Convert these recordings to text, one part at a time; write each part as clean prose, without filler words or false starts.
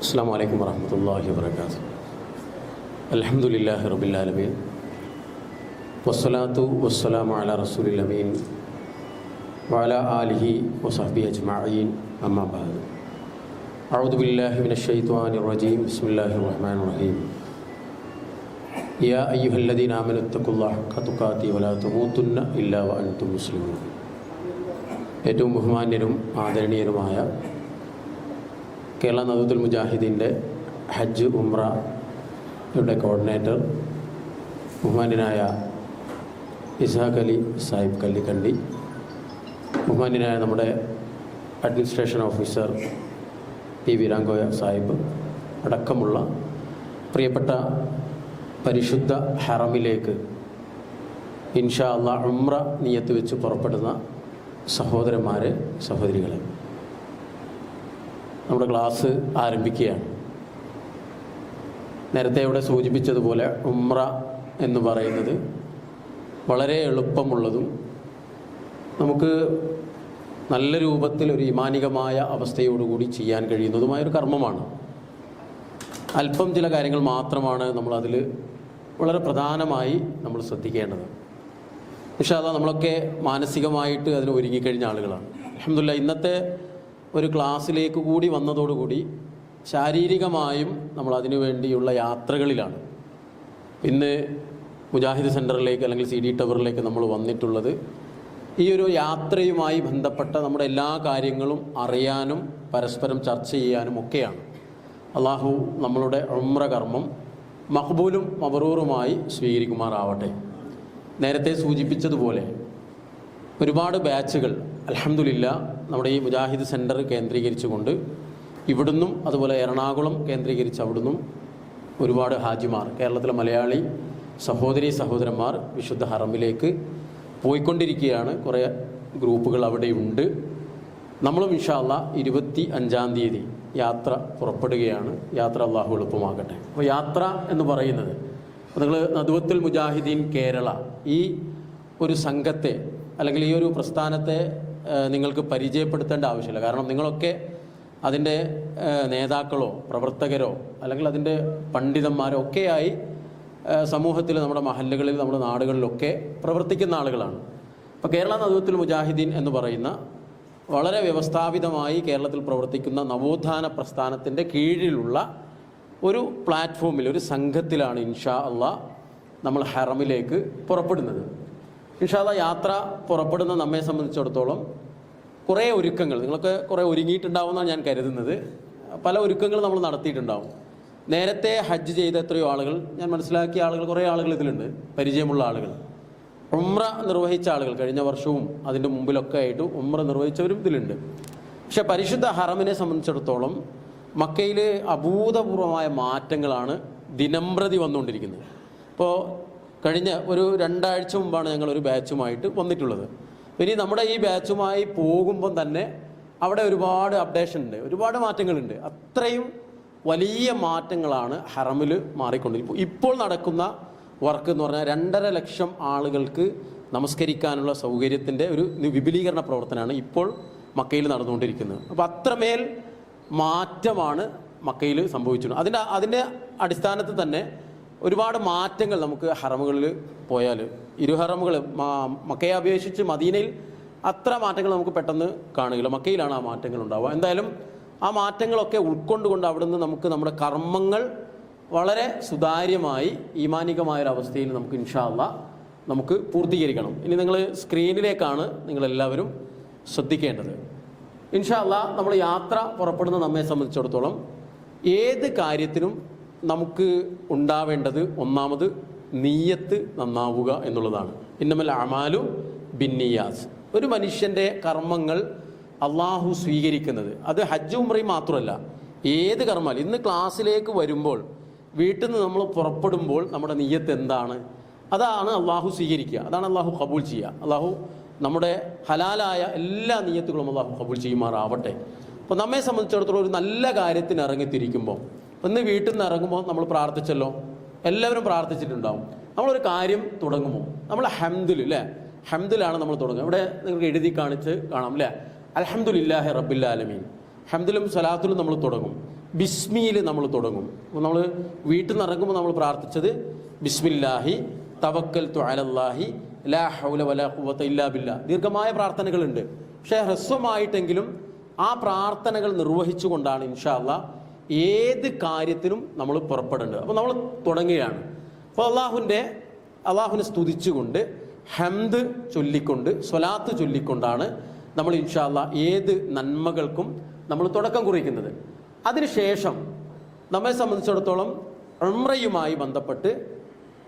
അസ്സലാമു അലൈക്കും വറഹ്മത്തുള്ളാഹി വബറകാതുഹു. അൽഹംദുലില്ലാഹി റബ്ബിൽ ആലമീൻ വസ്സലാത്തു വസ്സലാമു അലാ റസൂലിൽ അമീൻ വഅലാ ആലിഹി വസഹ്ബിഹി അജ്മഈൻ. അമ്മാ ബഅദ്. അഊദു ബില്ലാഹി മിനശ് ശൈത്വാനിർ റജീം. ബിസ്മില്ലാഹിർ റഹ്മാനിർ റഹീം. യാ അയ്യുഹല്ലദീന ആമനൂ തഖുല്ലാഹ ഹഖ്ക തുഖാതിഹി വലാ തമൂതുന്ന ഇല്ലാ വഅൻതും മുസ്ലിമൂൻ. ഏറ്റവും ബഹുമാന്യരും ആദരണീയരുമായ കേരള നദുത്തുൽ മുജാഹിദീൻ്റെ ഹജ്ജ് ഉംറയുടെ കോർഡിനേറ്റർ ബഹുമാന്യനായ ഇസ്ഹാഖ് അലി സാഹിബ് കല്ലിക്കണ്ടി, ബഹുമാന്യനായ നമ്മുടെ administration officer P Veerankoya Sahib അടക്കമുള്ള പ്രിയപ്പെട്ട പരിശുദ്ധ ഹറമിലേക്ക് ഇൻഷാ അല്ലാഹ് ഉംറ നിയ്യത്ത് വെച്ച് പുറപ്പെടുന്ന സഹോദരന്മാരെ, സഹോദരികളെ, നമ്മുടെ ക്ലാസ് ആരംഭിക്കുകയാണ്. നേരത്തെ ഇവിടെ സൂചിപ്പിച്ചതുപോലെ ഉംറ എന്ന് പറയുന്നത് വളരെ എളുപ്പമുള്ളതും നമുക്ക് നല്ല രൂപത്തിൽ ഒരു ഈമാനികമായ അവസ്ഥയോടുകൂടി ചെയ്യാൻ കഴിയുന്നതുമായൊരു കർമ്മമാണ്. അല്പം ചില കാര്യങ്ങൾ മാത്രമാണ് നമ്മളതിൽ വളരെ പ്രധാനമായി നമ്മൾ ശ്രദ്ധിക്കേണ്ടത്. ഇൻഷാ അല്ലാഹ് നമ്മളൊക്കെ മാനസികമായിട്ട് അതിന് ഒരുങ്ങിക്കഴിഞ്ഞ ആളുകളാണ്. അൽഹംദുലില്ലാഹ് ഇന്നത്തെ ഒരു ക്ലാസ്സിലേക്ക് കൂടി വന്നതോടുകൂടി ശാരീരികമായും നമ്മൾ അതിനു വേണ്ടിയുള്ള യാത്രകളിലാണ്. ഇന്ന് മുജാഹിദ് സെൻറ്ററിലേക്ക് അല്ലെങ്കിൽ CD ടവറിലേക്ക് നമ്മൾ വന്നിട്ടുള്ളത് ഈ ഒരു യാത്രയുമായി ബന്ധപ്പെട്ട നമ്മുടെ എല്ലാ കാര്യങ്ങളും അറിയാനും പരസ്പരം ചർച്ച ചെയ്യാനും ഒക്കെയാണ്. അള്ളാഹു നമ്മളുടെ ഉംറ കർമ്മം മഖ്ബൂലും മബ്റൂറുമായി സ്വീകരിക്കുമാറാവട്ടെ. നേരത്തെ സൂചിപ്പിച്ചതുപോലെ ഒരുപാട് ബാച്ചുകൾ അൽഹംദുലില്ലാഹ് നമ്മുടെ ഈ മുജാഹിദ് സെൻറ്റർ കേന്ദ്രീകരിച്ചുകൊണ്ട് ഇവിടുന്നും അതുപോലെ എറണാകുളം കേന്ദ്രീകരിച്ച് അവിടുന്നും ഒരുപാട് ഹാജിമാർ, കേരളത്തിലെ മലയാളി സഹോദരീ സഹോദരന്മാർ വിശുദ്ധ ഹറമിലേക്ക് പോയിക്കൊണ്ടിരിക്കുകയാണ്. കുറേ ഗ്രൂപ്പുകൾ അവിടെയുണ്ട്. നമ്മളും ഇൻഷാ അല്ലാഹ് 25-ാം തീയതി യാത്ര പുറപ്പെടുകയാണ്. യാത്ര അള്ളാഹു എളുപ്പമാകട്ടെ. അപ്പോൾ യാത്ര എന്ന് പറയുന്നത് നിങ്ങൾ നദ്വത്തുൽ മുജാഹിദീൻ കേരള ഈ ഒരു സംഘത്തെ അല്ലെങ്കിൽ ഈ ഒരു പ്രസ്ഥാനത്തെ നിങ്ങൾക്ക് പരിചയപ്പെടുത്തേണ്ട ആവശ്യമില്ല. കാരണം നിങ്ങളൊക്കെ അതിൻ്റെ നേതാക്കളോ പ്രവർത്തകരോ അല്ലെങ്കിൽ അതിൻ്റെ പണ്ഡിതന്മാരോ ഒക്കെയായി സമൂഹത്തിൽ, നമ്മുടെ മഹല്ലുകളിൽ, നമ്മുടെ നാടുകളിലൊക്കെ പ്രവർത്തിക്കുന്ന ആളുകളാണ്. അപ്പോൾ കേരള നദ്വത്തുൽ മുജാഹിദീൻ എന്ന് പറയുന്ന വളരെ വ്യവസ്ഥാപിതമായി കേരളത്തിൽ പ്രവർത്തിക്കുന്ന നവോത്ഥാന പ്രസ്ഥാനത്തിൻ്റെ കീഴിലുള്ള ഒരു പ്ലാറ്റ്ഫോമിൽ, ഒരു സംഘത്തിലാണ് ഇൻഷാ അല്ലാഹ് നമ്മൾ ഹറമിലേക്ക് പുറപ്പെടുന്നത്. ഇൻഷാ അല്ലാഹ് യാത്ര പുറപ്പെടുന്ന നമ്മെ സംബന്ധിച്ചിടത്തോളം കുറേ ഒരുക്കങ്ങൾ, നിങ്ങളൊക്കെ കുറേ ഒരുങ്ങിയിട്ടുണ്ടാവുമെന്നാണ് ഞാൻ കരുതുന്നത്. പല ഒരുക്കങ്ങൾ നമ്മൾ നടത്തിയിട്ടുണ്ടാവും. നേരത്തെ ഹജ്ജ് ചെയ്ത എത്രയോ ആളുകൾ, ഞാൻ മനസ്സിലാക്കിയ ആളുകൾ, കുറേ ആളുകൾ ഇതിലുണ്ട്, പരിചയമുള്ള ആളുകൾ. ഉംറ നിർവഹിച്ച ആളുകൾ കഴിഞ്ഞ വർഷവും അതിൻ്റെ മുമ്പിലൊക്കെ ആയിട്ട് ഉംറ നിർവഹിച്ചവരും ഇതിലുണ്ട്. പക്ഷെ പരിശുദ്ധ ഹറമിനെ സംബന്ധിച്ചിടത്തോളം മക്കയിൽ അഭൂതപൂർവമായ മാറ്റങ്ങളാണ് ദിനംപ്രതി വന്നുകൊണ്ടിരിക്കുന്നത്. ഇപ്പോൾ കഴിഞ്ഞ ഒരു 2 ആഴ്ച മുമ്പാണ് ഞങ്ങളൊരു ബാച്ചുമായിട്ട് വന്നിട്ടുള്ളത്. ഇനി നമ്മുടെ ഈ ബാച്ചുമായി പോകുമ്പം തന്നെ അവിടെ ഒരുപാട് അപ്ഡേഷൻ ഉണ്ട്, ഒരുപാട് മാറ്റങ്ങളുണ്ട്. അത്രയും വലിയ മാറ്റങ്ങളാണ് ഹറമിൽ മാറിക്കൊണ്ടിരിക്കുന്നത്. ഇപ്പോൾ നടക്കുന്ന വർക്ക് എന്ന് പറഞ്ഞാൽ 2.5 ലക്ഷം ആളുകൾക്ക് നമസ്കരിക്കാനുള്ള സൗകര്യത്തിൻ്റെ ഒരു വിപുലീകരണ പ്രവർത്തനമാണ് ഇപ്പോൾ മക്കയിൽ നടന്നുകൊണ്ടിരിക്കുന്നത്. അപ്പോൾ അത്രമേൽ മാറ്റമാണ് മക്കയിൽ സംഭവിച്ചിട്ടുണ്ട്. അതിൻ്റെ അടിസ്ഥാനത്തിൽ തന്നെ ഒരുപാട് മാറ്റങ്ങൾ നമുക്ക് ഹറമുകളിൽ പോയാൽ, ഹറമുകൾ മക്കയെ അപേക്ഷിച്ച് മദീനയിൽ അത്ര മാറ്റങ്ങൾ നമുക്ക് പെട്ടെന്ന് കാണുകയില്ല. മക്കയിലാണ് ആ മാറ്റങ്ങൾ ഉണ്ടാവുക. എന്തായാലും ആ മാറ്റങ്ങളൊക്കെ ഉൾക്കൊണ്ടുകൊണ്ട് അവിടുന്ന് നമുക്ക് നമ്മുടെ കർമ്മങ്ങൾ വളരെ സുതാര്യമായി ഈമാനികമായൊരവസ്ഥയിൽ നമുക്ക് ഇൻഷാ അല്ലാഹ് നമുക്ക് പൂർത്തീകരിക്കണം. ഇനി നിങ്ങൾ സ്ക്രീനിലേക്കാണ് നിങ്ങളെല്ലാവരും ശ്രദ്ധിക്കേണ്ടത്. ഇൻഷാ അല്ലാഹ് നമ്മൾ യാത്ര പുറപ്പെടുന്ന നമ്മെ സംബന്ധിച്ചിടത്തോളം ഏത് കാര്യത്തിനും നമുക്ക് ഉണ്ടാവേണ്ടത് ഒന്നാമത് നിയ്യത്ത് നന്നാവുക എന്നുള്ളതാണ്. ഇന്നമൽ അമാലു ബിന്നിയാസ്. ഒരു മനുഷ്യൻ്റെ കർമ്മങ്ങൾ അള്ളാഹു സ്വീകരിക്കുന്നത് അത് ഹജ്ജ് ഉംറയും മാത്രമല്ല, ഏത് കർമ്മം. ഇന്ന് ക്ലാസ്സിലേക്ക് വരുമ്പോൾ, വീട്ടിൽ നിന്ന് നമ്മൾ പുറപ്പെടുമ്പോൾ നമ്മുടെ നിയ്യത്ത് എന്താണ്, അതാണ് അള്ളാഹു സ്വീകരിക്കുക, അതാണ് അള്ളാഹു കബൂൽ ചെയ്യുക. അള്ളാഹു നമ്മുടെ ഹലാലായ എല്ലാ നിയ്യത്തുകളും അള്ളാഹു കബൂൽ ചെയ്യുമാറാവട്ടെ. അപ്പോൾ നമ്മെ സംബന്ധിച്ചിടത്തോളം ഒരു നല്ല കാര്യത്തിന് ഇറങ്ങിത്തിരിക്കുമ്പോൾ, ഇന്ന് വീട്ടിൽ നിന്ന് ഇറങ്ങുമ്പോൾ നമ്മൾ പ്രാർത്ഥിച്ചല്ലോ, എല്ലാവരും പ്രാർത്ഥിച്ചിട്ടുണ്ടാവും. നമ്മളൊരു കാര്യം തുടങ്ങുമ്പോൾ നമ്മൾ ഹംദുൽ, അല്ലേ, ഹംദിലാണ് നമ്മൾ തുടങ്ങുക. ഇവിടെ നിങ്ങൾക്ക് എഴുതി കാണിച്ച് കാണാം അല്ലേ, അൽഹംദുലില്ലാഹി റബ്ബിൽ ആലമീൻ. ഹംദിലും സലാത്തിലും നമ്മൾ തുടങ്ങും. ബിസ്മിയിൽ നമ്മൾ തുടങ്ങും. നമ്മൾ വീട്ടിൽ നിന്ന് ഇറങ്ങുമ്പോൾ നമ്മൾ പ്രാർത്ഥിച്ചത് ബിസ്മില്ലാഹി തവക്കൽതു അലല്ലാഹി ലാ ഹൗല വലാ ഖുവത ഇല്ലാ ബില്ലാ. ദീർഘമായ പ്രാർത്ഥനകളുണ്ട്. പക്ഷേ ഹ്രസ്വമായിട്ടെങ്കിലും ആ പ്രാർത്ഥനകൾ നിർവഹിച്ചുകൊണ്ടാണ് ഇൻഷാ അല്ലാഹ് ഏത് കാര്യത്തിനും നമ്മൾ പുറപ്പെടേണ്ടത്. അപ്പോൾ നമ്മൾ തുടങ്ങുകയാണ്. അപ്പോൾ അള്ളാഹുവിനെ സ്തുതിച്ചുകൊണ്ട് ഹംദ് ചൊല്ലിക്കൊണ്ട് സ്വലാത്ത് ചൊല്ലിക്കൊണ്ടാണ് നമ്മൾ ഇൻഷാ അല്ലാഹ് ഏത് നന്മകൾക്കും നമ്മൾ തുടക്കം കുറിക്കുന്നത്. അതിനുശേഷം നമ്മെ സംബന്ധിച്ചിടത്തോളം ഉംറയുമായി ബന്ധപ്പെട്ട്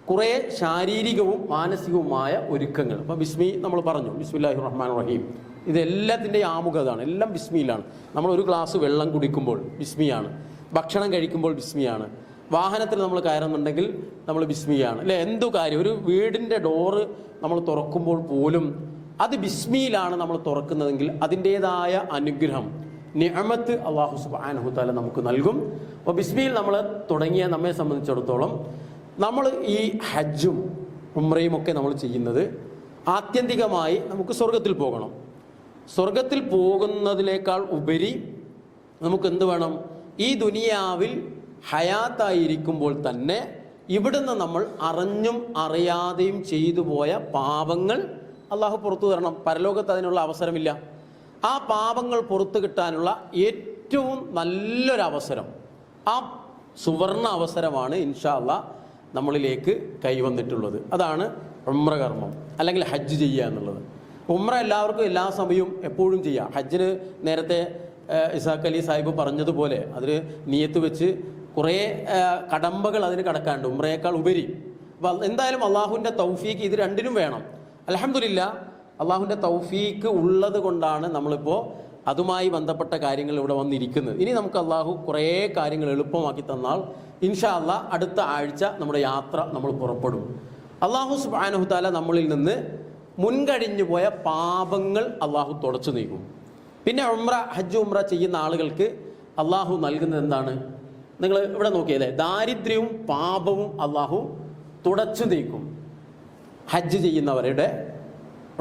കുറേ ശാരീരികവും മാനസികവുമായ ഒരുക്കങ്ങൾ. അപ്പോൾ ബിസ്മി നമ്മൾ പറഞ്ഞു, ബിസ്മില്ലാഹിർ റഹ്മാനിർ റഹീം, ഇതെല്ലാത്തിൻ്റെയും ആമുഖതാണ്. എല്ലാം ബിസ്മിയിലാണ്. നമ്മൾ ഒരു ഗ്ലാസ് വെള്ളം കുടിക്കുമ്പോൾ ബിസ്മിയാണ്, ഭക്ഷണം കഴിക്കുമ്പോൾ ബിസ്മിയാണ്, വാഹനത്തിൽ നമ്മൾ കയറുന്നുണ്ടെങ്കിൽ നമ്മൾ ബിസ്മിയാണ് അല്ലേ. എന്തു കാര്യം, ഒരു വീടിൻ്റെ ഡോറ് നമ്മൾ തുറക്കുമ്പോൾ പോലും അത് ബിസ്മിയിലാണ് നമ്മൾ തുറക്കുന്നതെങ്കിൽ അതിൻ്റേതായ അനുഗ്രഹം നിഅമത്ത് അല്ലാഹു സുബ്ഹാനഹു തആല നമുക്ക് നൽകും. അപ്പോൾ ബിസ്മിയിൽ നമ്മൾ തുടങ്ങിയ നമ്മെ സംബന്ധിച്ചിടത്തോളം നമ്മൾ ഈ ഹജ്ജും ഉംറയും ഒക്കെ നമ്മൾ ചെയ്യുന്നത് ആത്യന്തികമായി നമുക്ക് സ്വർഗത്തിൽ പോകണം. സ്വർഗത്തിൽ പോകുന്നതിനേക്കാൾ ഉപരി നമുക്ക് എന്ത് വേണം? ഈ ദുനിയാവിൽ ഹയാത്തായിരിക്കുമ്പോൾ തന്നെ ഇവിടുന്ന് നമ്മൾ അറിഞ്ഞും അറിയാതെയും ചെയ്തു പോയ പാപങ്ങൾ അള്ളാഹു പുറത്തു തരണം. പരലോകത്ത് അതിനുള്ള അവസരമില്ല. ആ പാപങ്ങൾ പുറത്തു കിട്ടാനുള്ള ഏറ്റവും നല്ലൊരവസരം, ആ സുവർണ അവസരമാണ് ഇൻഷാ അല്ലാഹ് നമ്മളിലേക്ക് കൈവന്നിട്ടുള്ളത്. അതാണ് ഉംറ കർമ്മം അല്ലെങ്കിൽ ഹജ്ജ് ചെയ്യുക എന്നുള്ളത്. ഉംറ എല്ലാവർക്കും എല്ലാ സമയവും എപ്പോഴും ചെയ്യാം. ഹജ്ജിന് നേരത്തെ ഇസാഖ് അലി സാഹിബ് പറഞ്ഞതുപോലെ അതിന് നിയത്ത് വെച്ച് കുറേ കടമ്പകൾ അതിന് കടക്കാനുണ്ട് ഉംറയേക്കാൾ ഉപരി. അപ്പം എന്തായാലും അള്ളാഹുവിൻ്റെ തൗഫീക്ക് ഇത് രണ്ടിനും വേണം. അൽഹംദുലില്ലാഹ് അള്ളാഹുവിൻ്റെ തൗഫീക്ക് ഉള്ളത് കൊണ്ടാണ് നമ്മളിപ്പോൾ അതുമായി ബന്ധപ്പെട്ട കാര്യങ്ങൾ ഇവിടെ വന്നിരിക്കുന്നത്. ഇനി നമുക്ക് അള്ളാഹു കുറേ കാര്യങ്ങൾ എളുപ്പമാക്കി തന്നാൽ ഇൻഷാ അല്ലാഹ് അടുത്ത ആഴ്ച നമ്മുടെ യാത്ര നമ്മൾ പുറപ്പെടും. അള്ളാഹു സുബ്ഹാനഹു തആല നമ്മളിൽ നിന്ന് മുൻകഴിഞ്ഞു പോയ പാപങ്ങൾ അള്ളാഹു തുടച്ചു നീക്കും. പിന്നെ ഹജ്ജ് ഉംറ ചെയ്യുന്ന ആളുകൾക്ക് അള്ളാഹു നൽകുന്നത് എന്താണ്? നിങ്ങൾ ഇവിടെ നോക്കിയല്ലേ, ദാരിദ്ര്യവും പാപവും അള്ളാഹു തുടച്ചു നീക്കും. ഹജ്ജ് ചെയ്യുന്നവരുടെ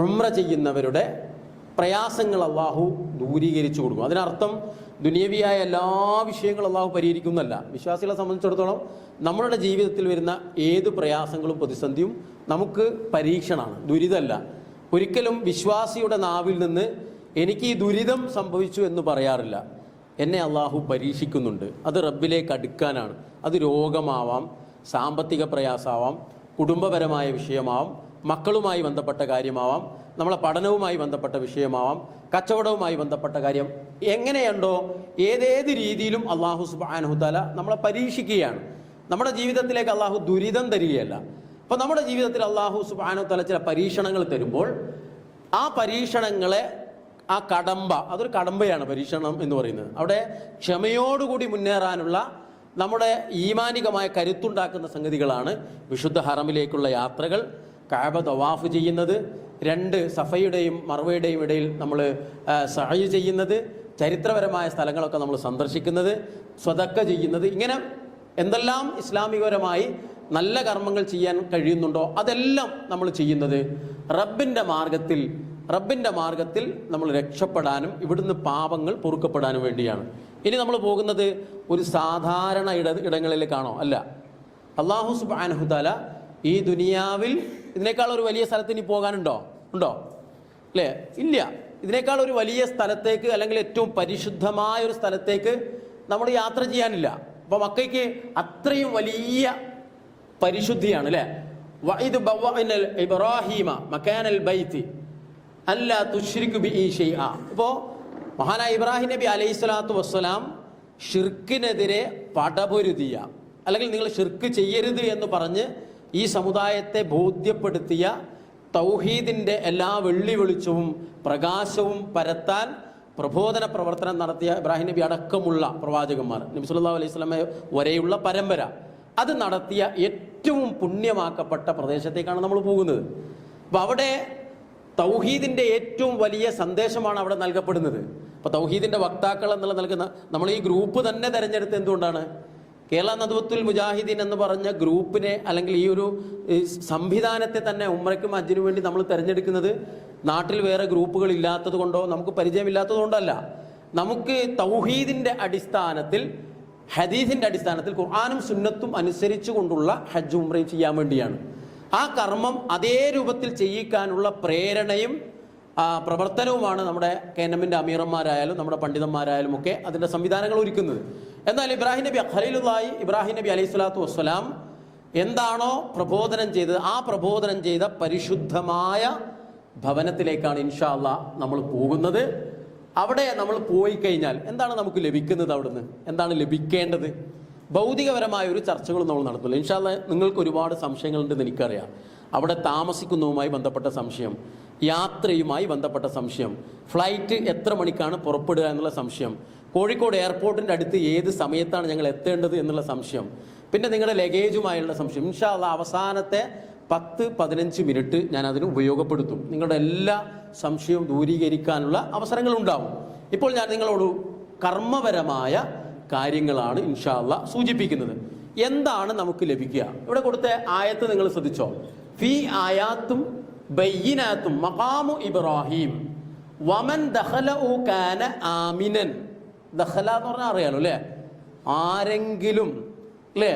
ഉംറ ചെയ്യുന്നവരുടെ പ്രയാസങ്ങൾ അള്ളാഹു ദൂരീകരിച്ചു കൊടുക്കും. അതിനർത്ഥം ദുനിയവിയായ എല്ലാ വിഷയങ്ങളും അള്ളാഹു പരിഹരിക്കുന്നല്ല. വിശ്വാസികളെ സംബന്ധിച്ചിടത്തോളം നമ്മളുടെ ജീവിതത്തിൽ വരുന്ന ഏത് പ്രയാസങ്ങളും പ്രതിസന്ധിയും നമുക്ക് പരീക്ഷണമാണ്, ദുരിതമല്ല. ഒരിക്കലും വിശ്വാസിയുടെ നാവിൽ നിന്ന് എനിക്ക് ഈ ദുരിതം സംഭവിച്ചു എന്ന് പറയാറില്ല. എന്നെ അള്ളാഹു പരീക്ഷിക്കുന്നുണ്ട്. അത് റബ്ബിലേക്ക് അടുക്കാനാണ്. അത് രോഗമാവാം, സാമ്പത്തിക പ്രയാസമാവാം, കുടുംബപരമായ വിഷയമാവാം, മക്കളുമായി ബന്ധപ്പെട്ട കാര്യമാവാം, നമ്മളെ പഠനവുമായി ബന്ധപ്പെട്ട വിഷയമാവാം, കച്ചവടവുമായി ബന്ധപ്പെട്ട കാര്യം. എങ്ങനെയുണ്ടോ ഏതേത് രീതിയിലും അള്ളാഹു സുബ്ഹാനഹു തആല നമ്മളെ പരീക്ഷിക്കുകയാണ്. നമ്മുടെ ജീവിതത്തിലേക്ക് അള്ളാഹു ദുരിതം തരികയല്ല. അപ്പോൾ നമ്മുടെ ജീവിതത്തിൽ അള്ളാഹു സുബ്ഹാനഹു തആല ചില പരീക്ഷണങ്ങൾ തരുമ്പോൾ ആ പരീക്ഷണങ്ങളെ ആ കടമ്പ, അതൊരു കടമ്പയാണ് പരീക്ഷണം എന്ന് പറയുന്നത്. അവിടെ ക്ഷമയോടുകൂടി മുന്നേറാനുള്ള നമ്മുടെ ഈമാനികമായ കരുത്തുണ്ടാക്കുന്ന സംഗതികളാണ് വിശുദ്ധ ഹറമിലേക്കുള്ള യാത്രകൾ, കഅബ തവാഫ് ചെയ്യുന്നത്, 2 സഫയുടെയും മർവയുടെയും ഇടയിൽ നമ്മൾ സഅയ് ചെയ്യുന്നത്, ചരിത്രപരമായ സ്ഥലങ്ങളൊക്കെ നമ്മൾ സന്ദർശിക്കുന്നത്, സ്വതക്ക ചെയ്യുന്നത്. ഇങ്ങനെ എന്തെല്ലാം ഇസ്ലാമികപരമായി നല്ല കർമ്മങ്ങൾ ചെയ്യാൻ കഴിയുന്നുണ്ടോ അതെല്ലാം നമ്മൾ ചെയ്യുന്നത് റബ്ബിൻ്റെ മാർഗത്തിൽ നമ്മൾ രക്ഷപ്പെടാനും ഇവിടുന്ന് പാപങ്ങൾ പൊറുക്കപ്പെടാനും വേണ്ടിയാണ്. ഇനി നമ്മൾ പോകുന്നത് ഒരു സാധാരണ ഇടങ്ങളിലേക്കാണോ? അല്ല. അല്ലാഹു സുബ്ഹാനഹു തആല ഈ ദുനിയാവിൽ ഇതിനേക്കാൾ ഒരു വലിയ സ്ഥലത്ത് ഇനി പോകാനുണ്ടോ? ഉണ്ടോ? അല്ലേ? ഇല്ല. ഇതിനേക്കാൾ ഒരു വലിയ സ്ഥലത്തേക്ക് അല്ലെങ്കിൽ ഏറ്റവും പരിശുദ്ധമായ ഒരു സ്ഥലത്തേക്ക് നമ്മൾ യാത്ര ചെയ്യാനില്ല. അപ്പോൾ മക്കയ്ക്ക് അത്രയും വലിയ പരിശുദ്ധിയാണ് അല്ലേ. വഇദ് ബവഅന ഇബ്രാഹീമ മകാനൽ ബൈത്തി അല്ലാ തുശ്രികു ബിഇ ശൈഅ. ഇപ്പോൾ മഹാനായ ഇബ്രാഹിം നബി അലൈഹിസ്സലാത്തു വസ്സലാം ഷിർക്കിനെതിരെ പടപൊരുതിയ, അല്ലെങ്കിൽ നിങ്ങൾ ഷിർക്ക് ചെയ്യരുത് എന്ന് പറഞ്ഞ് ഈ സമുദായത്തെ ബോധ്യപ്പെടുത്തിയ, തൗഹീദിൻ്റെ എല്ലാ വെള്ളി വെളിച്ചവും പ്രകാശവും പരത്താൻ പ്രബോധന പ്രവർത്തനം നടത്തിയ ഇബ്രാഹിം നബി അടക്കമുള്ള പ്രവാചകന്മാർ, നബി സല്ലല്ലാഹു അലൈഹി വസല്ലമ വരെയുള്ള പരമ്പര, അത് നടത്തിയ ഏറ്റവും പുണ്യമാക്കപ്പെട്ട പ്രദേശത്തേക്കാണ് നമ്മൾ പോകുന്നത്. അപ്പോൾ അവിടെ തൗഹീദിൻ്റെ ഏറ്റവും വലിയ സന്ദേശമാണ് അവിടെ നൽകപ്പെടുന്നത്. അപ്പോൾ തൗഹീദിൻ്റെ വക്താക്കൾ എന്നുള്ള നൽകുന്ന നമ്മൾ ഈ ഗ്രൂപ്പ് തന്നെ തിരഞ്ഞെടുത്ത് എന്തുകൊണ്ടാണ്? കേരള നദ്വത്തുൽ മുജാഹിദീൻ എന്ന് പറഞ്ഞ ഗ്രൂപ്പിനെ അല്ലെങ്കിൽ ഈ ഒരു സംവിധാനത്തെ തന്നെ ഉംറയ്ക്കും ഹജ്ജിനും വേണ്ടി നമ്മൾ തിരഞ്ഞെടുക്കുന്നത് നാട്ടിൽ വേറെ ഗ്രൂപ്പുകൾ ഇല്ലാത്തത് കൊണ്ടോ നമുക്ക് പരിചയമില്ലാത്തത് കൊണ്ടല്ല. നമുക്ക് തൗഹീദിൻ്റെ അടിസ്ഥാനത്തിൽ ഹദീസിൻ്റെ അടിസ്ഥാനത്തിൽ ഖുർആനും സുന്നത്തും അനുസരിച്ചു കൊണ്ടുള്ള ഹജ്ജ് ഉംറയും ചെയ്യാൻ വേണ്ടിയാണ്. ആ കർമ്മം അതേ രൂപത്തിൽ ചെയ്യിക്കാനുള്ള പ്രേരണയും പ്രവർത്തനവുമാണ് നമ്മുടെ KNM-ന്റെ അമീറന്മാരായാലും നമ്മുടെ പണ്ഡിതന്മാരായാലും ഒക്കെ അതിൻ്റെ സംവിധാനങ്ങൾ ഒരുക്കുന്നത്. എന്നാൽ ഇബ്രാഹിം നബി ഖലീലുള്ളാഹി ഇബ്രാഹിം നബി അലൈഹി സ്വലാത്തു വസ്സലാം എന്താണോ പ്രബോധനം ചെയ്തത്, ആ പ്രബോധനം ചെയ്ത പരിശുദ്ധമായ ഭവനത്തിലേക്കാണ് ഇൻഷാ അല്ലാഹ് നമ്മൾ പോകുന്നത്. അവിടെ നമ്മൾ പോയി കഴിഞ്ഞാൽ എന്താണ് നമുക്ക് ലഭിക്കുന്നത്, അവിടുന്ന് എന്താണ് ലഭിക്കേണ്ടത്, ഭൗതികപരമായ ഒരു ചർച്ചകളും നമ്മൾ നടത്തുള്ളൂ. ഇൻഷാ അല്ലാഹ് നിങ്ങൾക്ക് ഒരുപാട് സംശയങ്ങളുണ്ടെന്ന് എനിക്കറിയാം. അവിടെ താമസിക്കുന്നതുമായി ബന്ധപ്പെട്ട സംശയം, യാത്രയുമായി ബന്ധപ്പെട്ട സംശയം, ഫ്ലൈറ്റ് എത്ര മണിക്കാണ് പുറപ്പെടുക എന്നുള്ള സംശയം, കോഴിക്കോട് എയർപോർട്ടിൻ്റെ അടുത്ത് ഏത് സമയത്താണ് ഞങ്ങൾ എത്തേണ്ടത് എന്നുള്ള സംശയം, പിന്നെ നിങ്ങളുടെ ലഗേജുമായുള്ള സംശയം. ഇൻഷാ അല്ലാഹ് അവസാനത്തെ 10-15 മിനിറ്റ് ഞാൻ അതിന് ഉപയോഗപ്പെടുത്തും. നിങ്ങളുടെ എല്ലാ സംശയവും ദൂരീകരിക്കാനുള്ള അവസരങ്ങളുണ്ടാവും. ഇപ്പോൾ ഞാൻ നിങ്ങളോട് കർമ്മപരമായ കാര്യങ്ങളാണ് ഇൻഷാ അല്ലാഹ് സൂചിപ്പിക്കുന്നത്. എന്താണ് നമുക്ക് ലഭിക്കുക? ഇവിടെ കൊടുത്ത ആയത്ത് നിങ്ങൾ ശ്രദ്ധിച്ചോ? ഫീ ആയാത്തും ബയ്യിനാത്തും മഖാമു ഇബ്രാഹിം വമൻ ദഖലഹു കാന ആമിനൻ. ദഖല എന്ന് പറഞ്ഞാൽ അറിയാലോ അല്ലേ? ആരെങ്കിലും അല്ലേ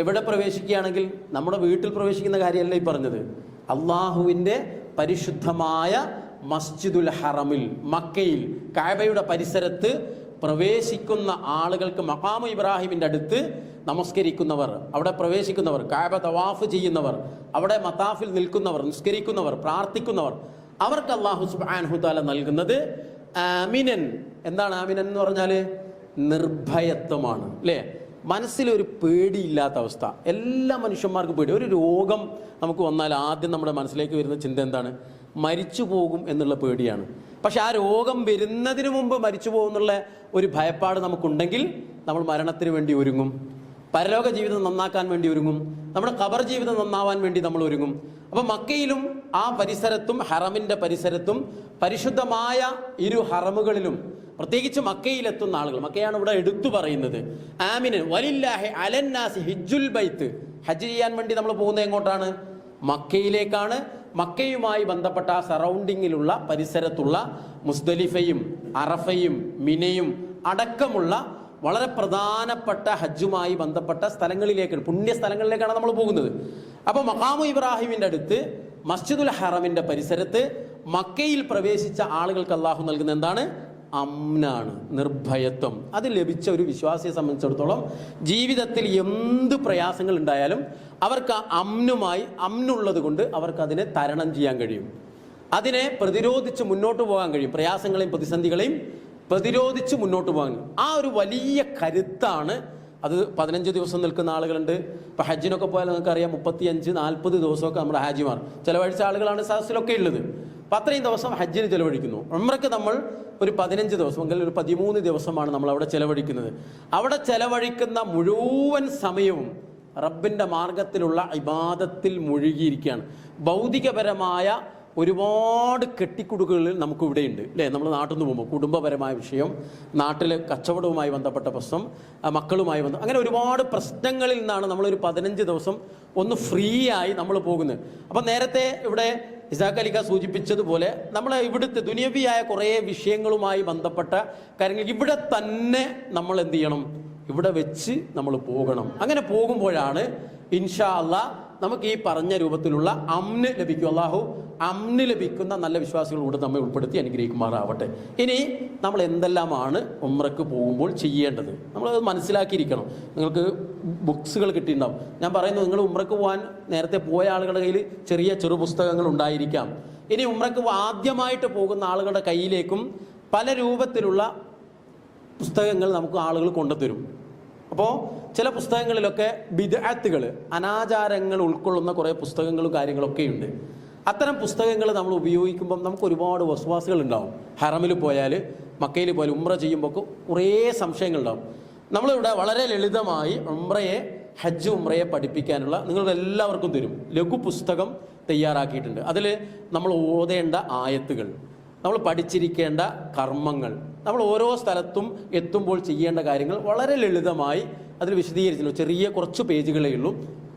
എവിടെ പ്രവേശിക്കുകയാണെങ്കിൽ നമ്മുടെ വീട്ടിൽ പ്രവേശിക്കുന്ന കാര്യമല്ല ഈ പറഞ്ഞത്. അള്ളാഹുവിൻ്റെ പരിശുദ്ധമായ മസ്ജിദുൽ ഹറമിൽ, മക്കയിൽ കഅബയുടെ പരിസരത്ത് പ്രവേശിക്കുന്ന ആളുകൾക്ക്, മഖാമു ഇബ്രാഹിമിൻ്റെ അടുത്ത് നമസ്കരിക്കുന്നവർ, അവിടെ പ്രവേശിക്കുന്നവർ, കഅബ തവാഫ് ചെയ്യുന്നവർ, അവിടെ മതാഫിൽ നിൽക്കുന്നവർ, നിസ്കരിക്കുന്നവർ, പ്രാർത്ഥിക്കുന്നവർ, അവർക്ക് അല്ലാഹു സുബ്ഹാനഹു തആല നൽകുന്നത് ആമിനൻ. എന്താണ് ആമിനൻ എന്ന് പറഞ്ഞാൽ? നിർഭയത്വമാണ് അല്ലേ? മനസ്സിലൊരു പേടിയില്ലാത്ത അവസ്ഥ. എല്ലാ മനുഷ്യന്മാർക്കും പേടി. ഒരു രോഗം നമുക്ക് വന്നാൽ ആദ്യം നമ്മുടെ മനസ്സിലേക്ക് വരുന്ന ചിന്ത എന്താണ്? മരിച്ചു പോകും എന്നുള്ള പേടിയാണ്. പക്ഷെ ആ രോഗം വരുന്നതിന് മുമ്പ് മരിച്ചു പോകുന്നുള്ള ഒരു ഭയപ്പാട് നമുക്കുണ്ടെങ്കിൽ നമ്മൾ മരണത്തിന് വേണ്ടി ഒരുങ്ങും, പരലോക ജീവിതം നന്നാക്കാൻ വേണ്ടി ഒരുങ്ങും, നമ്മുടെ ഖബർ ജീവിതം നന്നാവാൻ വേണ്ടി നമ്മൾ ഒരുങ്ങും. അപ്പം മക്കയിലും ആ പരിസരത്തും ഹറമിൻ്റെ പരിസരത്തും പരിശുദ്ധമായ ഇരു ഹറമുകളിലും പ്രത്യേകിച്ച് മക്കയിലെത്തുന്ന ആളുകൾ, മക്കയാണ് ഇവിടെ എടുത്തു പറയുന്നത്. ആമിനൻ വലില്ലാഹി അലന്നാസി ഹിജ്ജുൽ ബൈത്ത്. ഹജ്ജ് ചെയ്യാൻ വേണ്ടി നമ്മൾ പോകുന്നത് എങ്ങോട്ടാണ്? മക്കയിലേക്കാണ്. മക്കയുമായി ബന്ധപ്പെട്ട ആ സറൗണ്ടിങ്ങിലുള്ള പരിസരത്തുള്ള മുസ്ദലിഫയും അറഫയും മിനയും അടക്കമുള്ള വളരെ പ്രധാനപ്പെട്ട ഹജ്ജുമായി ബന്ധപ്പെട്ട സ്ഥലങ്ങളിലേക്കാണ്, പുണ്യ സ്ഥലങ്ങളിലേക്കാണ് നമ്മൾ പോകുന്നത്. അപ്പോൾ മഖാമു ഇബ്രാഹിമിൻ്റെ അടുത്ത് മസ്ജിദുൽ ഹറമിൻ്റെ പരിസരത്ത് മക്കയിൽ പ്രവേശിച്ച ആളുകൾക്ക് അല്ലാഹു നൽകുന്ന എന്താണ്? അമ്നാണ്, നിർഭയത്വം. അത് ലഭിച്ച ഒരു വിശ്വാസിയെ സംബന്ധിച്ചിടത്തോളം ജീവിതത്തിൽ എന്ത് പ്രയാസങ്ങൾ ഉണ്ടായാലും അവർക്ക് അമ്നുള്ളത് കൊണ്ട് അവർക്ക് അതിനെ തരണം ചെയ്യാൻ കഴിയും, അതിനെ പ്രതിരോധിച്ച് മുന്നോട്ട് പോകാൻ കഴിയും, പ്രയാസങ്ങളെയും പ്രതിസന്ധികളെയും പ്രതിരോധിച്ച് മുന്നോട്ട് പോകാൻ. ആ ഒരു വലിയ കരുത്താണ് അത്. 15 ദിവസം നിൽക്കുന്ന ആളുകളുണ്ട്. ഇപ്പം ഹജ്ജിനൊക്കെ പോയാൽ നിങ്ങൾക്കറിയാം 35-40 ദിവസമൊക്കെ നമ്മുടെ ഹാജിമാർ ചിലവഴിച്ച ആളുകളാണ് സദസ്സിലൊക്കെ ഉള്ളത്. അപ്പം അത്രയും ദിവസം ഹജ്ജിന് ചിലവഴിക്കുന്നു. ഉംറയ്ക്ക് നമ്മൾ ഒരു 15 ദിവസം അല്ലെങ്കിൽ ഒരു 13 ദിവസമാണ് നമ്മൾ അവിടെ ചിലവഴിക്കുന്നത്. അവിടെ ചിലവഴിക്കുന്ന മുഴുവൻ സമയവും റബ്ബിൻ്റെ മാർഗത്തിലുള്ള ഇബാദത്തിൽ മുഴുകിയിരിക്കുകയാണ്. ഭൗതികപരമായ ഒരുപാട് കെട്ടിക്കുടുക്കുകളിൽ നമുക്കിവിടെയുണ്ട് അല്ലേ? നമ്മൾ നാട്ടിൽ നിന്ന് പോകുമ്പോൾ കുടുംബപരമായ വിഷയം, നാട്ടിൽ കച്ചവടവുമായി ബന്ധപ്പെട്ട പ്രശ്നം, മക്കളുമായി അങ്ങനെ ഒരുപാട് പ്രശ്നങ്ങളിൽ നിന്നാണ് നമ്മളൊരു 15 ദിവസം ഒന്ന് ഫ്രീ ആയി നമ്മൾ പോകുന്നത്. അപ്പം നേരത്തെ ഇവിടെ ഇസാഖ് അലിക്ക സൂചിപ്പിച്ചതുപോലെ നമ്മൾ ഇവിടുത്തെ ദുനിയവിയായ കുറേ വിഷയങ്ങളുമായി ബന്ധപ്പെട്ട കാര്യങ്ങൾ ഇവിടെ തന്നെ നമ്മൾ എന്ത് ചെയ്യണം? ഇവിടെ വെച്ച് നമ്മൾ പോകണം. അങ്ങനെ പോകുമ്പോഴാണ് ഇൻഷാ അല്ലാഹ് നമുക്ക് ഈ പറഞ്ഞ രൂപത്തിലുള്ള അമ്ന് ലഭിക്കും. അല്ലാഹു അമ്ന് ലഭിക്കുന്ന നല്ല വിശ്വാസികളോട് നമ്മെ ഉൾപ്പെടുത്തി അനുഗ്രഹിക്കുമാറാവട്ടെ. ഇനി നമ്മൾ എന്തെല്ലാമാണ് ഉംറയ്ക്ക് പോകുമ്പോൾ ചെയ്യേണ്ടത് നമ്മളത് മനസ്സിലാക്കിയിരിക്കണം. നിങ്ങൾക്ക് ബുക്സുകൾ കിട്ടിയിട്ടുണ്ടാവും. ഞാൻ പറയുന്നത്, നിങ്ങൾ ഉംറയ്ക്ക് പോകാൻ നേരത്തെ പോയ ആളുകളുടെ കയ്യിൽ ചെറു പുസ്തകങ്ങൾ ഉണ്ടായിരിക്കാം. ഇനി ഉംറയ്ക്ക് ആദ്യമായിട്ട് പോകുന്ന ആളുകളുടെ കയ്യിലേക്കും പല രൂപത്തിലുള്ള പുസ്തകങ്ങൾ നമുക്ക് ആളുകൾ കൊണ്ടുതരും. അപ്പോൾ ചില പുസ്തകങ്ങളിലൊക്കെ ബിദ്അത്തുകൾ, അനാചാരങ്ങൾ ഉൾക്കൊള്ളുന്ന കുറേ പുസ്തകങ്ങളും കാര്യങ്ങളൊക്കെ ഉണ്ട്. അത്തരം പുസ്തകങ്ങൾ നമ്മൾ ഉപയോഗിക്കുമ്പം നമുക്ക് ഒരുപാട് വസ്വാസുകൾ ഉണ്ടാവും. ഹറമിൽ പോയാൽ, മക്കയിൽ പോയാൽ, ഉംറ ചെയ്യുമ്പോൾ കുറേ സംശയങ്ങളുണ്ടാവും. നമ്മളിവിടെ വളരെ ലളിതമായി ഹജ്ജ് ഉംറയെ പഠിപ്പിക്കാനുള്ള നിങ്ങൾക്ക് എല്ലാവർക്കും തരും ലഘു പുസ്തകം തയ്യാറാക്കിയിട്ടുണ്ട്. അതിൽ നമ്മൾ ഓതേണ്ട ആയത്തുകൾ, നമ്മൾ പഠിച്ചിരിക്കേണ്ട കർമ്മങ്ങൾ, നമ്മൾ ഓരോ സ്ഥലത്തും എത്തുമ്പോൾ ചെയ്യേണ്ട കാര്യങ്ങൾ വളരെ ലളിതമായി അതിൽ വിശദീകരിച്ചിട്ടുണ്ട്. ചെറിയ കുറച്ച് പേജുകളേ ഉള്ളൂ.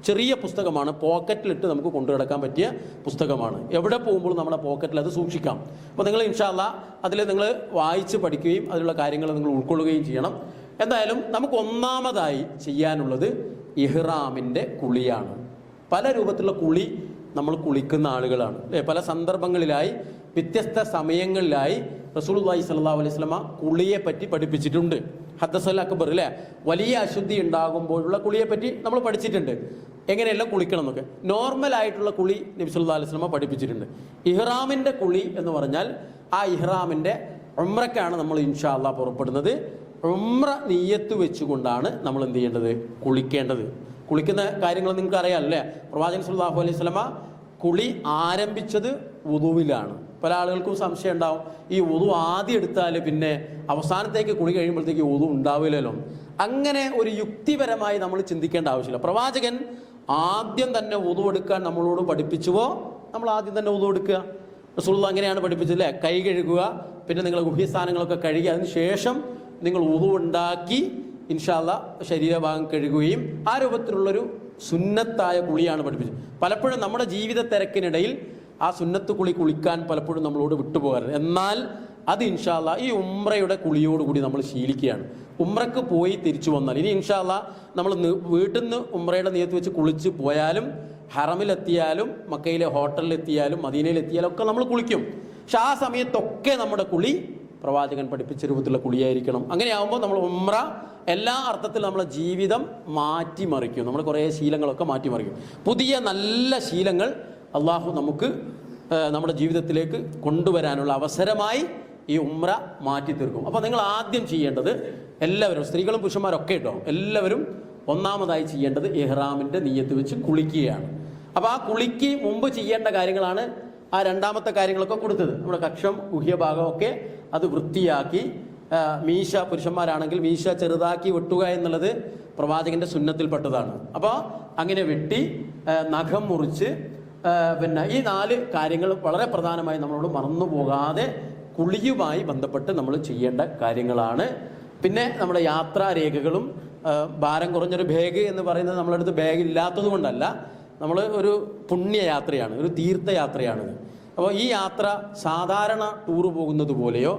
ചെറിയ പുസ്തകമാണ്, പോക്കറ്റിലിട്ട് നമുക്ക് കൊണ്ടുനടക്കാൻ പറ്റിയ പുസ്തകമാണ്. എവിടെ പോകുമ്പോഴും നമ്മുടെ പോക്കറ്റിൽ അത് സൂക്ഷിക്കാം. അപ്പോൾ നിങ്ങൾ ഇൻഷാ അല്ലാഹ് അതിൽ നിങ്ങൾ വായിച്ച് പഠിക്കുകയും അതിലുള്ള കാര്യങ്ങൾ നിങ്ങൾ ഉൾക്കൊള്ളുകയും ചെയ്യണം. എന്തായാലും നമുക്ക് ഒന്നാമതായി ചെയ്യാനുള്ളത് ഇഹ്റാമിൻ്റെ കുളിയാണ്. പല രൂപത്തിലുള്ള കുളി നമ്മൾ കുളിക്കുന്ന ആളുകളാണ് അല്ലേ? പല സന്ദർഭങ്ങളിലായി വ്യത്യസ്ത സമയങ്ങളിലായി റസൂലുള്ളാഹി സ്വല്ലല്ലാഹു അലൈഹി വസല്ലമ കുളിയെ പറ്റി പഠിപ്പിച്ചിട്ടുണ്ട്. ഹദ്ദസൽ അക്ബർ അല്ലേ, വലിയ അശുദ്ധി ഉണ്ടാകുമ്പോഴുള്ള കുളിയെ പറ്റി നമ്മൾ പഠിച്ചിട്ടുണ്ട്, എങ്ങനെയെല്ലാം കുളിക്കണം എന്നൊക്കെ. നോർമലായിട്ടുള്ള കുളി നബി സല്ലല്ലാഹു അലൈഹി വസല്ലമ പഠിപ്പിച്ചിട്ടുണ്ട്. ഇഹ്റാമിൻ്റെ കുളി എന്ന് പറഞ്ഞാൽ ആ ഇഹ്റാമിൻ്റെ ഉംറയ്ക്കാണ് നമ്മൾ ഇൻഷാ അല്ലാഹ് പുറപ്പെടുന്നത്. ഉംറ നിയ്യത്ത് വെച്ചുകൊണ്ടാണ് നമ്മൾ എന്ത് ചെയ്യേണ്ടത്? കുളിക്കേണ്ടത്. കുളിക്കുന്ന കാര്യങ്ങൾ നിങ്ങൾക്ക് അറിയാം അല്ലേ? പ്രവാചകൻ സല്ലല്ലാഹു അലൈഹി വസല്ലമ കുളി ആരംഭിച്ചത് വുദുവിലാണ്. പല ആളുകൾക്കും സംശയം ഉണ്ടാവും, ഈ വുദു ആദ്യം എടുത്താൽ പിന്നെ അവസാനത്തേക്ക് കുളി കഴിയുമ്പോഴത്തേക്ക് വുദു ഉണ്ടാവില്ലല്ലോ. അങ്ങനെ ഒരു യുക്തിപരമായി നമ്മൾ ചിന്തിക്കേണ്ട ആവശ്യമില്ല. പ്രവാചകൻ ആദ്യം തന്നെ വുദു എടുക്കാൻ നമ്മളോട് പഠിപ്പിച്ചുവോ, നമ്മൾ ആദ്യം തന്നെ വുദു എടുക്കുക. റസൂലുള്ളാഹി അങ്ങനെയാണ് പഠിപ്പിച്ചത് അല്ലേ? കൈ കഴുകുക, പിന്നെ നിങ്ങൾ ഗുഹ്യസ്ഥാനങ്ങളൊക്കെ കഴുകി അതിന് ശേഷം നിങ്ങൾ വുദു ഉണ്ടാക്കി ഇൻഷാ അല്ലാഹ് ശരീരഭാഗം കഴുകുകയും ആ രൂപത്തിലുള്ളൊരു സുന്നത്തായ കുളിയാണ് പഠിപ്പിച്ചത്. പലപ്പോഴും നമ്മുടെ ജീവിത തിരക്കിനിടയിൽ ആ സുന്നത്ത് കുളി കുളിക്കാൻ പലപ്പോഴും നമ്മളോട് വിട്ടുപോകാറുണ്ട്. എന്നാൽ അത് ഇൻഷാ അല്ലാഹ് ഈ ഉംറയുടെ കുളിയോടുകൂടി നമ്മൾ ശീലിക്കുകയാണ്. ഉംറക്ക് പോയി തിരിച്ചു വന്നാൽ ഇനി ഇൻഷാ അല്ലാഹ് നമ്മൾ വീട്ടിൽ നിന്ന് ഉംറയുടെ നിയത്ത് വെച്ച് കുളിച്ച് പോയാലും ഹറമിലെത്തിയാലും മക്കയിലെ ഹോട്ടലിലെത്തിയാലും മദീനയിലെത്തിയാലും ഒക്കെ നമ്മൾ കുളിക്കും. പക്ഷെ ആ സമയത്തൊക്കെ നമ്മുടെ കുളി പ്രവാചകൻ പഠിപ്പിച്ച രൂപത്തിലുള്ള കുളിയായിരിക്കണം. അങ്ങനെയാകുമ്പോൾ നമ്മൾ ഉംറ എല്ലാ അർത്ഥത്തിലും നമ്മളെ ജീവിതം മാറ്റിമറിക്കും. നമ്മൾ കുറേ ശീലങ്ങളൊക്കെ മാറ്റിമറിക്കും. പുതിയ നല്ല ശീലങ്ങൾ അള്ളാഹു നമുക്ക് നമ്മുടെ ജീവിതത്തിലേക്ക് കൊണ്ടുവരാനുള്ള അവസരമായി ഈ ഉംറ മാറ്റി തീർക്കും. അപ്പോൾ നിങ്ങൾ ആദ്യം ചെയ്യേണ്ടത്, എല്ലാവരും സ്ത്രീകളും പുരുഷന്മാരൊക്കെ കേട്ടോ, എല്ലാവരും ഒന്നാമതായി ചെയ്യേണ്ടത് ഇഹ്റാമിൻ്റെ നിയ്യത്ത് വെച്ച് കുളിക്കുകയാണ്. അപ്പോൾ ആ കുളിക്ക് മുമ്പ് ചെയ്യേണ്ട കാര്യങ്ങളാണ് ആ രണ്ടാമത്തെ കാര്യങ്ങളൊക്കെ കൊടുത്തത്. നമ്മുടെ കക്ഷം ഗുഹ്യഭാഗമൊക്കെ അത് വൃത്തിയാക്കി, മീശ പുരുഷന്മാരാണെങ്കിൽ മീശ ചെറുതാക്കി വെട്ടുക എന്നുള്ളത് പ്രവാചകന്റെ സുന്നത്തിൽപ്പെട്ടതാണ്. അപ്പോൾ അങ്ങനെ വെട്ടി നഖം മുറിച്ച് പിന്നെ ഈ 4 കാര്യങ്ങൾ വളരെ പ്രധാനമായി നമ്മളോട് മറന്നു പോകാതെ കുളിയുമായി ബന്ധപ്പെട്ട് നമ്മൾ ചെയ്യേണ്ട കാര്യങ്ങളാണ്. പിന്നെ നമ്മുടെ യാത്രാരേഖകളും ഭാരം കുറഞ്ഞൊരു ബാഗ് എന്ന് പറയുന്നത് നമ്മളടുത്ത് ബാഗ് ഇല്ലാത്തത് കൊണ്ടല്ല, നമ്മൾ ഒരു പുണ്യയാത്രയാണ്, ഒരു തീർത്ഥയാത്രയാണിത്. അപ്പോൾ ഈ യാത്ര സാധാരണ ടൂർ പോകുന്നത് പോലെയോ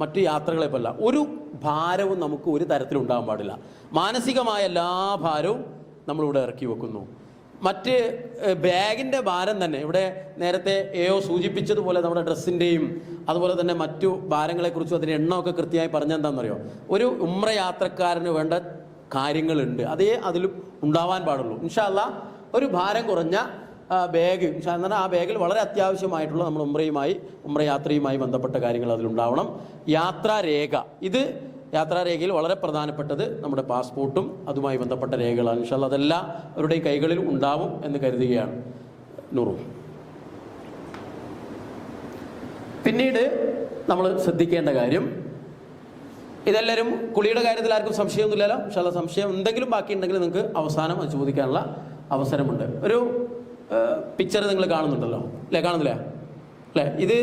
മറ്റു യാത്രകളെ പോലല്ല. ഒരു ഭാരവും നമുക്ക് ഒരു തരത്തിലുണ്ടാകാൻ പാടില്ല. മാനസികമായ എല്ലാ ഭാരവും നമ്മളിവിടെ ഇറക്കി വെക്കുന്നു. മറ്റ് ബാഗിൻ്റെ ഭാരം തന്നെ ഇവിടെ നേരത്തെ സൂചിപ്പിച്ചതുപോലെ നമ്മുടെ ഡ്രസ്സിൻ്റെയും അതുപോലെ തന്നെ മറ്റു ഭാരങ്ങളെക്കുറിച്ചും അതിൻ്റെ എണ്ണമൊക്കെ കൃത്യമായി പറഞ്ഞെന്താണെന്നറിയോ? ഒരു ഉംറ യാത്രക്കാരന് വേണ്ട കാര്യങ്ങളുണ്ട്, അതേ അതിലും ഉണ്ടാവാൻ പാടുള്ളൂ. ഇൻഷാ അല്ലാഹ് ഒരു ഭാരം കുറഞ്ഞ ബാഗ് എന്നാൽ ആ ബാഗിൽ വളരെ അത്യാവശ്യമായിട്ടുള്ള നമ്മൾ ഉംറയാത്രയുമായി ബന്ധപ്പെട്ട കാര്യങ്ങൾ അതിലുണ്ടാവണം. യാത്രാരേഖ, ഇത് യാത്രാരേഖയിൽ വളരെ പ്രധാനപ്പെട്ടത് നമ്മുടെ പാസ്പോർട്ടും അതുമായി ബന്ധപ്പെട്ട രേഖകളാണ്. ഇൻഷാ അല്ലാഹ് അതെല്ലാം അവരുടെയും കൈകളിൽ ഉണ്ടാവും എന്ന് കരുതുകയാണ്. നൂറും പിന്നീട് നമ്മൾ ശ്രദ്ധിക്കേണ്ട കാര്യം, ഇതെല്ലാവരും കുളിയുടെ കാര്യത്തിൽ ആർക്കും സംശയമൊന്നുമില്ലല്ലോ. ഇൻഷാ അല്ലാഹ് സംശയം എന്തെങ്കിലും ബാക്കിയുണ്ടെങ്കിൽ നിങ്ങൾക്ക് അവസാനം അത് ചോദിക്കാനുള്ള അവസരമുണ്ട്. ഒരു പിക്ചർ നിങ്ങൾ കാണുന്നുണ്ടല്ലോ അല്ലേ? കാണുന്നില്ല അല്ലേ? ഇത്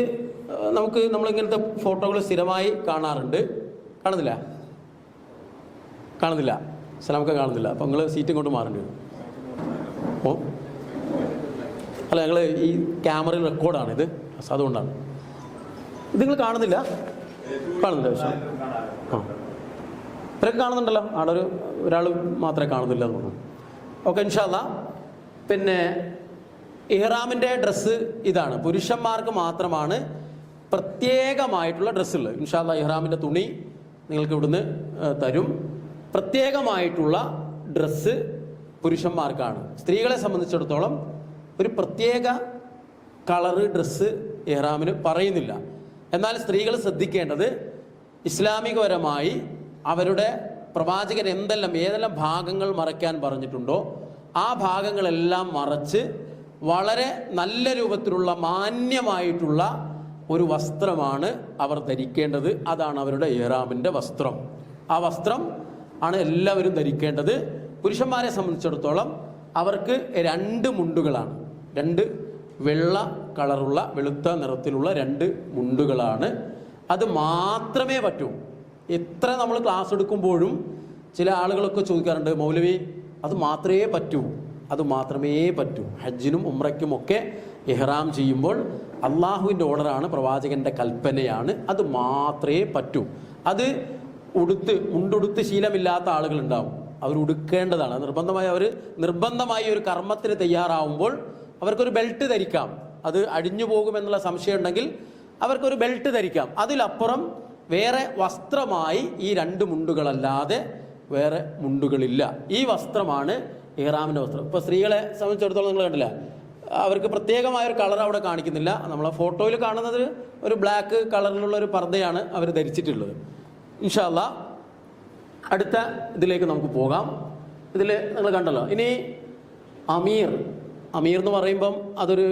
നമ്മളിങ്ങനത്തെ ഫോട്ടോകൾ സ്ഥിരമായി കാണാറുണ്ട്. കാണുന്നില്ല സലാമൊക്കെ കാണുന്നില്ല. അപ്പോൾ നിങ്ങൾ സീറ്റും കൊണ്ട് മാറേണ്ടി വരും. ഓ അല്ല, ഞങ്ങൾ ഈ ക്യാമറയിൽ റെക്കോർഡാണ് ഇത്, അതുകൊണ്ടാണ്. ഇത് നിങ്ങൾ കാണുന്നില്ല പക്ഷേ ഇവരൊക്കെ കാണുന്നുണ്ടല്ലോ. അവിടെ ഒരാൾ മാത്രമേ കാണുന്നില്ല എന്ന് തോന്നുന്നു. ഓക്കെ, ഇൻഷാ അല്ലാഹ്. പിന്നെ ഇഹ്റാമിൻ്റെ ഡ്രസ്സ് ഇതാണ്. പുരുഷന്മാർക്ക് മാത്രമാണ് പ്രത്യേകമായിട്ടുള്ള ഡ്രസ്സുള്ളത്. ഇൻഷാ അല്ലാഹ് ഇഹ്റാമിൻ്റെ തുണി നിങ്ങൾക്ക് ഇവിടുന്ന് തരും. പ്രത്യേകമായിട്ടുള്ള ഡ്രസ്സ് പുരുഷന്മാർക്കാണ്. സ്ത്രീകളെ സംബന്ധിച്ചിടത്തോളം ഒരു പ്രത്യേക കളറ് ഡ്രസ്സ് ഇഹ്റാമിന് പറയുന്നില്ല. എന്നാൽ സ്ത്രീകൾ ശ്രദ്ധിക്കേണ്ടത്, ഇസ്ലാമികപരമായി അവരുടെ പ്രവാചകൻ ഏതെല്ലാം ഭാഗങ്ങൾ മറയ്ക്കാൻ പറഞ്ഞിട്ടുണ്ടോ ആ ഭാഗങ്ങളെല്ലാം മറച്ച് വളരെ നല്ല രൂപത്തിലുള്ള മാന്യമായിട്ടുള്ള ഒരു വസ്ത്രമാണ് അവർ ധരിക്കേണ്ടത്. അതാണ് അവരുടെ ഇഹ്റാമിൻ്റെ വസ്ത്രം. ആ വസ്ത്രം ആണ് എല്ലാവരും ധരിക്കേണ്ടത്. പുരുഷന്മാരെ സംബന്ധിച്ചിടത്തോളം അവർക്ക് 2 മുണ്ടുകളാണ്. 2 വെള്ള കളറുള്ള വെളുത്ത നിറത്തിലുള്ള 2 മുണ്ടുകളാണ്. അത് മാത്രമേ പറ്റൂ. എത്ര നമ്മൾ ക്ലാസ് എടുക്കുമ്പോഴും ചില ആളുകളൊക്കെ ചോദിക്കാറുണ്ട്, മൗലവി അത് മാത്രമേ പറ്റൂ, അത് മാത്രമേ പറ്റൂ. ഹജ്ജിനും ഉംറയ്ക്കുമൊക്കെ ഇഹ്റാം ചെയ്യുമ്പോൾ അള്ളാഹുവിൻ്റെ ഓർഡറാണ്, പ്രവാചകൻ്റെ കൽപ്പനയാണ്, അത് മാത്രമേ പറ്റൂ. അത് മുണ്ടുടുത്ത് ശീലമില്ലാത്ത ആളുകളുണ്ടാവും. അവർ ഉടുക്കേണ്ടതാണ്. നിർബന്ധമായി ഒരു കർമ്മത്തിന് തയ്യാറാവുമ്പോൾ അവർക്കൊരു ബെൽറ്റ് ധരിക്കാം. അത് അടിഞ്ഞു പോകുമെന്നുള്ള സംശയം ഉണ്ടെങ്കിൽ അവർക്കൊരു ബെൽറ്റ് ധരിക്കാം. അതിലപ്പുറം വേറെ വസ്ത്രമായി ഈ 2 മുണ്ടുകളല്ലാതെ വേറെ മുണ്ടുകളില്ല. ഈ വസ്ത്രമാണ് ഇഹ്റാമിൻ്റെ വസ്ത്രം. ഇപ്പോൾ സ്ത്രീകളെ സംബന്ധിച്ചിടത്തോളം നിങ്ങൾ കണ്ടില്ല, അവർക്ക് പ്രത്യേകമായൊരു കളർ അവിടെ കാണിക്കുന്നില്ല. നമ്മളെ ഫോട്ടോയിൽ കാണുന്നത് ഒരു ബ്ലാക്ക് കളറിലുള്ള ഒരു പർദ്ദയാണ് അവർ ധരിച്ചിട്ടുള്ളത്. ഇൻഷാ അല്ലാഹ് അടുത്ത ഇതിലേക്ക് നമുക്ക് പോകാം. ഇതിൽ നിങ്ങൾ കണ്ടല്ലോ. ഇനി അമീർ എന്ന് പറയുമ്പം അതൊരു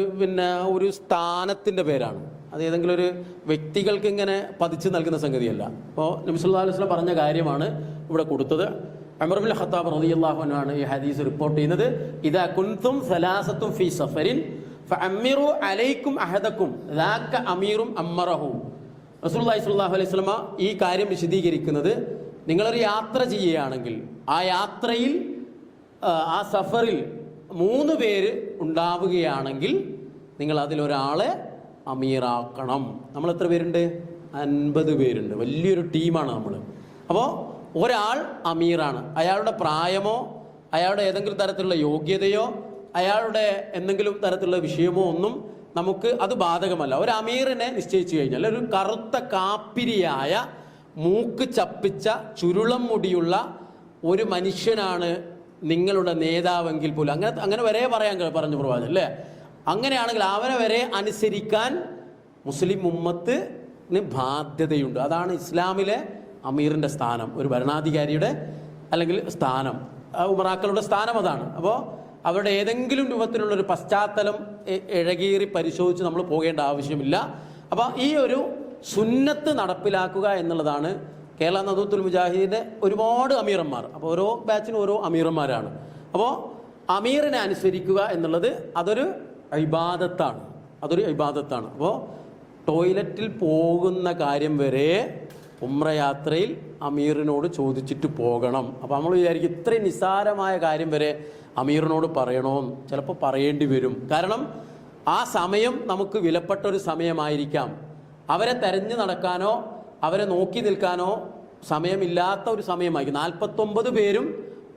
ഒരു സ്ഥാനത്തിൻ്റെ പേരാണ്. അത് ഏതെങ്കിലും ഒരു വ്യക്തികൾക്ക് ഇങ്ങനെ പതിച്ച് നൽകുന്ന സംഗതിയല്ല. അപ്പോൾ നബി സല്ലല്ലാഹു അലൈഹി വസല്ലം പറഞ്ഞ കാര്യമാണ് ഇവിടെ കൊടുത്തത്. ഉമർ ഇബ്നുൽ ഖത്താബ് റളിയല്ലാഹു അൻഹു ആണ് ഈ ഹദീസ് റിപ്പോർട്ട് ചെയ്യുന്നത്. ഇദാ കുൻതും സലാസത്തും ഫീ സഫരിൻ ഫഅമ്മിറു അലൈക്കും അഹദക്കും ദാക അമീറും അമ്മറഹു. റസൂലുള്ളാഹി സ്വല്ലല്ലാഹു അലൈഹി വസല്ലം ഈ കാര്യം വിശദീകരിക്കുന്നത്, നിങ്ങളൊരു യാത്ര ചെയ്യുകയാണെങ്കിൽ ആ യാത്രയിൽ ആ സഫറിൽ 3 പേര് ഉണ്ടാവുകയാണെങ്കിൽ നിങ്ങൾ അതിലൊരാളെ അമീറാക്കണം. നമ്മൾ എത്ര പേരുണ്ട്? 50 പേരുണ്ട്. വലിയൊരു ടീമാണ് നമ്മൾ. അപ്പോൾ ഒരാൾ അമീറാണ്. അയാളുടെ പ്രായമോ അയാളുടെ ഏതെങ്കിലും തരത്തിലുള്ള യോഗ്യതയോ അയാളുടെ എന്തെങ്കിലും തരത്തിലുള്ള വിഷയമോ ഒന്നും നമുക്ക് അത് ബാധകമല്ല. ഒരു അമീറിനെ നിശ്ചയിച്ചു കഴിഞ്ഞാൽ ഒരു കറുത്ത കാപ്പിരിയായ മൂക്ക് ചപ്പിച്ച ചുരുളം മുടിയുള്ള ഒരു മനുഷ്യനാണ് നിങ്ങളുടെ നേതാവെങ്കിൽ പോലും അങ്ങനെ വരെ പറഞ്ഞു പ്രവാചകൻ അല്ലേ. അങ്ങനെയാണെങ്കിൽ അവരെ വരെ അനുസരിക്കാൻ മുസ്ലിം ഉമ്മത്തിന് ബാധ്യതയുണ്ട്. അതാണ് ഇസ്ലാമിലെ അമീറിൻ്റെ സ്ഥാനം, ഒരു ഭരണാധികാരിയുടെ അല്ലെങ്കിൽ സ്ഥാനം, ഉമറാക്കളുടെ സ്ഥാനം അതാണ്. അപ്പോൾ അവരുടെ ഏതെങ്കിലും രൂപത്തിലുള്ളൊരു പശ്ചാത്തലം ഇഴകീറി പരിശോധിച്ച് നമ്മൾ പോകേണ്ട ആവശ്യമില്ല. അപ്പോൾ ഈ ഒരു സുന്നത്ത് നടപ്പിലാക്കുക എന്നുള്ളതാണ് കേരള നദുത്തുൽ മുജാഹിദിൻ്റെ ഒരുപാട് അമീറന്മാർ. അപ്പോൾ ഓരോ ബാച്ചിനും ഓരോ അമീറന്മാരാണ്. അപ്പോൾ അമീറിനെ അനുസരിക്കുക എന്നുള്ളത് അതൊരു ഇബാദത്താണ്. അപ്പോൾ ടോയ്ലറ്റിൽ പോകുന്ന കാര്യം വരെ ഉംറയാത്രയിൽ അമീറിനോട് ചോദിച്ചിട്ട് പോകണം. അപ്പോൾ നമ്മൾ വിചാരിക്കും ഇത്രയും നിസ്സാരമായ കാര്യം വരെ അമീറിനോട് പറയണമെന്ന്. ചിലപ്പോൾ പറയേണ്ടി വരും. കാരണം ആ സമയം നമുക്ക് വിലപ്പെട്ട ഒരു സമയമായിരിക്കാം. അവരെ തെരഞ്ഞു നടക്കാനോ അവരെ നോക്കി നിൽക്കാനോ സമയമില്ലാത്ത ഒരു സമയമായിരിക്കും. 49 പേരും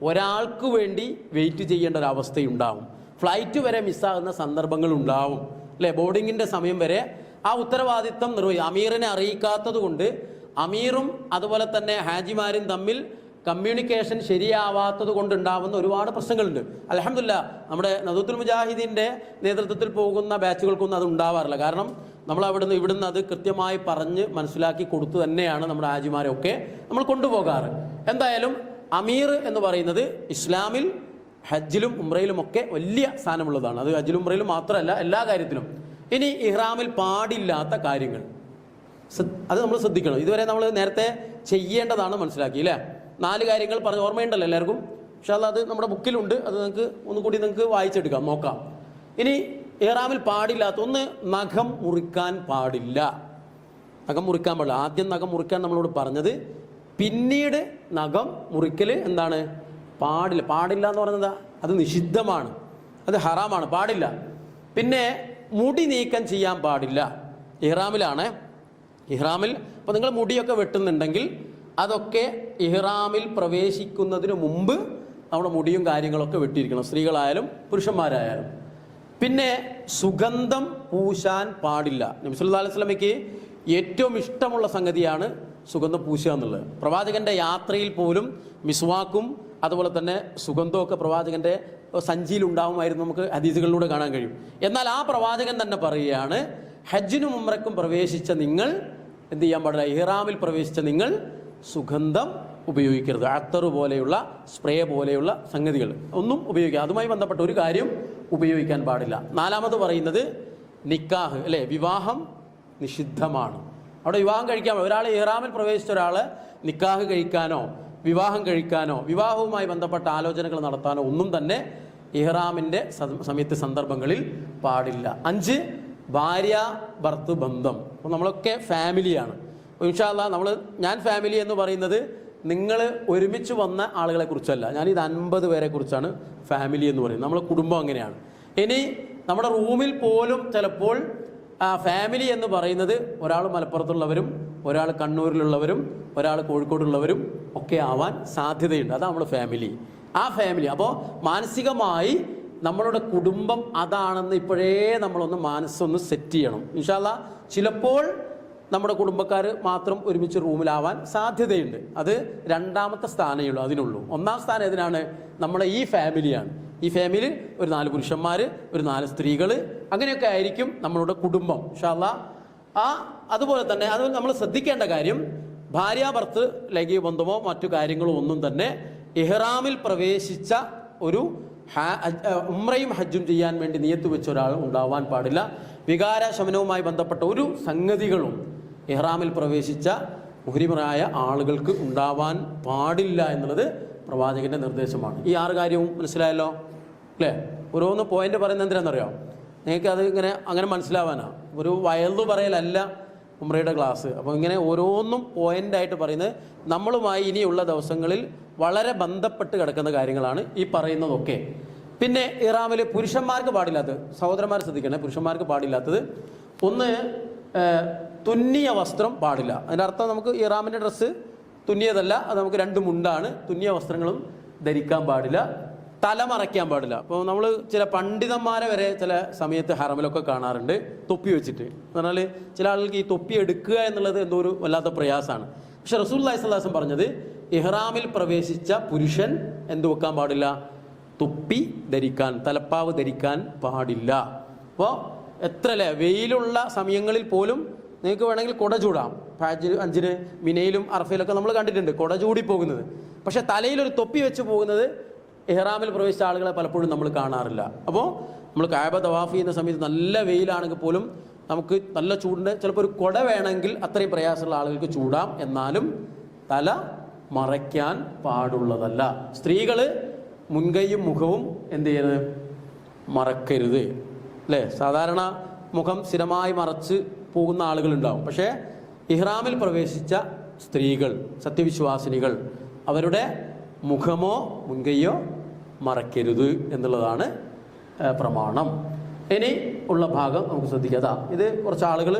ഒരാൾക്ക് വേണ്ടി വെയിറ്റ് ചെയ്യേണ്ട ഒരു അവസ്ഥയുണ്ടാവും. ഫ്ലൈറ്റ് വരെ മിസ്സാകുന്ന സന്ദർഭങ്ങളുണ്ടാവും അല്ലേ. ബോർഡിങ്ങിൻ്റെ സമയം വരെ ആ ഉത്തരവാദിത്തം അമീറിനെ അറിയിക്കാത്തത് കൊണ്ട് അമീറും അതുപോലെ തന്നെ ഹാജിമാരും തമ്മിൽ കമ്മ്യൂണിക്കേഷൻ ശരിയാവാത്തത് കൊണ്ടുണ്ടാവുന്ന ഒരുപാട് പ്രശ്നങ്ങളുണ്ട്. അൽഹംദുലില്ലാഹ് നമ്മുടെ നദുത്തുൽ മുജാഹിദിൻ്റെ നേതൃത്വത്തിൽ പോകുന്ന ബാച്ചുകൾക്കൊന്നും അത് ഉണ്ടാവാറില്ല. കാരണം നമ്മൾ ഇവിടുന്ന് അത് കൃത്യമായി പറഞ്ഞ് മനസ്സിലാക്കി കൊടുത്തു തന്നെയാണ് നമ്മുടെ ഹാജിമാരെയൊക്കെ നമ്മൾ കൊണ്ടുപോകാറ്. എന്തായാലും അമീർ എന്ന് പറയുന്നത് ഇസ്ലാമിൽ ഹജ്ജിലും ഉംറയിലുമൊക്കെ വലിയ സ്ഥാനമുള്ളതാണ്. അത് ഹജ്ജിലും ഉംറയിലും മാത്രമല്ല, എല്ലാ കാര്യത്തിലും. ഇനി ഇഹ്റാമിൽ പാടില്ലാത്ത കാര്യങ്ങൾ അത് നമ്മൾ ശ്രദ്ധിക്കണം. ഇതുവരെ നമ്മൾ നേരത്തെ ചെയ്യേണ്ടതാണ് മനസ്സിലാക്കി അല്ലേ. 4 കാര്യങ്ങൾ പറഞ്ഞ് ഓർമ്മയുണ്ടല്ലോ എല്ലാവർക്കും. പക്ഷേ അത് നമ്മുടെ ബുക്കിലുണ്ട്. അത് നിങ്ങൾക്ക് വായിച്ചെടുക്കാം, നോക്കാം. ഇനി ഇഹ്റാമിൽ പാടില്ലാത്ത ഒന്ന്, നഖം മുറിക്കാൻ പാടില്ല. ആദ്യം നഖം മുറിക്കാൻ നമ്മളോട് പറഞ്ഞത്, പിന്നീട് നഖം മുറിക്കൽ എന്താണ്? പാടില്ല എന്ന് പറയുന്നത് അത് നിഷിദ്ധമാണ്, അത് ഹറാമാണ്, പാടില്ല. പിന്നെ മുടി നീക്കം ചെയ്യാൻ പാടില്ല. ഇഹ്റാമിൽ ഇപ്പോൾ നിങ്ങൾ മുടിയൊക്കെ വെട്ടുന്നുണ്ടെങ്കിൽ അതൊക്കെ ഇഹ്റാമിൽ പ്രവേശിക്കുന്നതിന് മുമ്പ് നമ്മുടെ മുടിയും കാര്യങ്ങളൊക്കെ വെട്ടിയിരിക്കണം, സ്ത്രീകളായാലും പുരുഷന്മാരായാലും. പിന്നെ സുഗന്ധം പൂശാൻ പാടില്ല. നബി സല്ലല്ലാഹു അലൈഹി വസല്ലമയ്ക്ക് ഏറ്റവും ഇഷ്ടമുള്ള സംഗതിയാണ് സുഗന്ധം പൂശുക എന്നുള്ളത്. പ്രവാചകന്റെ യാത്രയിൽ പോലും മിസ്വാക്കും അതുപോലെ തന്നെ സുഗന്ധമൊക്കെ പ്രവാചകന്റെ സഞ്ചിയിൽ ഉണ്ടാവുമായിരുന്നു, നമുക്ക് ഹദീസുകളിലൂടെ കാണാൻ കഴിയും. എന്നാൽ ആ പ്രവാചകൻ തന്നെ പറയുകയാണ്, ഹജ്ജിനും ഉംറയ്ക്കും പ്രവേശിച്ച നിങ്ങൾ എന്ത് ചെയ്യാൻ പാടില്ല? ഇഹ്റാമിൽ പ്രവേശിച്ച നിങ്ങൾ സുഗന്ധം ഉപയോഗിക്കരുത്. അത്തർ പോലെയുള്ള സ്പ്രേ പോലെയുള്ള സംഗതികൾ ഒന്നും ഉപയോഗിക്കുക, അതുമായി ബന്ധപ്പെട്ട ഒരു കാര്യം ഉപയോഗിക്കാൻ പാടില്ല. 4ാമത് പറയുന്നത് നിക്കാഹ് അല്ലേ, വിവാഹം നിഷിദ്ധമാണ്. അവിടെ വിവാഹം കഴിക്കാൻ ഒരാൾ ഇഹ്റാമിൽ പ്രവേശിച്ച ഒരാൾ നിക്കാഹ് കഴിക്കാനോ വിവാഹം കഴിക്കാനോ വിവാഹവുമായി ബന്ധപ്പെട്ട ആലോചനകൾ നടത്താനോ ഒന്നും തന്നെ ഇഹ്റാമിൻ്റെ സമയത്ത് സന്ദർഭങ്ങളിൽ പാടില്ല. 5 ഭാര്യ ഭർത്തൃ ബന്ധം. അപ്പോൾ നമ്മളൊക്കെ ഫാമിലിയാണ്. ഇൻഷാ അല്ലാഹ് ഞാൻ ഫാമിലി എന്ന് പറയുന്നത് നിങ്ങൾ ഒരുമിച്ച് വന്ന ആളുകളെ കുറിച്ചല്ല, ഞാനിത് 50 പേരെ കുറിച്ചാണ് ഫാമിലി എന്ന് പറയുന്നത്. നമ്മളെ കുടുംബം അങ്ങനെയാണ്. ഇനി നമ്മുടെ റൂമിൽ പോലും ചിലപ്പോൾ ഫാമിലി എന്ന് പറയുന്നത് ഒരാൾ മലപ്പുറത്തുള്ളവരും ഒരാൾ കണ്ണൂരിലുള്ളവരും ഒരാൾ കോഴിക്കോടുള്ളവരും ഒക്കെ ആവാൻ സാധ്യതയുണ്ട്. അതാണ് നമ്മുടെ ഫാമിലി. ആ ഫാമിലി അപ്പോൾ മാനസികമായി നമ്മളുടെ കുടുംബം അതാണെന്ന് ഇപ്പോഴേ നമ്മളൊന്ന് മനസ്സൊന്ന് സെറ്റ് ചെയ്യണം. ഇൻഷാ അല്ലാഹ് ചിലപ്പോൾ നമ്മുടെ കുടുംബക്കാർ മാത്രം ഒരുമിച്ച് റൂമിലാവാൻ സാധ്യതയുണ്ട്. അത് രണ്ടാമത്തെ സ്ഥാനമേ ഉള്ളൂ, അതിനുള്ളൂ. ഒന്നാം സ്ഥാനം ഏതിനാണ്? നമ്മുടെ ഈ ഫാമിലിയാണ്. ഈ ഫാമിലി ഒരു 4 പുരുഷന്മാർ, ഒരു 4 സ്ത്രീകൾ, അങ്ങനെയൊക്കെ ആയിരിക്കും നമ്മളുടെ കുടുംബം ഇൻഷാ അല്ലാഹ്. അതുപോലെ തന്നെ അത് നമ്മൾ ശ്രദ്ധിക്കേണ്ട കാര്യം, ഭാര്യാഭർത്ത് ലൈംഗിക ബന്ധമോ മറ്റു കാര്യങ്ങളോ ഒന്നും തന്നെ ഇഹ്റാമിൽ പ്രവേശിച്ച ഒരു ഉംറയും ഹജ്ജും ചെയ്യാൻ വേണ്ടി നിയത്ത് വെച്ച ഒരാൾ ഉണ്ടാവാൻ പാടില്ല. വികാര ശമനവുമായി ബന്ധപ്പെട്ട ഒരു സംഗതികളും ഇഹ്റാമിൽ പ്രവേശിച്ച മുഹ്രിമരായ ആളുകൾക്ക് ഉണ്ടാവാൻ പാടില്ല എന്നുള്ളത് പ്രവാചകന്റെ നിർദ്ദേശമാണ്. ഈ 6 കാര്യവും മനസ്സിലായല്ലോ അല്ലേ? ഓരോന്ന് പോയിന്റ് പറയുന്നത് എന്തിനാണെന്നറിയോ? നിങ്ങൾക്ക് അത് അങ്ങനെ മനസ്സിലാവാനാണ്. ഒരു വയലു പറയലല്ല ഉംറയുടെ ക്ലാസ്. അപ്പോൾ ഇങ്ങനെ ഓരോന്നും പോയിൻ്റായിട്ട് പറയുന്നത് നമ്മളുമായി ഇനിയുള്ള ദിവസങ്ങളിൽ വളരെ ബന്ധപ്പെട്ട് കിടക്കുന്ന കാര്യങ്ങളാണ് ഈ പറയുന്നതൊക്കെ. പിന്നെ ഇഹ്റാമിൽ പുരുഷന്മാർക്ക് പാടില്ലാത്തത്, സഹോദരന്മാർ ശ്രദ്ധിക്കണേ, പുരുഷന്മാർക്ക് പാടില്ലാത്തത് ഒന്ന് തുന്നിയ വസ്ത്രം പാടില്ല. അതിൻ്റെ അർത്ഥം നമുക്ക് ഇഹ്റാമിൻ്റെ ഡ്രസ്സ് തുന്നിയതല്ല, അത് നമുക്ക് 2 മുണ്ടാണ്. തുന്നിയ വസ്ത്രങ്ങളും ധരിക്കാൻ പാടില്ല. തലമറയ്ക്കാൻ പാടില്ല. അപ്പോൾ നമ്മൾ ചില പണ്ഡിതന്മാരെ വരെ ചില സമയത്ത് ഹറമിലൊക്കെ കാണാറുണ്ട് തൊപ്പി വെച്ചിട്ട്. എന്ന് പറഞ്ഞാൽ ചില ആളുകൾക്ക് ഈ തൊപ്പി എടുക്കുക എന്നുള്ളത് എന്തോ ഒരു വല്ലാത്ത പ്രയാസമാണ്. പക്ഷെ റസൂലുള്ളാഹി സ്വല്ലല്ലാഹു അലൈഹി വസല്ലം പറഞ്ഞത് ഇഹ്റാമിൽ പ്രവേശിച്ച പുരുഷൻ എന്ത് വെക്കാൻ പാടില്ല? തൊപ്പി ധരിക്കാൻ, തലപ്പാവ് ധരിക്കാൻ പാടില്ല. അപ്പോൾ എത്രല്ലേ വെയിലുള്ള സമയങ്ങളിൽ പോലും നിങ്ങൾക്ക് വേണമെങ്കിൽ കുട ചൂടാം. ഹജ്ജ് 5-ന് മിനയിലും അറഫയിലൊക്കെ നമ്മൾ കണ്ടിട്ടുണ്ട് കുട ചൂടി പോകുന്നത്. പക്ഷെ തലയിലൊരു തൊപ്പി വെച്ച് പോകുന്നത് ഇഹ്റാമിൽ പ്രവേശിച്ച ആളുകളെ പലപ്പോഴും നമ്മൾ കാണാറില്ല. അപ്പോൾ നമ്മൾ കഅബ തവാഫ് ചെയ്യുന്ന സമയത്ത് നല്ല വെയിലാണെങ്കിൽ പോലും നമുക്ക് നല്ല ചൂടിൻ്റെ ചിലപ്പോൾ ഒരു കുട വേണമെങ്കിൽ അത്രയും പ്രയാസമുള്ള ആളുകൾക്ക് ചൂടാം. എന്നാലും തല മറയ്ക്കാൻ പാടുള്ളതല്ല. സ്ത്രീകൾ മുൻകൈയും മുഖവും എന്ത് ചെയ്യരുത്? മറക്കരുത് അല്ലേ? സാധാരണ മുഖം സ്ഥിരമായി മറച്ച് പോകുന്ന ആളുകളുണ്ടാവും. പക്ഷേ ഇഹ്റാമിൽ പ്രവേശിച്ച സ്ത്രീകൾ, സത്യവിശ്വാസിനികൾ, അവരുടെ മുഖമോ മുൻകൈയോ മറക്കരുത് എന്നുള്ളതാണ് പ്രമാണം. ഇനി ഉള്ള ഭാഗം നമുക്ക് ശ്രദ്ധിക്കാം. ഇത് കുറച്ച് ആളുകൾ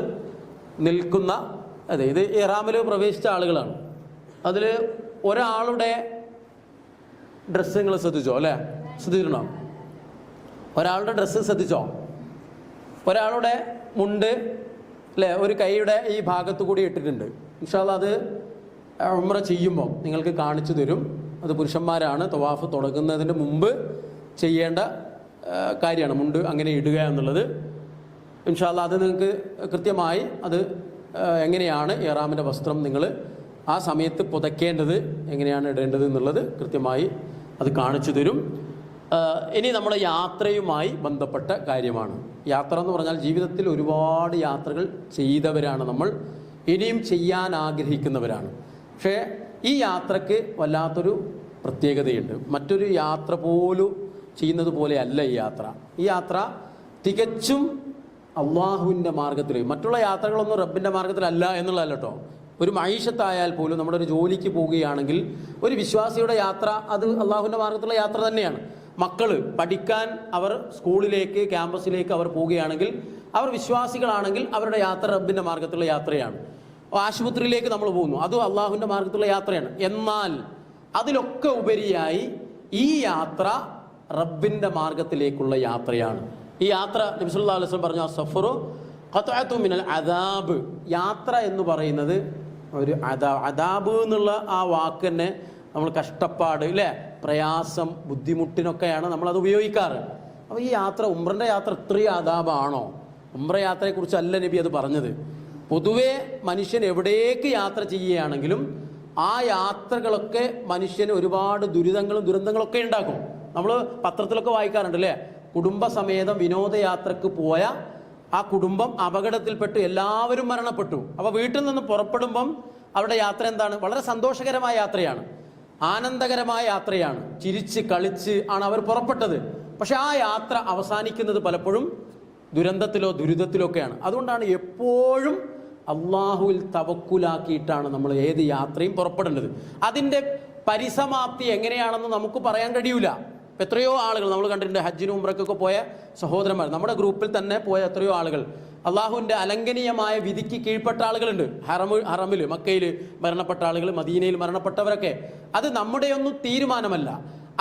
നിൽക്കുന്ന, അതെ, ഇത് ഇഹ്റാമിൽ പ്രവേശിച്ച ആളുകളാണ്. അതിൽ ഒരാളുടെ ഡ്രസ്സ് നിങ്ങൾ ശ്രദ്ധിച്ചോ അല്ലേ? ശ്രദ്ധിച്ചിട്ടുണ്ടോ? ഒരാളുടെ ഡ്രസ്സ് ശ്രദ്ധിച്ചോ? ഒരാളുടെ മുണ്ട് അല്ലേ ഒരു കൈയുടെ ഈ ഭാഗത്തു കൂടി ഇട്ടിട്ടുണ്ട്. ഇൻഷാ അല്ലാഹ് അത് ഉംറ ചെയ്യുമ്പോൾ നിങ്ങൾക്ക് കാണിച്ചു തരും. അത് പുരുഷന്മാരാണ് തവാഫ് തുടങ്ങുന്നതിന് മുമ്പ് ചെയ്യേണ്ട കാര്യമാണ്, മുണ്ട് അങ്ങനെ ഇടുക എന്നുള്ളത്. ഇൻഷാ അല്ലാഹ് അത് നിങ്ങൾക്ക് കൃത്യമായി അത് എങ്ങനെയാണ് ഇഹ്റാമിൻ്റെ വസ്ത്രം നിങ്ങൾ ആ സമയത്ത് പുതയ്ക്കേണ്ടത്, എങ്ങനെയാണ് ഇടേണ്ടത് എന്നുള്ളത് കൃത്യമായി അത് കാണിച്ചു തരും. ഇനി നമ്മുടെ യാത്രയുമായി ബന്ധപ്പെട്ട കാര്യമാണ്. യാത്ര എന്ന് പറഞ്ഞാൽ ജീവിതത്തിൽ ഒരുപാട് യാത്രകൾ ചെയ്തവരാണ് നമ്മൾ, ഇനിയും ചെയ്യാൻ ആഗ്രഹിക്കുന്നവരാണ്. പക്ഷേ ഈ യാത്രക്ക് വല്ലാത്തൊരു പ്രത്യേകതയുണ്ട്. മറ്റൊരു യാത്ര പോലും ചെയ്യുന്നത് പോലെയല്ല ഈ യാത്ര. ഈ യാത്ര തികച്ചും അള്ളാഹുവിൻ്റെ മാർഗത്തിൽ, മറ്റുള്ള യാത്രകളൊന്നും റബ്ബിൻ്റെ മാർഗത്തിലല്ല എന്നുള്ളതല്ല കേട്ടോ. ഒരു മൈഷത്തായാൽ പോലും നമ്മുടെ ഒരു ജോലിക്ക് പോവുകയാണെങ്കിൽ ഒരു വിശ്വാസിയുടെ യാത്ര അത് അള്ളാഹുവിൻ്റെ മാർഗത്തിലുള്ള യാത്ര തന്നെയാണ്. മക്കൾ പഠിക്കാൻ അവർ സ്കൂളിലേക്ക്, ക്യാമ്പസിലേക്ക് അവർ പോവുകയാണെങ്കിൽ, അവർ വിശ്വാസികളാണെങ്കിൽ അവരുടെ യാത്ര റബ്ബിൻ്റെ മാർഗത്തിലുള്ള യാത്രയാണ്. ആശുപത്രിയിലേക്ക് നമ്മൾ പോകുന്നു, അതും അള്ളാഹുവിൻ്റെ മാർഗത്തിലുള്ള യാത്രയാണ്. എന്നാൽ അതിലൊക്കെ ഉപരിയായി ഈ യാത്ര റബ്ബിൻ്റെ മാർഗത്തിലേക്കുള്ള യാത്രയാണ്. ഈ യാത്ര നബി സല്ലല്ലാഹു അലൈഹി വസല്ലം പറഞ്ഞു, സഫറു ഖത്അതു മിനൽ അദാബ്. യാത്ര എന്ന് പറയുന്നത് ഒരു അദാബ് എന്നുള്ള ആ വാക്ക് തന്നെ നമ്മൾ കഷ്ടപ്പാട് അല്ലേ, പ്രയാസം, ബുദ്ധിമുട്ടിനൊക്കെയാണ് നമ്മളത് ഉപയോഗിക്കാറ്. അപ്പോൾ ഈ യാത്ര, ഉംറൻ്റെ യാത്ര ഇത്രയും അദാബാണോ? ഉംറ യാത്രയെക്കുറിച്ചല്ല നബി അത് പറഞ്ഞത്. പൊതുവെ മനുഷ്യൻ എവിടേക്ക് യാത്ര ചെയ്യുകയാണെങ്കിലും ആ യാത്രകളൊക്കെ മനുഷ്യന് ഒരുപാട് ദുരന്തങ്ങളൊക്കെ ഉണ്ടാക്കും. നമ്മൾ പത്രത്തിലൊക്കെ വായിക്കാറുണ്ട് അല്ലേ, കുടുംബസമേതം വിനോദയാത്രക്ക് പോയ ആ കുടുംബം അപകടത്തിൽപ്പെട്ട് എല്ലാവരും മരണപ്പെട്ടു. അപ്പോൾ വീട്ടിൽ നിന്ന് പുറപ്പെടുമ്പം അവരുടെ യാത്ര എന്താണ്? വളരെ സന്തോഷകരമായ യാത്രയാണ്, ആനന്ദകരമായ യാത്രയാണ്, ചിരിച്ച് കളിച്ച് ആണ് അവർ പുറപ്പെട്ടത്. പക്ഷെ ആ യാത്ര അവസാനിക്കുന്നത് പലപ്പോഴും ദുരന്തത്തിലോ ദുരിതത്തിലോ ഒക്കെയാണ്. അതുകൊണ്ടാണ് എപ്പോഴും അള്ളാഹുവിൽ തവക്കുലാക്കിയിട്ടാണ് നമ്മൾ ഏത് യാത്രയും പുറപ്പെടേണ്ടത്. അതിൻ്റെ പരിസമാപ്തി എങ്ങനെയാണെന്ന് നമുക്ക് പറയാൻ കഴിയൂല. എത്രയോ ആളുകൾ നമ്മൾ കണ്ടിട്ടുണ്ട്, ഹജ്ജിനും ഉംറയ്ക്കൊക്കെ പോയ സഹോദരന്മാർ, നമ്മുടെ ഗ്രൂപ്പിൽ തന്നെ പോയ എത്രയോ ആളുകൾ അള്ളാഹുവിൻ്റെ അലംഘനീയമായ വിധിക്ക് കീഴ്പ്പെട്ട ആളുകളുണ്ട്. ഹറമിൽ മക്കയിൽ മരണപ്പെട്ട ആളുകൾ, മദീനയിൽ മരണപ്പെട്ടവരൊക്കെ. അത് നമ്മുടെയൊന്നും തീരുമാനമല്ല.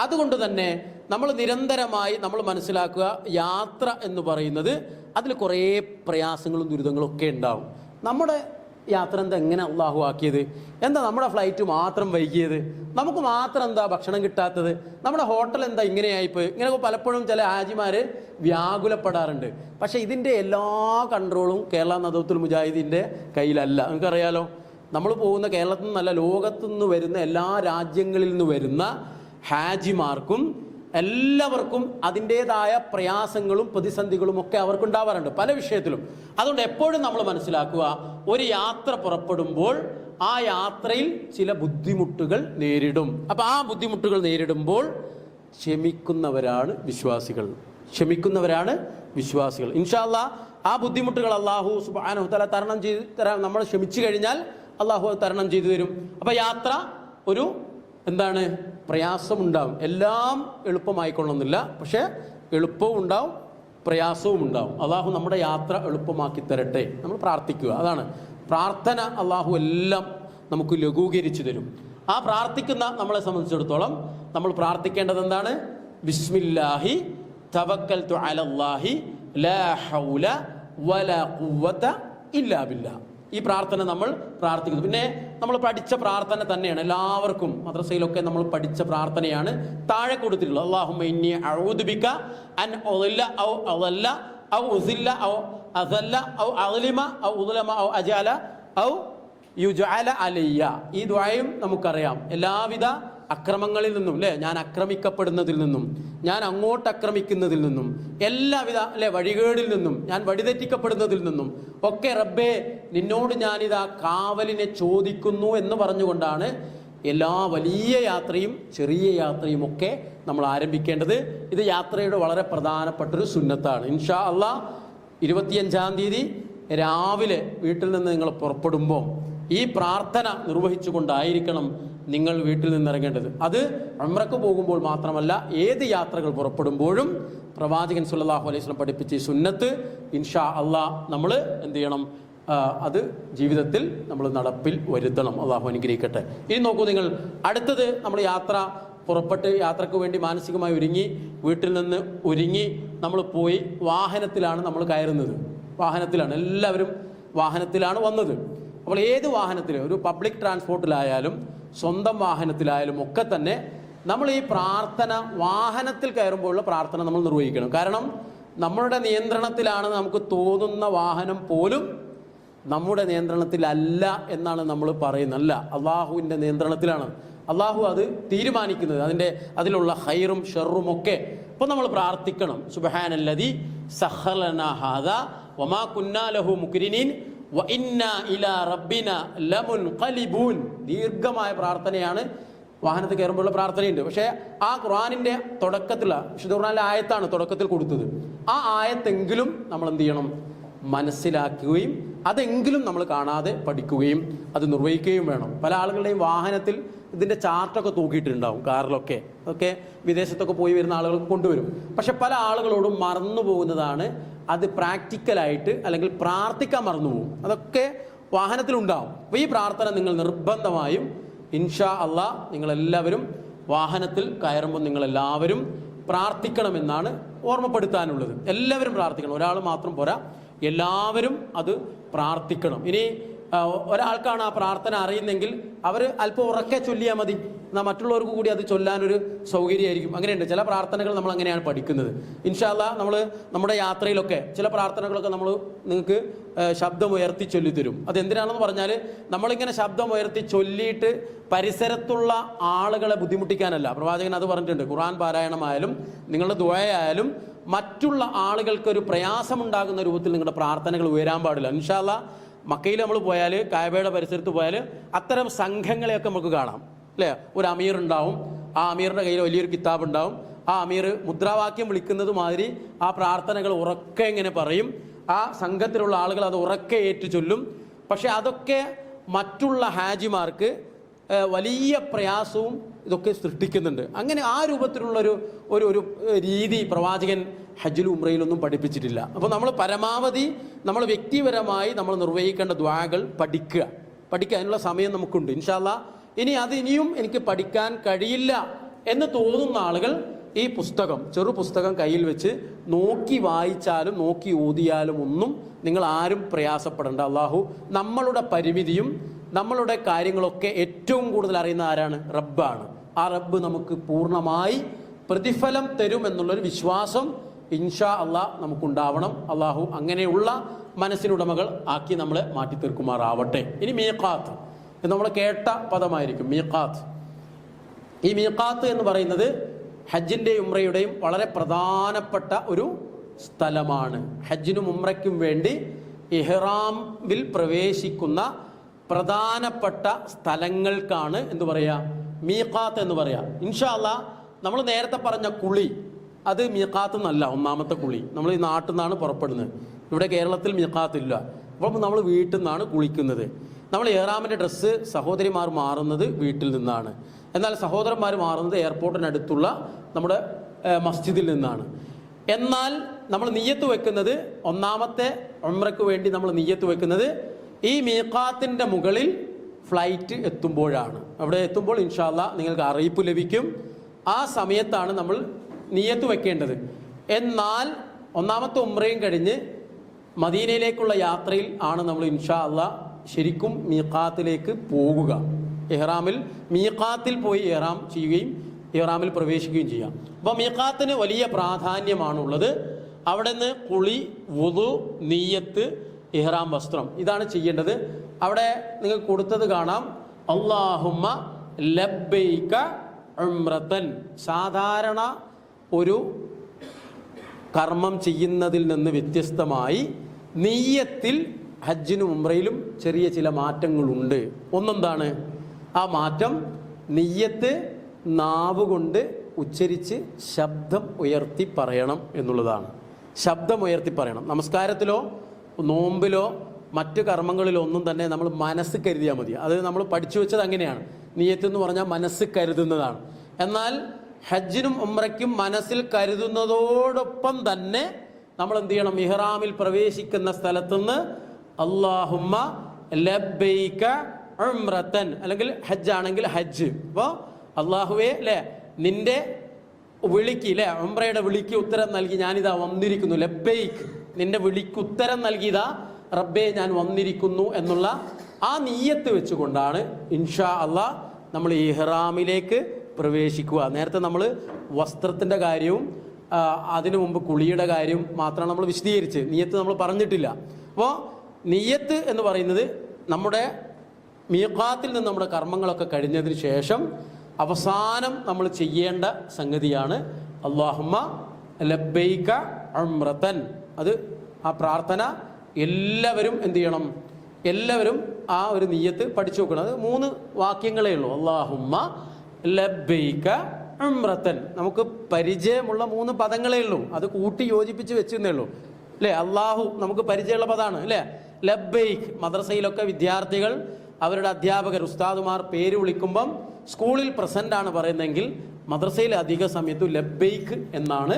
അതുകൊണ്ട് തന്നെ നമ്മൾ നിരന്തരമായി നമ്മൾ മനസ്സിലാക്കുക, യാത്ര എന്ന് പറയുന്നത് അതിൽ കുറേ പ്രയാസങ്ങളും ദുരിതങ്ങളും ഒക്കെ ഉണ്ടാവും. നമ്മുടെ യാത്ര എന്താ എങ്ങനെ അള്ളാഹു ആക്കിയത്? എന്താ നമ്മുടെ ഫ്ലൈറ്റ് മാത്രം വൈകിയത്? നമുക്ക് മാത്രം എന്താ ഭക്ഷണം കിട്ടാത്തത്? നമ്മുടെ ഹോട്ടൽ എന്താ ഇങ്ങനെയായിപ്പോയി? ഇങ്ങനെ പലപ്പോഴും ചില ഹാജിമാർ വ്യാകുലപ്പെടാറുണ്ട്. പക്ഷേ ഇതിൻ്റെ എല്ലാ കൺട്രോളും കേരള നദവത്തുൽ മുജാഹിദീൻ്റെ കയ്യിലല്ല. നിങ്ങൾക്കറിയാലോ, നമ്മൾ പോകുന്ന കേരളത്തിൽ നിന്നല്ല, ലോകത്തു നിന്ന് വരുന്ന എല്ലാ രാജ്യങ്ങളിൽ നിന്ന് വരുന്ന ഹാജിമാർക്കും എല്ലാവർക്കും അതിൻ്റേതായ പ്രയാസങ്ങളും പ്രതിസന്ധികളും ഒക്കെ അവർക്കുണ്ടാവാറുണ്ട് പല വിഷയത്തിലും. അതുകൊണ്ട് എപ്പോഴും നമ്മൾ മനസ്സിലാക്കുക, ഒരു യാത്ര പുറപ്പെടുമ്പോൾ ആ യാത്രയിൽ ചില ബുദ്ധിമുട്ടുകൾ നേരിടും. അപ്പം ആ ബുദ്ധിമുട്ടുകൾ നേരിടുമ്പോൾ ക്ഷമിക്കുന്നവരാണ് വിശ്വാസികൾ. ഇൻഷാ അല്ലാഹ് ആ ബുദ്ധിമുട്ടുകൾ അല്ലാഹു സുബ്ഹാനഹു വ തആല തരണം ചെയ്ത് തരാൻ നമ്മൾ ക്ഷമിച്ചു കഴിഞ്ഞാൽ അല്ലാഹു തരണം ചെയ്തു തരും. അപ്പം യാത്ര ഒരു എന്താണ്, പ്രയാസമുണ്ടാവും. എല്ലാം എളുപ്പമായിക്കൊള്ളുന്നില്ല, പക്ഷേ എളുപ്പവും ഉണ്ടാവും, പ്രയാസവും ഉണ്ടാവും. അള്ളാഹു നമ്മുടെ യാത്ര എളുപ്പമാക്കി തരട്ടെ. നമ്മൾ പ്രാർത്ഥിക്കുക. അതാണ് പ്രാർത്ഥന. അള്ളാഹു എല്ലാം നമുക്ക് ലഘൂകരിച്ചു തരും. ആ പ്രാർത്ഥിക്കുന്ന നമ്മളെ സംബന്ധിച്ചിടത്തോളം നമ്മൾ പ്രാർത്ഥിക്കേണ്ടത് എന്താണ്? ബിസ്മില്ലാഹി തവക്കൽതു അലല്ലാഹി ലാ ഹൗല വലാ ഖുവത ഇല്ലാ ബില്ലാ. ഈ പ്രാർത്ഥന നമ്മൾ പ്രാർത്ഥിക്കുന്നു. പിന്നെ നമ്മൾ പഠിച്ച പ്രാർത്ഥന തന്നെയാണ്, എല്ലാവർക്കും മദ്രസയിലൊക്കെ നമ്മൾ പഠിച്ച പ്രാർത്ഥനയാണ് താഴെ കൊടുത്തിട്ടുള്ളത്. അല്ലാഹുമ്മ ഇന്നി അഊദു ബിക അൻ ഉളില്ല ഔ അളല്ല ഔ ഉസില്ല ഔ അസല്ല ഔ അളിമ ഔ ഉദ്ലമ ഔ അജാല ഔ യുജഅല അലയ്യ. ഈ ദുആയും നമുക്കറിയാം. എല്ലാവിധ അക്രമങ്ങളിൽ നിന്നും, അല്ലേ, ഞാൻ ആക്രമിക്കപ്പെടുന്നതിൽ നിന്നും, ഞാൻ അങ്ങോട്ട് ആക്രമിക്കുന്നതിൽ നിന്നും, എല്ലാവിധ വഴികേടിൽ നിന്നും, ഞാൻ വഴിതെറ്റിക്കപ്പെടുന്നതിൽ നിന്നും ഒക്കെ റബ്ബേ നിന്നോട് ഞാനിതാ കാവലിനെ ചോദിക്കുന്നു എന്ന് പറഞ്ഞുകൊണ്ടാണ് എല്ലാ വലിയ യാത്രയും ചെറിയ യാത്രയും ഒക്കെ നമ്മൾ ആരംഭിക്കേണ്ടത്. ഇത് യാത്രയുടെ വളരെ പ്രധാനപ്പെട്ടൊരു സുന്നത്താണ്. ഇൻഷാ അല്ലാഹ് 25-ാം തീയതി രാവിലെ വീട്ടിൽ നിന്ന് നിങ്ങൾ പുറപ്പെടുമ്പോൾ ഈ പ്രാർത്ഥന നിർവഹിച്ചുകൊണ്ടായിരിക്കണം നിങ്ങൾ വീട്ടിൽ നിന്നിറങ്ങേണ്ടത്. അത് ഉംറക്ക് പോകുമ്പോൾ മാത്രമല്ല, ഏത് യാത്രകൾ പുറപ്പെടുമ്പോഴും പ്രവാചകൻ സല്ലല്ലാഹു അലൈഹി വസല്ലം പഠിപ്പിച്ച ഈ സുന്നത്ത് ഇൻഷാ അല്ലാഹ് നമ്മൾ എന്ത് ചെയ്യണം? അത് ജീവിതത്തിൽ നമ്മൾ നടപ്പിൽ വരുത്തണം. അള്ളാഹു അനുഗ്രഹിക്കട്ടെ. ഇനി നോക്കൂ നിങ്ങൾ, അടുത്തത് നമ്മൾ പുറപ്പെട്ട് യാത്രക്ക് വേണ്ടി മാനസികമായി ഒരുങ്ങി, വീട്ടിൽ നിന്ന് ഒരുങ്ങി നമ്മൾ പോയി വാഹനത്തിലാണ് നമ്മൾ കയറുന്നത്. വാഹനത്തിലാണ്, എല്ലാവരും വാഹനത്തിലാണ് വന്നത്. അപ്പോൾ ഏത് വാഹനത്തിൽ, ഒരു പബ്ലിക് ട്രാൻസ്പോർട്ടിലായാലും സ്വന്തം വാഹനത്തിലായാലും ഒക്കെ തന്നെ നമ്മൾ ഈ പ്രാർത്ഥന വാഹനത്തിൽ കയറുമ്പോഴുള്ള പ്രാർത്ഥന നമ്മൾ നിർവഹിക്കണം. കാരണം നമ്മളുടെ നിയന്ത്രണത്തിലാണ് നമുക്ക് തോന്നുന്ന വാഹനം പോലും നമ്മുടെ നിയന്ത്രണത്തിലല്ല എന്നാണ് നമ്മൾ പറയുന്നത്. അല്ല, അള്ളാഹുവിൻ്റെ നിയന്ത്രണത്തിലാണ്. അള്ളാഹു അത് തീരുമാനിക്കുന്നത്, അതിലുള്ള ഖൈറും ഷർറും ഒക്കെ. അപ്പോൾ നമ്മൾ പ്രാർത്ഥിക്കണം, സുബ്ഹാനല്ലദീ സഖറലനാ ഹാദാ വമാ കുന്നാ ലഹു മുഖ്രിനീൻ വ ഇന്നാ ഇലാ റബ്ബിനാ ലമുൻഖലിബൂൻ. ദീർഘമായ പ്രാർത്ഥനയാണ് വാഹനത്തിൽ കയറുമ്പോഴുള്ള പ്രാർത്ഥനയുണ്ട്. പക്ഷേ ആ ഖുർആനിൻ്റെ തുടക്കത്തിലുള്ള വിശുദ്ധ ഖുർആനിലെ ആയത്താണ് തുടക്കത്തിൽ കൊടുത്തത്. ആ ആയത്തെങ്കിലും നമ്മൾ എന്ത് ചെയ്യണം? മനസ്സിലാക്കുകയും അതെങ്കിലും നമ്മൾ കാണാതെ പഠിക്കുകയും അത് നിർവഹിക്കുകയും വേണം. പല ആളുകളുടെയും വാഹനത്തിൽ ഇതിൻ്റെ ചാർട്ടൊക്കെ തൂക്കിയിട്ടുണ്ടാവും, കാറിലൊക്കെ. അതൊക്കെ വിദേശത്തൊക്കെ പോയി വരുന്ന ആളുകൾക്ക് കൊണ്ടുവരും. പക്ഷെ പല ആളുകളോടും മറന്നു പോകുന്നതാണ് അത് പ്രാക്ടിക്കലായിട്ട്, അല്ലെങ്കിൽ പ്രാർത്ഥിക്കാൻ മറന്നുപോകും. അതൊക്കെ വാഹനത്തിലുണ്ടാവും. അപ്പോൾ ഈ പ്രാർത്ഥന നിങ്ങൾ നിർബന്ധമായും ഇൻഷാ അല്ലാഹ് നിങ്ങളെല്ലാവരും വാഹനത്തിൽ കയറുമ്പോൾ നിങ്ങളെല്ലാവരും പ്രാർത്ഥിക്കണമെന്നാണ് ഓർമ്മപ്പെടുത്താനുള്ളത്. എല്ലാവരും പ്രാർത്ഥിക്കണം, ഒരാൾ മാത്രം പോരാ, എല്ലാവരും അത് പ്രാർത്ഥിക്കണം. ഇനി ഒരാൾക്കാണ് ആ പ്രാർത്ഥന അറിയുന്നെങ്കിൽ അവർ അല്പം ഉറക്കെ ചൊല്ലിയാൽ മതി, എന്നാൽ മറ്റുള്ളവർക്ക് കൂടി അത് ചൊല്ലാനൊരു സൗകര്യമായിരിക്കും. അങ്ങനെയുണ്ട് ചില പ്രാർത്ഥനകൾ നമ്മൾ അങ്ങനെയാണ് പഠിക്കുന്നത്. ഇൻഷാ അല്ലാഹ് നമ്മൾ നമ്മുടെ യാത്രയിലൊക്കെ ചില പ്രാർത്ഥനകളൊക്കെ നമ്മൾ നിങ്ങൾക്ക് ശബ്ദമുയർത്തി ചൊല്ലിത്തരും. അതെന്തിനാണെന്ന് പറഞ്ഞാൽ നമ്മളിങ്ങനെ ശബ്ദമുയർത്തി ചൊല്ലിയിട്ട് പരിസരത്തുള്ള ആളുകളെ ബുദ്ധിമുട്ടിക്കാനല്ല. പ്രവാചകൻ അത് പറഞ്ഞിട്ടുണ്ട്. ഖുർആൻ പാരായണമായാലും നിങ്ങളുടെ ദുആയായാലും മറ്റുള്ള ആളുകൾക്കൊരു പ്രയാസമുണ്ടാകുന്ന രൂപത്തിൽ നിങ്ങളുടെ പ്രാർത്ഥനകൾ ഉയരാൻ പാടില്ല. ഇൻഷാ അല്ലാഹ് മക്കയിൽ നമ്മൾ പോയാൽ, കായബയുടെ പരിസരത്ത് പോയാൽ അത്തരം സംഘങ്ങളെയൊക്കെ നമുക്ക് കാണാം, അല്ലേ? ഒരു അമീർ ഉണ്ടാവും, ആ അമീറിൻ്റെ കയ്യിൽ വലിയൊരു കിതാബ് ഉണ്ടാവും. ആ അമീർ മുദ്രാവാക്യം വിളിക്കുന്നത് മാതിരി ആ പ്രാർത്ഥനകൾ ഉറക്കെ ഇങ്ങനെ പറയും. ആ സംഘത്തിലുള്ള ആളുകൾ അത് ഉറക്കെ ഏറ്റു ചൊല്ലും. പക്ഷെ അതൊക്കെ മറ്റുള്ള ഹാജിമാർക്ക് വലിയ പ്രയാസവും ഇതൊക്കെ സൃഷ്ടിക്കുന്നുണ്ട്. അങ്ങനെ ആ രൂപത്തിലുള്ളൊരു ഒരു ഒരു രീതി പ്രവാചകൻ ഹജ്ജിലും ഉംറയിലൊന്നും പഠിപ്പിച്ചിട്ടില്ല. അപ്പോൾ നമ്മൾ പരമാവധി നമ്മൾ വ്യക്തിപരമായി നമ്മൾ നിർവഹിക്കേണ്ട ദുആകൾ പഠിക്കുക. അതിനുള്ള സമയം നമുക്കുണ്ട് ഇൻഷാ അല്ലാഹ്. ഇനിയും എനിക്ക് പഠിക്കാൻ കഴിയില്ല എന്ന് തോന്നുന്ന ആളുകൾ ഈ പുസ്തകം, ചെറു പുസ്തകം കയ്യിൽ വെച്ച് നോക്കി വായിച്ചാലും നോക്കി ഓതിയാലും ഒന്നും നിങ്ങൾ ആരും പ്രയാസപ്പെടേണ്ട. അള്ളാഹു നമ്മളുടെ പരിമിതിയും നമ്മളുടെ കാര്യങ്ങളൊക്കെ ഏറ്റവും കൂടുതൽ അറിയുന്ന ആരാണ്? റബ്ബാണ്. ആ റബ്ബ് നമുക്ക് പൂർണ്ണമായി പ്രതിഫലം തരും എന്നുള്ളൊരു വിശ്വാസം ഇൻഷാ അള്ളാഹ് നമുക്കുണ്ടാവണം. അള്ളാഹു അങ്ങനെയുള്ള മനസ്സിനുടമകൾ ആക്കി നമ്മളെ മാറ്റി തീർക്കുമാറാവട്ടെ. ഇനി മീഖാത്ത് എന്ന് നമ്മൾ കേട്ട പദമായിരിക്കും മീഖാത്ത്. ഈ മീഖാത്ത് എന്ന് പറയുന്നത് ഹജ്ജിൻ്റെയും ഉംറയുടെയും വളരെ പ്രധാനപ്പെട്ട ഒരു സ്ഥലമാണ്. ഹജ്ജിനും ഉംറയ്ക്കും വേണ്ടി ഇഹ്റാമിൽ പ്രവേശിക്കുന്ന പ്രധാനപ്പെട്ട സ്ഥലങ്ങൾക്കാണ് എന്തു പറയുക? മീഖാത്ത് എന്ന് പറയുക. ഇൻഷാ അല്ലാഹ് നമ്മൾ നേരത്തെ പറഞ്ഞ കുളി അത് മീഖാത്ത് എന്നല്ല. ഒന്നാമത്തെ കുളി നമ്മൾ ഈ നാട്ടിൽ നിന്നാണ് പുറപ്പെടുന്നത്. ഇവിടെ കേരളത്തിൽ മീഖാത്തില്ല. അപ്പോൾ നമ്മൾ വീട്ടിൽ നിന്നാണ് കുളിക്കുന്നത്. നമ്മൾ ഇഹ്റാമിൻ്റെ ഡ്രസ്സ് സഹോദരിമാർ മാറുന്നത് വീട്ടിൽ നിന്നാണ്. എന്നാൽ സഹോദരന്മാർ മാറുന്നത് എയർപോർട്ടിനടുത്തുള്ള നമ്മുടെ മസ്ജിദിൽ നിന്നാണ്. എന്നാൽ നമ്മൾ നിയ്യത്ത് വെക്കുന്നത്, ഒന്നാമത്തെ ഉംറയ്ക്ക് വേണ്ടി നമ്മൾ നിയ്യത്ത് വെക്കുന്നത് ഈ മീഖാത്തിൻ്റെ മുകളിൽ ഫ്ലൈറ്റ് എത്തുമ്പോഴാണ്. അവിടെ എത്തുമ്പോൾ ഇൻഷാ അല്ലാഹ് നിങ്ങൾക്ക് അറിയിപ്പ് ലഭിക്കും. ആ സമയത്താണ് നമ്മൾ നിയ്യത്ത് വെക്കേണ്ടത്. എന്നാൽ ഒന്നാമത്തെ ഉംറയും കഴിഞ്ഞ് മദീനയിലേക്കുള്ള യാത്രയിൽ ആണ് നമ്മൾ ഇൻഷാ അല്ലാഹ് ശരിക്കും മീഖാത്തിലേക്ക് പോകുക. ഇഹ്റാമിൽ മീഖാത്തിൽ പോയി ഇഹ്റാം ചെയ്യുകയും ഇഹ്റാമിൽ പ്രവേശിക്കുകയും ചെയ്യാം. അപ്പോൾ മീഖാത്തിന് വലിയ പ്രാധാന്യമാണുള്ളത്. അവിടെ നിന്ന് കുളി, വുദു, നിയ്യത്ത്, ഇഹ്റാം വസ്ത്രം, ഇതാണ് ചെയ്യേണ്ടത്. അവിടെ നിങ്ങൾ കൊടുത്തത് കാണാം, അല്ലാഹുമ്മ ലബ്ബൈക ഉംറത്തൻ. സാധാരണ ഒരു കർമ്മം ചെയ്യുന്നതിൽ നിന്ന് വ്യത്യസ്തമായി നിയ്യത്തിൽ ഹജ്ജിനും ഉംറയിലും ചെറിയ ചില മാറ്റങ്ങളുണ്ട്. ഒന്നെന്താണ് ആ മാറ്റം? നിയ്യത്ത് നാവ് കൊണ്ട് ഉച്ചരിച്ച് ശബ്ദം ഉയർത്തി പറയണം എന്നുള്ളതാണ്. ശബ്ദം ഉയർത്തി പറയണം. നമസ്കാരത്തിലോ നോമ്പിലോ മറ്റു കർമ്മങ്ങളിലോ ഒന്നും തന്നെ നമ്മൾ മനസ്സ് കരുതിയാൽ മതി. അത് നമ്മൾ പഠിച്ചു വെച്ചത് അങ്ങനെയാണ്. നിയ്യത്ത് എന്ന് പറഞ്ഞാൽ മനസ്സ് കരുതുന്നതാണ്. എന്നാൽ ഹജ്ജിനും ഉംറയ്ക്കും മനസ്സിൽ കരുതുന്നതോടൊപ്പം തന്നെ നമ്മൾ എന്ത് ചെയ്യണം? ഇഹ്റാമിൽ പ്രവേശിക്കുന്ന സ്ഥലത്തുനിന്ന് അല്ലാഹുമ്മ ലബ്ബൈക ഉംറത്തൻ, അല്ലെങ്കിൽ ഹജ്ജ് ആണെങ്കിൽ ഹജ്ജ്. അപ്പോൾ അള്ളാഹുവേ അല്ലേ, നിന്റെ വിളിക്ക്, അല്ലേ, ഉംറയുടെ വിളിക്ക് ഉത്തരം നൽകി ഞാനിതാ വന്നിരിക്കുന്നു. ലബ്ബൈക്ക്, നിന്റെ വിളിക്ക് ഉത്തരം നൽകിയതാ റബ്ബേ ഞാൻ വന്നിരിക്കുന്നു എന്നുള്ള ആ നിയ്യത്ത് വെച്ചുകൊണ്ടാണ് ഇൻഷാ അല്ലാഹ് നമ്മൾ ഇഹ്റാമിലേക്ക് പ്രവേശിക്കുക. നേരത്തെ നമ്മൾ വസ്ത്രത്തിൻ്റെ കാര്യവും അതിനു മുമ്പ് കുളിയുടെ കാര്യവും മാത്രമാണ് നമ്മൾ വിശദീകരിച്ച്. നിയ്യത്ത് നമ്മൾ പറഞ്ഞിട്ടില്ല. അപ്പോൾ നിയ്യത്ത് എന്ന് പറയുന്നത് നമ്മുടെ മീഖാത്തിൽ നിന്ന് നമ്മുടെ കർമ്മങ്ങളൊക്കെ കഴിഞ്ഞതിന് ശേഷം അവസാനം നമ്മൾ ചെയ്യേണ്ട സംഗതിയാണ് അല്ലാഹുമ്മ ലബ്ബൈക ഉംറത്തൻ. അത് ആ പ്രാർത്ഥന എല്ലാവരും എന്ത് ചെയ്യണം? എല്ലാവരും ആ ഒരു നിയ്യത്ത് പഠിച്ചു നോക്കണം. അത് 3 വാക്യങ്ങളേ ഉള്ളൂ. അല്ലാഹുമ്മ ലബ്ബൈക ഉംറത്തൻ. നമുക്ക് പരിചയമുള്ള 3 പദങ്ങളേ ഉള്ളൂ. അത് കൂട്ടി യോജിപ്പിച്ച് വെച്ചെന്നേ ഉള്ളൂ, അല്ലേ? അള്ളാഹു നമുക്ക് പരിചയമുള്ള പദമാണ്, അല്ലേ? ലബ്ബൈക്ക്, മദ്രസയിലൊക്കെ വിദ്യാർത്ഥികൾ അവരുടെ അധ്യാപകർ, ഉസ്താദുമാർ പേര് വിളിക്കുമ്പം സ്കൂളിൽ പ്രസന്റ് ആണ് പറയുന്നതെങ്കിൽ മദ്രസയിൽ അധിക സമയത്തും ലബ്ബൈക്ക് എന്നാണ്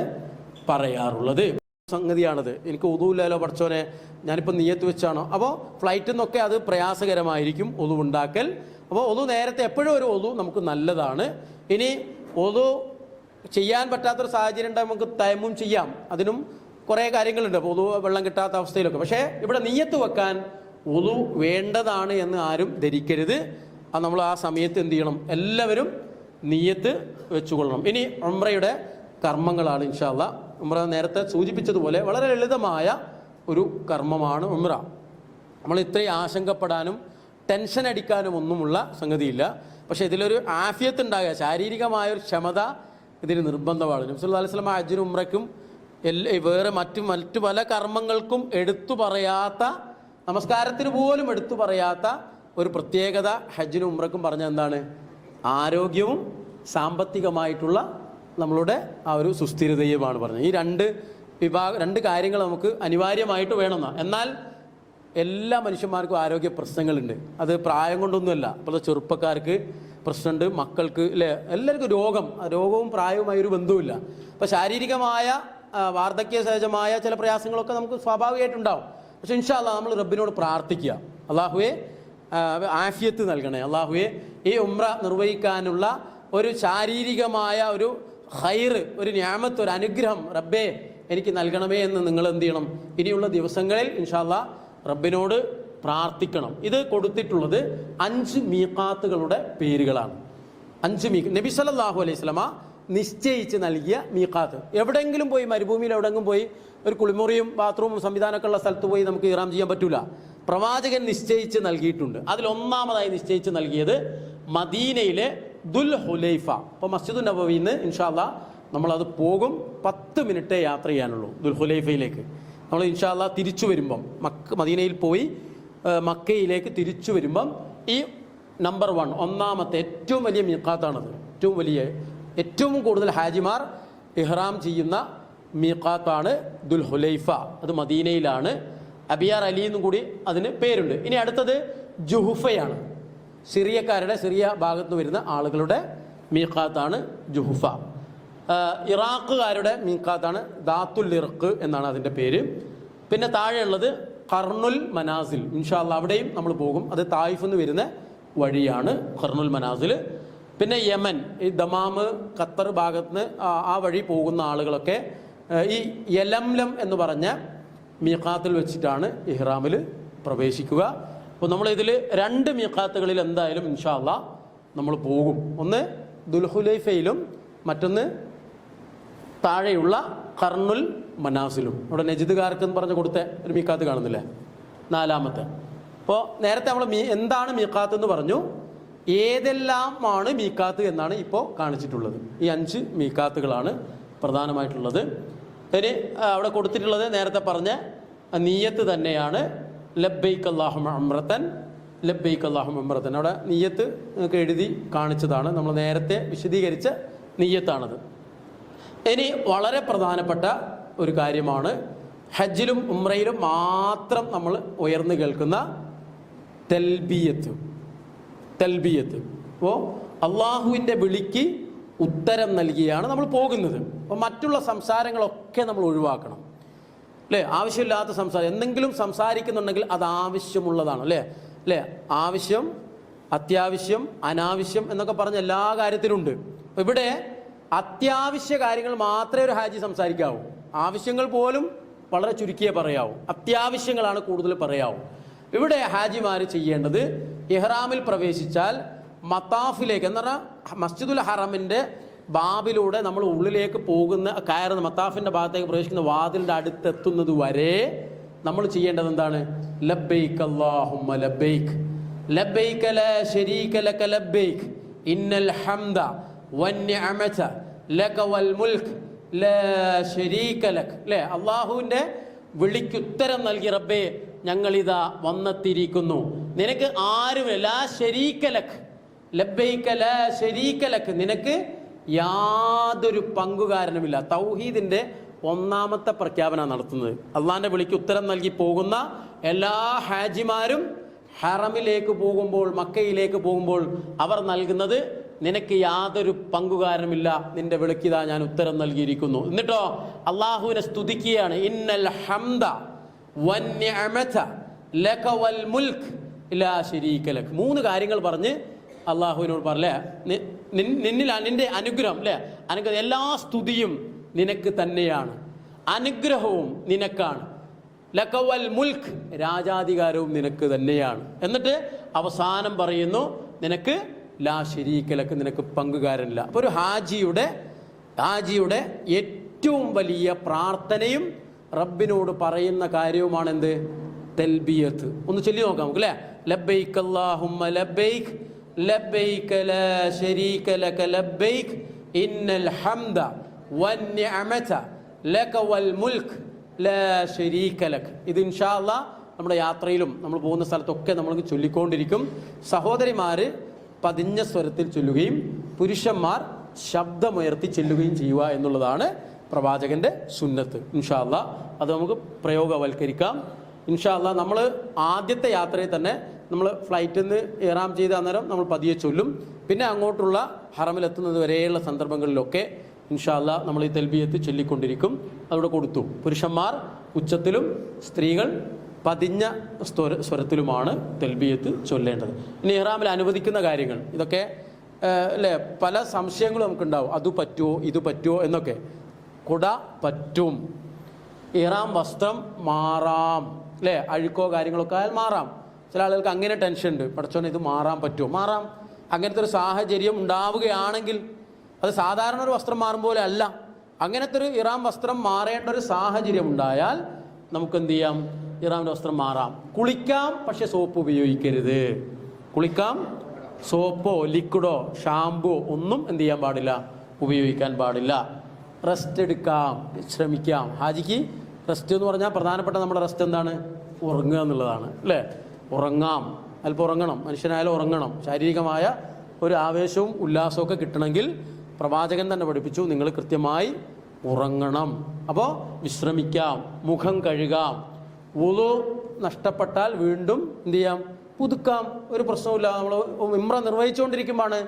പറയാറുള്ളത്. സംഗതിയാണത്. എനിക്ക് ഒതുവില്ലല്ലോ പഠിച്ചോനെ, ഞാനിപ്പോൾ നിയ്യത്ത് വെച്ചാണോ? അപ്പോൾ ഫ്ലൈറ്റിൽ നിന്നൊക്കെ അത് പ്രയാസകരമായിരിക്കും ഒതു ഉണ്ടാക്കൽ. അപ്പോൾ ഒതു നേരത്തെ എപ്പോഴും ഒരു ഒതു നമുക്ക് നല്ലതാണ്. ഇനി ഒതു ചെയ്യാൻ പറ്റാത്തൊരു സാഹചര്യം ഉണ്ടാകും, നമുക്ക് തയമ്മും ചെയ്യാം. അതിനും കുറേ കാര്യങ്ങളുണ്ട്. അപ്പോൾ ഒതു വെള്ളം കിട്ടാത്ത അവസ്ഥയിലൊക്കെ. പക്ഷേ ഇവിടെ നിയ്യത്ത് വെക്കാൻ ഒതു വേണ്ടതാണ് എന്ന് ആരും ധരിക്കരുത്. അത് നമ്മൾ ആ സമയത്ത് എന്ത് ചെയ്യണം? എല്ലാവരും നിയ്യത്ത് വെച്ചുകൊള്ളണം. ഇനി ഉംറയുടെ കർമ്മങ്ങളാണ് ഇൻഷാ അല്ലാഹ്. ഉംറ നേരത്തെ സൂചിപ്പിച്ചതുപോലെ വളരെ ലളിതമായ ഒരു കർമ്മമാണ് ഉംറ. നമ്മൾ ഇത്രയും ആശങ്കപ്പെടാനും ടെൻഷൻ അടിക്കാനും ഒന്നുമുള്ള സംഗതിയില്ല. പക്ഷേ ഇതിലൊരു ആഫിയത്ത് ഉണ്ടാകുക, ശാരീരികമായൊരു ക്ഷമത ഇതിന് നിർബന്ധമാണ്. നബി സല്ലല്ലാഹു അലൈഹി വസല്ലം ഹജ്ജിനും ഉംറയ്ക്കും വേറെ മറ്റു പല കർമ്മങ്ങൾക്കും എടുത്തു പറയാത്ത, നമസ്കാരത്തിന് പോലും എടുത്തു പറയാത്ത ഒരു പ്രത്യേകത ഹജ്ജിനും ഉംറയ്ക്കും പറഞ്ഞ എന്താണ്? ആരോഗ്യവും സാമ്പത്തികമായിട്ടുള്ള നമ്മളുടെ ആ ഒരു സുസ്ഥിരതയുമാണ് പറഞ്ഞത്. ഈ രണ്ട് കാര്യങ്ങൾ നമുക്ക് അനിവാര്യമായിട്ട് വേണമെന്നാണ്. എന്നാൽ എല്ലാ മനുഷ്യന്മാർക്കും ആരോഗ്യ പ്രശ്നങ്ങളുണ്ട്. അത് പ്രായം കൊണ്ടൊന്നുമല്ല. ഇപ്പോൾ ചെറുപ്പക്കാർക്ക് പ്രശ്നമുണ്ട്, മക്കൾക്ക് അല്ലേ, എല്ലാവർക്കും രോഗവും പ്രായവുമായി ഒരു ബന്ധവുമില്ല. അപ്പോൾ ശാരീരികമായ വാർദ്ധക്യ സഹജമായ ചില പ്രയാസങ്ങളൊക്കെ നമുക്ക് സ്വാഭാവികമായിട്ടുണ്ടാവും. പക്ഷെ ഇൻഷാ അല്ലാഹ് നമ്മൾ റബ്ബിനോട് പ്രാർത്ഥിക്കുക, അള്ളാഹുവെ ആഫിയത്ത് നൽകണേ, അള്ളാഹുവെ ഈ ഉംറ നിർവഹിക്കാനുള്ള ഒരു ശാരീരികമായ ഒരു ഖൈർ, ഒരു നിഅമത്ത്, ഒരു അനുഗ്രഹം റബ്ബേ എനിക്ക് നൽകണമേ എന്ന് നിങ്ങൾ എന്ത് ചെയ്യണം? ഇനിയുള്ള ദിവസങ്ങളിൽ ഇൻഷാ അല്ലാഹ് റബ്ബിനോട് പ്രാർത്ഥിക്കണം. ഇത് കൊടുത്തിട്ടുള്ളത് 5 മീഖാത്തുകളുടെ പേരുകളാണ്. 5 നബി സല്ലല്ലാഹു അലൈഹി വസല്ലമ നിശ്ചയിച്ച് നൽകിയ മീഖാത്ത്. എവിടെയെങ്കിലും പോയി, മരുഭൂമിയിൽ എവിടെയെങ്കിലും പോയി ഒരു കുളിമുറിയും ബാത്റൂമും സംവിധാനമൊക്കെ ഉള്ള സ്ഥലത്ത് പോയി നമുക്ക് ഇഹ്റാം ചെയ്യാൻ പറ്റൂല. പ്രവാചകൻ നിശ്ചയിച്ച് നൽകിയിട്ടുണ്ട്. അതിലൊന്നാമതായി നിശ്ചയിച്ച് നൽകിയത് മദീനയിലെ ദുൽ ഹുലൈഫ. അപ്പോൾ മസ്ജിദ് നബവിയിൽ നിന്ന് ഇൻഷാ അല്ലാഹ് നമ്മളത് പോകും. 10 മിനിറ്റേ യാത്ര ചെയ്യാനുള്ളൂ ദുൽ ഹുലൈഫയിലേക്ക്. നമ്മൾ ഇൻഷാ അല്ലാഹ് തിരിച്ചു വരുമ്പം മദീനയിൽ പോയി മക്കയിലേക്ക് തിരിച്ചു വരുമ്പം ഈ നമ്പർ 1 ഒന്നാമത്തെ ഏറ്റവും വലിയ മീഖാത്താണത്. ഏറ്റവും കൂടുതൽ ഹാജിമാർ ഇഹ്റാം ചെയ്യുന്ന മീഖാത്താണ് ദുൽ ഹുലൈഫ. അത് മദീനയിലാണ്. അബിയാർ അലി എന്നും കൂടി അതിന് പേരുണ്ട്. ഇനി അടുത്തത് ജുഹുഫയാണ്. സിറിയ ഭാഗത്ത് നിന്ന് വരുന്ന ആളുകളുടെ മീഖാത്താണ് ജുഹുഫ. ഇറാഖുകാരുടെ മീഖാത്താണ് ദാത്തുൽ ഇർഖ് എന്നാണ് അതിൻ്റെ പേര്. പിന്നെ താഴെയുള്ളത് ഖർനുൽ മനാസിൽ. ഇൻഷാ അല്ലാഹ് അവിടെയും നമ്മൾ പോകും. അത് തായിഫ് എന്ന് വരുന്ന വഴിയാണ് ഖർനുൽ മനാസിൽ. പിന്നെ യമൻ, ഈ ദമാമ്, ഖത്തർ ഭാഗത്ത് നിന്ന് ആ വഴി പോകുന്ന ആളുകളൊക്കെ ഈ യലംലം എന്ന് പറഞ്ഞ മീഖാത്തിൽ വെച്ചിട്ടാണ് ഇഹ്റാമിൽ പ്രവേശിക്കുക. അപ്പോൾ നമ്മളിതിൽ 2 മീഖാത്തുകളിൽ എന്തായാലും ഇൻഷാ അല്ലാഹ് നമ്മൾ പോകും. ഒന്ന് ദുൽഹുലൈഫയിലും മറ്റൊന്ന് താഴെയുള്ള ഖർനുൽ മനാസിലും. അവിടെ നജിദുകാർക്ക് എന്ന് പറഞ്ഞ് കൊടുത്ത ഒരു മീഖാത്ത് കാണുന്നില്ലേ, 4ാമത്തെ. അപ്പോൾ നേരത്തെ നമ്മൾ എന്താണ് മീഖാത്ത് എന്ന് പറഞ്ഞു, ഏതെല്ലാമാണ് മീഖാത്ത് എന്നാണ് ഇപ്പോൾ കാണിച്ചിട്ടുള്ളത്. ഈ 5 മീഖാത്തുകളാണ് പ്രധാനമായിട്ടുള്ളത്. ഇനി അവിടെ കൊടുത്തിട്ടുള്ളത് നേരത്തെ പറഞ്ഞ നിയ്യത്ത് തന്നെയാണ്. ലബ്ബൈക്ക് അല്ലാഹുമ്മ ഉംറത്തൻ, ലബ്ബൈക്ക് അല്ലാഹുമ്മ ഉംറത്തൻ. അവിടെ നിയ്യത്ത് നിങ്ങൾക്ക് എഴുതി കാണിച്ചതാണ്. നമ്മൾ നേരത്തെ വിശദീകരിച്ച നിയ്യത്താണത്. ഇനി വളരെ പ്രധാനപ്പെട്ട ഒരു കാര്യമാണ് ഹജ്ജിലും ഉംറയിലും മാത്രം നമ്മൾ ഉയർന്നു കേൾക്കുന്ന തൽബിയത്ത്. അപ്പോൾ അള്ളാഹുവിൻ്റെ വിളിക്ക് ഉത്തരം നൽകിയാണ് നമ്മൾ പോകുന്നത്. അപ്പോൾ മറ്റുള്ള സംസാരങ്ങളൊക്കെ നമ്മൾ ഒഴിവാക്കണം, അല്ലേ? ആവശ്യമില്ലാത്ത സംസാരം, എന്തെങ്കിലും സംസാരിക്കുന്നുണ്ടെങ്കിൽ അത് ആവശ്യമുള്ളതാണ്, അല്ലേ? ആവശ്യം, അത്യാവശ്യം, അനാവശ്യം എന്നൊക്കെ പറഞ്ഞ എല്ലാ കാര്യത്തിലുണ്ട്. ഇവിടെ അത്യാവശ്യ കാര്യങ്ങൾ മാത്രമേ ഒരു ഹാജി സംസാരിക്കാവൂ. ആവശ്യങ്ങൾ പോലും വളരെ ചുരുക്കിയേ പറയാവൂ. അത്യാവശ്യങ്ങളാണ് കൂടുതൽ പറയാവൂ. ഇവിടെ ഹാജിമാർ ചെയ്യേണ്ടത് ഇഹ്റാമിൽ പ്രവേശിച്ചാൽ മത്താഫിലേക്ക് എന്ന് പറഞ്ഞാൽ മസ്ജിദുൽ ഹറമിൻ്റെ ബാബിലൂടെ നമ്മൾ ഉള്ളിലേക്ക് കയറുന്ന മത്താഫിൻ്റെ ഭാഗത്തേക്ക് പ്രവേശിക്കുന്ന വാതിലിൻ്റെ അടുത്തെത്തുന്നത് വരെ നമ്മൾ ചെയ്യേണ്ടത് എന്താണ്? ലബ്ബൈക് അല്ലാഹുമ്മ ലബ്ബൈക്, ലബ്ബൈക ലാ ശരീക ലക ലബ്ബൈക്, ഇന്നൽ ഹംദ വന്നിഅമത ലക വൽ മുൽക്ക് ലാ ശരീക ലക്. അല്ലേ? അള്ളാഹുവിൻ്റെ വിളിക്കുത്തരം നൽകി റബ്ബേ ഞങ്ങളിതാ വന്നെത്തിയിരിക്കുന്നു, നിനക്ക് ആരുമില്ല. ലാ ശരീക ലക്, ലബ്ബൈക ലാ ശരീക ലക്, നിനക്ക് യാതൊരു പങ്കുകാരനുമില്ല. തൗഹീദിന്റെ 1ാമത്തെ പ്രഖ്യാപനം നടത്തുന്നത്. അള്ളാഹിന്റെ വിളിക്ക് ഉത്തരം നൽകി പോകുന്ന എല്ലാ ഹാജിമാരും ഹറമിലേക്ക് പോകുമ്പോൾ, മക്കയിലേക്ക് പോകുമ്പോൾ അവർ നൽകുന്നത് നിനക്ക് യാതൊരു പങ്കുകാരനുമില്ല, നിന്റെ വിളിക്കിതാ ഞാൻ ഉത്തരം നൽകിയിരിക്കുന്നു. എന്നിട്ടോ അള്ളാഹുവിനെ സ്തുതിക്കുകയാണ്. ഇന്നൽ ഹംദ വന്നിഅമത ലക വൽ മുൽക്ക് ലാ ശരീക ലക്. 3 കാര്യങ്ങൾ പറഞ്ഞ് അള്ളാഹുവിനോട് പറയല്ലേ, നിന്നിൽ നിന്റെ അനുഗ്രഹം, അല്ലേ? അനുഗ്രഹം, എല്ലാ സ്തുതിയും നിനക്ക് തന്നെയാണ്, അനുഗ്രഹവും നിനക്കാണ്. ലക വൽ മുൽക്ക്, രാജാധികാരവും നിനക്ക് തന്നെയാണ്. എന്നിട്ട് അവസാനം പറയുന്നു നിനക്ക് ലാ ശരീക ലക്, നിനക്ക് പങ്കുകാരനില്ല. അപ്പോൾ ഒരു ഹാജിയുടെ ഏറ്റവും വലിയ പ്രാർത്ഥനയും റബ്ബിനോട് പറയുന്ന കാര്യവുമാണ് എന്ത്? തൽബിയത്ത്. ഒന്ന് ചൊല്ലി നോക്കാം നമുക്ക്, അല്ലേ? ലബ്ബൈക അല്ലാഹുമ്മ ലബ്ബൈക, ലബ്ബൈക ലാ ശരീക ലക ലബ്ബൈക, ഇന്നൽ ഹംദ വന്നിഅമത ലക വൽ മുൽക്ക് ലാ ശരീക ലക്. ഇത് ഇൻഷാ അല്ലാഹ് നമ്മുടെ യാത്രയിലും നമ്മൾ പോകുന്ന സ്ഥലത്തൊക്കെ നമ്മൾക്ക് ചൊല്ലിക്കൊണ്ടിരിക്കും. സഹോദരിമാർ പതിഞ്ഞ സ്വരത്തിൽ ചൊല്ലുകയും പുരുഷന്മാർ ശബ്ദമുയർത്തി ചൊല്ലുകയും ചെയ്യുക എന്നുള്ളതാണ് പ്രവാചകന്റെ സുന്നത്ത്. ഇൻഷാ അല്ലാഹ് അത് നമുക്ക് പ്രയോഗവൽക്കരിക്കാം. ഇൻഷാ അല്ലാഹ് നമ്മൾ ആദ്യത്തെ യാത്രയിൽ തന്നെ നമ്മൾ ഫ്ലൈറ്റിൽ നിന്ന് ഇഹ്റാം ചെയ്ത അന്നേരം നമ്മൾ പതിയെ ചൊല്ലും. പിന്നെ അങ്ങോട്ടുള്ള ഹറമിലെത്തുന്നത് വരെയുള്ള സന്ദർഭങ്ങളിലൊക്കെ ഇൻഷാ അല്ലാഹ് നമ്മൾ ഈ തൽബിയത്ത് ചൊല്ലിക്കൊണ്ടിരിക്കും. അവിടെ കൊടുത്തു. പുരുഷന്മാർ ഉച്ചത്തിലും സ്ത്രീകൾ പതിഞ്ഞ സ്വരത്തിലുമാണ് തൽബിയത്ത് ചൊല്ലേണ്ടത്. ഇനി ഇഹ്റാമിൽ അനുവദിക്കുന്ന കാര്യങ്ങൾ ഇതൊക്കെ അല്ലേ, പല സംശയങ്ങളും നമുക്കുണ്ടാവും. അത് പറ്റുമോ ഇത് പറ്റുമോ എന്നൊക്കെ. കുട പറ്റും. ഇഹ്റാം വസ്ത്രം മാറാം അല്ലേ, അഴുക്കോ കാര്യങ്ങളൊക്കെ ആയാൽ മാറാം. ചില ആളുകൾക്ക് അങ്ങനെ ടെൻഷൻ ഉണ്ട്, പടച്ചോനെ ഇത് മാറാൻ പറ്റുമോ? മാറാം. അങ്ങനത്തെ ഒരു സാഹചര്യം ഉണ്ടാവുകയാണെങ്കിൽ അത് സാധാരണ ഒരു വസ്ത്രം മാറും പോലെ അല്ല. അങ്ങനത്തെ ഒരു ഇഹ്റാം വസ്ത്രം മാറേണ്ട ഒരു സാഹചര്യം ഉണ്ടായാൽ നമുക്ക് എന്ത് ചെയ്യാം? ഇഹ്റാമിൻ്റെ വസ്ത്രം മാറാം. കുളിക്കാം, പക്ഷെ സോപ്പ് ഉപയോഗിക്കരുത്. കുളിക്കാം, സോപ്പോ ലിക്വിഡോ ഷാമ്പുവോ ഒന്നും എന്ത് ചെയ്യാൻ പാടില്ല, ഉപയോഗിക്കാൻ പാടില്ല. റെസ്റ്റ് എടുക്കാം, ശ്രമിക്കാം. ഹാജിക്ക് റെസ്റ്റ് എന്ന് പറഞ്ഞാൽ പ്രധാനപ്പെട്ട നമ്മുടെ റെസ്റ്റ് എന്താണ്? ഉറങ്ങുക എന്നുള്ളതാണ് അല്ലേ. ഉറങ്ങാം, അല്പം ഉറങ്ങണം. മനുഷ്യനായാലും ഉറങ്ങണം. ശാരീരികമായ ഒരു ആവേശവും ഉല്ലാസവും ഒക്കെ കിട്ടണമെങ്കിൽ പ്രവാചകൻ തന്നെ പഠിപ്പിച്ചു, നിങ്ങൾ കൃത്യമായി ഉറങ്ങണം. അപ്പോൾ വിശ്രമിക്കാം, മുഖം കഴുകാം. വുളു നഷ്ടപ്പെട്ടാൽ വീണ്ടും എന്ത് ചെയ്യാം? പുതുക്കാം. ഒരു പ്രശ്നവുമില്ല. നമ്മൾ ഉംറ നിർവഹിച്ചുകൊണ്ടിരിക്കുമ്പോഴാണ്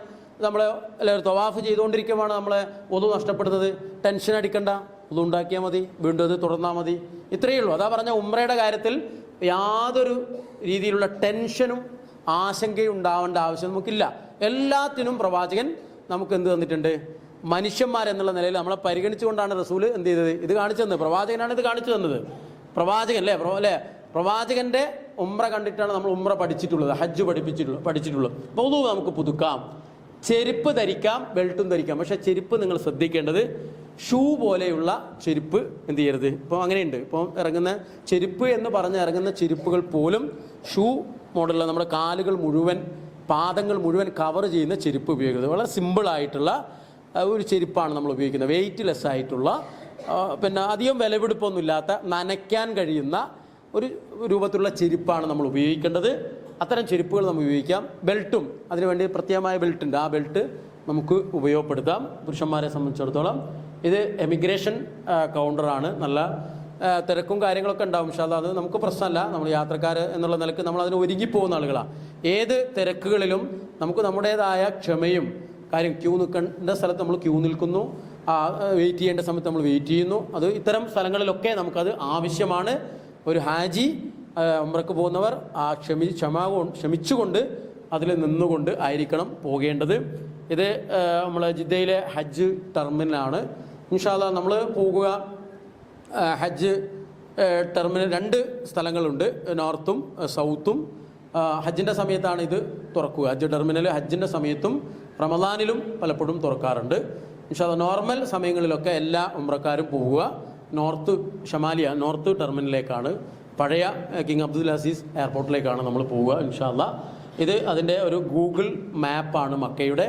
നമ്മൾ എല്ലാവരും തവാഫ് ചെയ്തുകൊണ്ടിരിക്കുമ്പോഴാണ് നമ്മളെ വുളു നഷ്ടപ്പെടുന്നത്. ടെൻഷൻ അടിക്കണ്ട, വുളു ഉണ്ടാക്കിയാൽ മതി, വീണ്ടും അത് തുടർന്നാൽ മതി. ഇത്രയേ ഉള്ളൂ. അതാ പറഞ്ഞ ഉംറയുടെ കാര്യത്തിൽ യാതൊരു രീതിയിലുള്ള ടെൻഷനും ആശങ്കയും ഉണ്ടാവേണ്ട ആവശ്യം നമുക്കില്ല. എല്ലാത്തിനും പ്രവാചകൻ നമുക്ക് എന്ത് തന്നിട്ടുണ്ട്? മനുഷ്യന്മാരെന്നുള്ള നിലയിൽ നമ്മളെ പരിഗണിച്ചുകൊണ്ടാണ് റസൂല് എന്ത് ചെയ്തത്? ഇത് കാണിച്ചു തന്നത്. പ്രവാചകനാണ് ഇത് കാണിച്ചു തന്നത്. പ്രവാചകൻ അല്ലേ പ്രവാചകന്റെ ഉംറ കണ്ടിട്ടാണ് നമ്മൾ ഉംറ പഠിച്ചിട്ടുള്ളത്, ഹജ്ജ് പഠിച്ചിട്ടുള്ളത്. വുളു നമുക്ക് പുതുക്കാം, ചെരുപ്പ് ധരിക്കാം, ബെൽറ്റും ധരിക്കാം. പക്ഷെ ചെരുപ്പ് നിങ്ങൾ ശ്രദ്ധിക്കേണ്ടത് ഷൂ പോലെയുള്ള ചെരുപ്പ് എന്ത് ചെയ്യരുത്. ഇപ്പോൾ അങ്ങനെയുണ്ട്. ഇപ്പോൾ ഇറങ്ങുന്ന ചെരുപ്പ് എന്ന് പറഞ്ഞ് ഇറങ്ങുന്ന ചെരുപ്പുകൾ പോലും ഷൂ മോഡലുള്ള നമ്മുടെ കാലുകൾ മുഴുവൻ, പാദങ്ങൾ മുഴുവൻ കവർ ചെയ്യുന്ന ചെരുപ്പ് ഉപയോഗിക്കുന്നത്. വളരെ സിമ്പിളായിട്ടുള്ള ഒരു ചെരുപ്പാണ് നമ്മൾ ഉപയോഗിക്കുന്നത്. വെയ്റ്റ്ലെസ് ആയിട്ടുള്ള, പിന്നെ അധികം വിലപിടിപ്പൊന്നുമില്ലാത്ത, നനയ്ക്കാൻ കഴിയുന്ന ഒരു രൂപത്തിലുള്ള ചെരുപ്പാണ് നമ്മൾ ഉപയോഗിക്കേണ്ടത്. അത്തരം ചെരുപ്പുകൾ നമ്മൾ ഉപയോഗിക്കാം. ബെൽറ്റും അതിനുവേണ്ടി പ്രത്യേകമായ ബെൽറ്റ് ഉണ്ട്. ആ ബെൽറ്റ് നമുക്ക് ഉപയോഗപ്പെടുത്താം. പുരുഷന്മാരെ സംബന്ധിച്ചിടത്തോളം ഇത് എമിഗ്രേഷൻ കൗണ്ടറാണ്. നല്ല തിരക്കും കാര്യങ്ങളൊക്കെ ഉണ്ടാവും. പക്ഷേ അത് നമുക്ക് പ്രശ്നമല്ല. നമ്മൾ യാത്രക്കാർ എന്നുള്ള നിലക്ക് നമ്മൾ അതിന് ഒരുങ്ങിപ്പോകുന്ന ആളുകളാണ്. ഏത് തിരക്കുകളിലും നമുക്ക് നമ്മുടേതായ ക്ഷമയും കാര്യം, ക്യൂ നിൽക്കേണ്ട സ്ഥലത്ത് നമ്മൾ ക്യൂ നിൽക്കുന്നു, വെയിറ്റ് ചെയ്യേണ്ട സമയത്ത് നമ്മൾ വെയിറ്റ് ചെയ്യുന്നു. അത് ഇത്തരം സ്ഥലങ്ങളിലൊക്കെ നമുക്കത് ആവശ്യമാണ്. ഒരു ഹാജി ഉംറക്ക് പോകുന്നവർ ആ ക്ഷമിച്ചുകൊണ്ട് അതിൽ നിന്നുകൊണ്ട് ആയിരിക്കണം പോകേണ്ടത്. ഇത് നമ്മളെ ജിദ്ദയിലെ ഹജ്ജ് ടെർമിനലാണ്. ഇൻഷാ അല്ലാഹ് നമ്മൾ പോകുക. ഹജ്ജ് ടെർമിനൽ 2 സ്ഥലങ്ങളുണ്ട്, നോർത്തും സൗത്തും. ഹജ്ജിൻ്റെ സമയത്താണ് ഇത് തുറക്കുക. ഹജ്ജ് ടെർമിനൽ ഹജ്ജിൻ്റെ സമയത്തും റമദാനിലും പലപ്പോഴും തുറക്കാറുണ്ട്. ഇൻഷാ അല്ലാഹ് നോർമൽ സമയങ്ങളിലൊക്കെ എല്ലാ ഉംറക്കാരും പോവുക നോർത്ത് ടെർമിനലിലേക്കാണ്. പഴയ കിങ് അബ്ദുൽ അസീസ് എയർപോർട്ടിലേക്കാണ് നമ്മൾ പോവുക ഇൻഷാ അല്ലാഹ്. ഇത് അതിൻ്റെ ഒരു ഗൂഗിൾ മാപ്പാണ് മക്കയുടെ.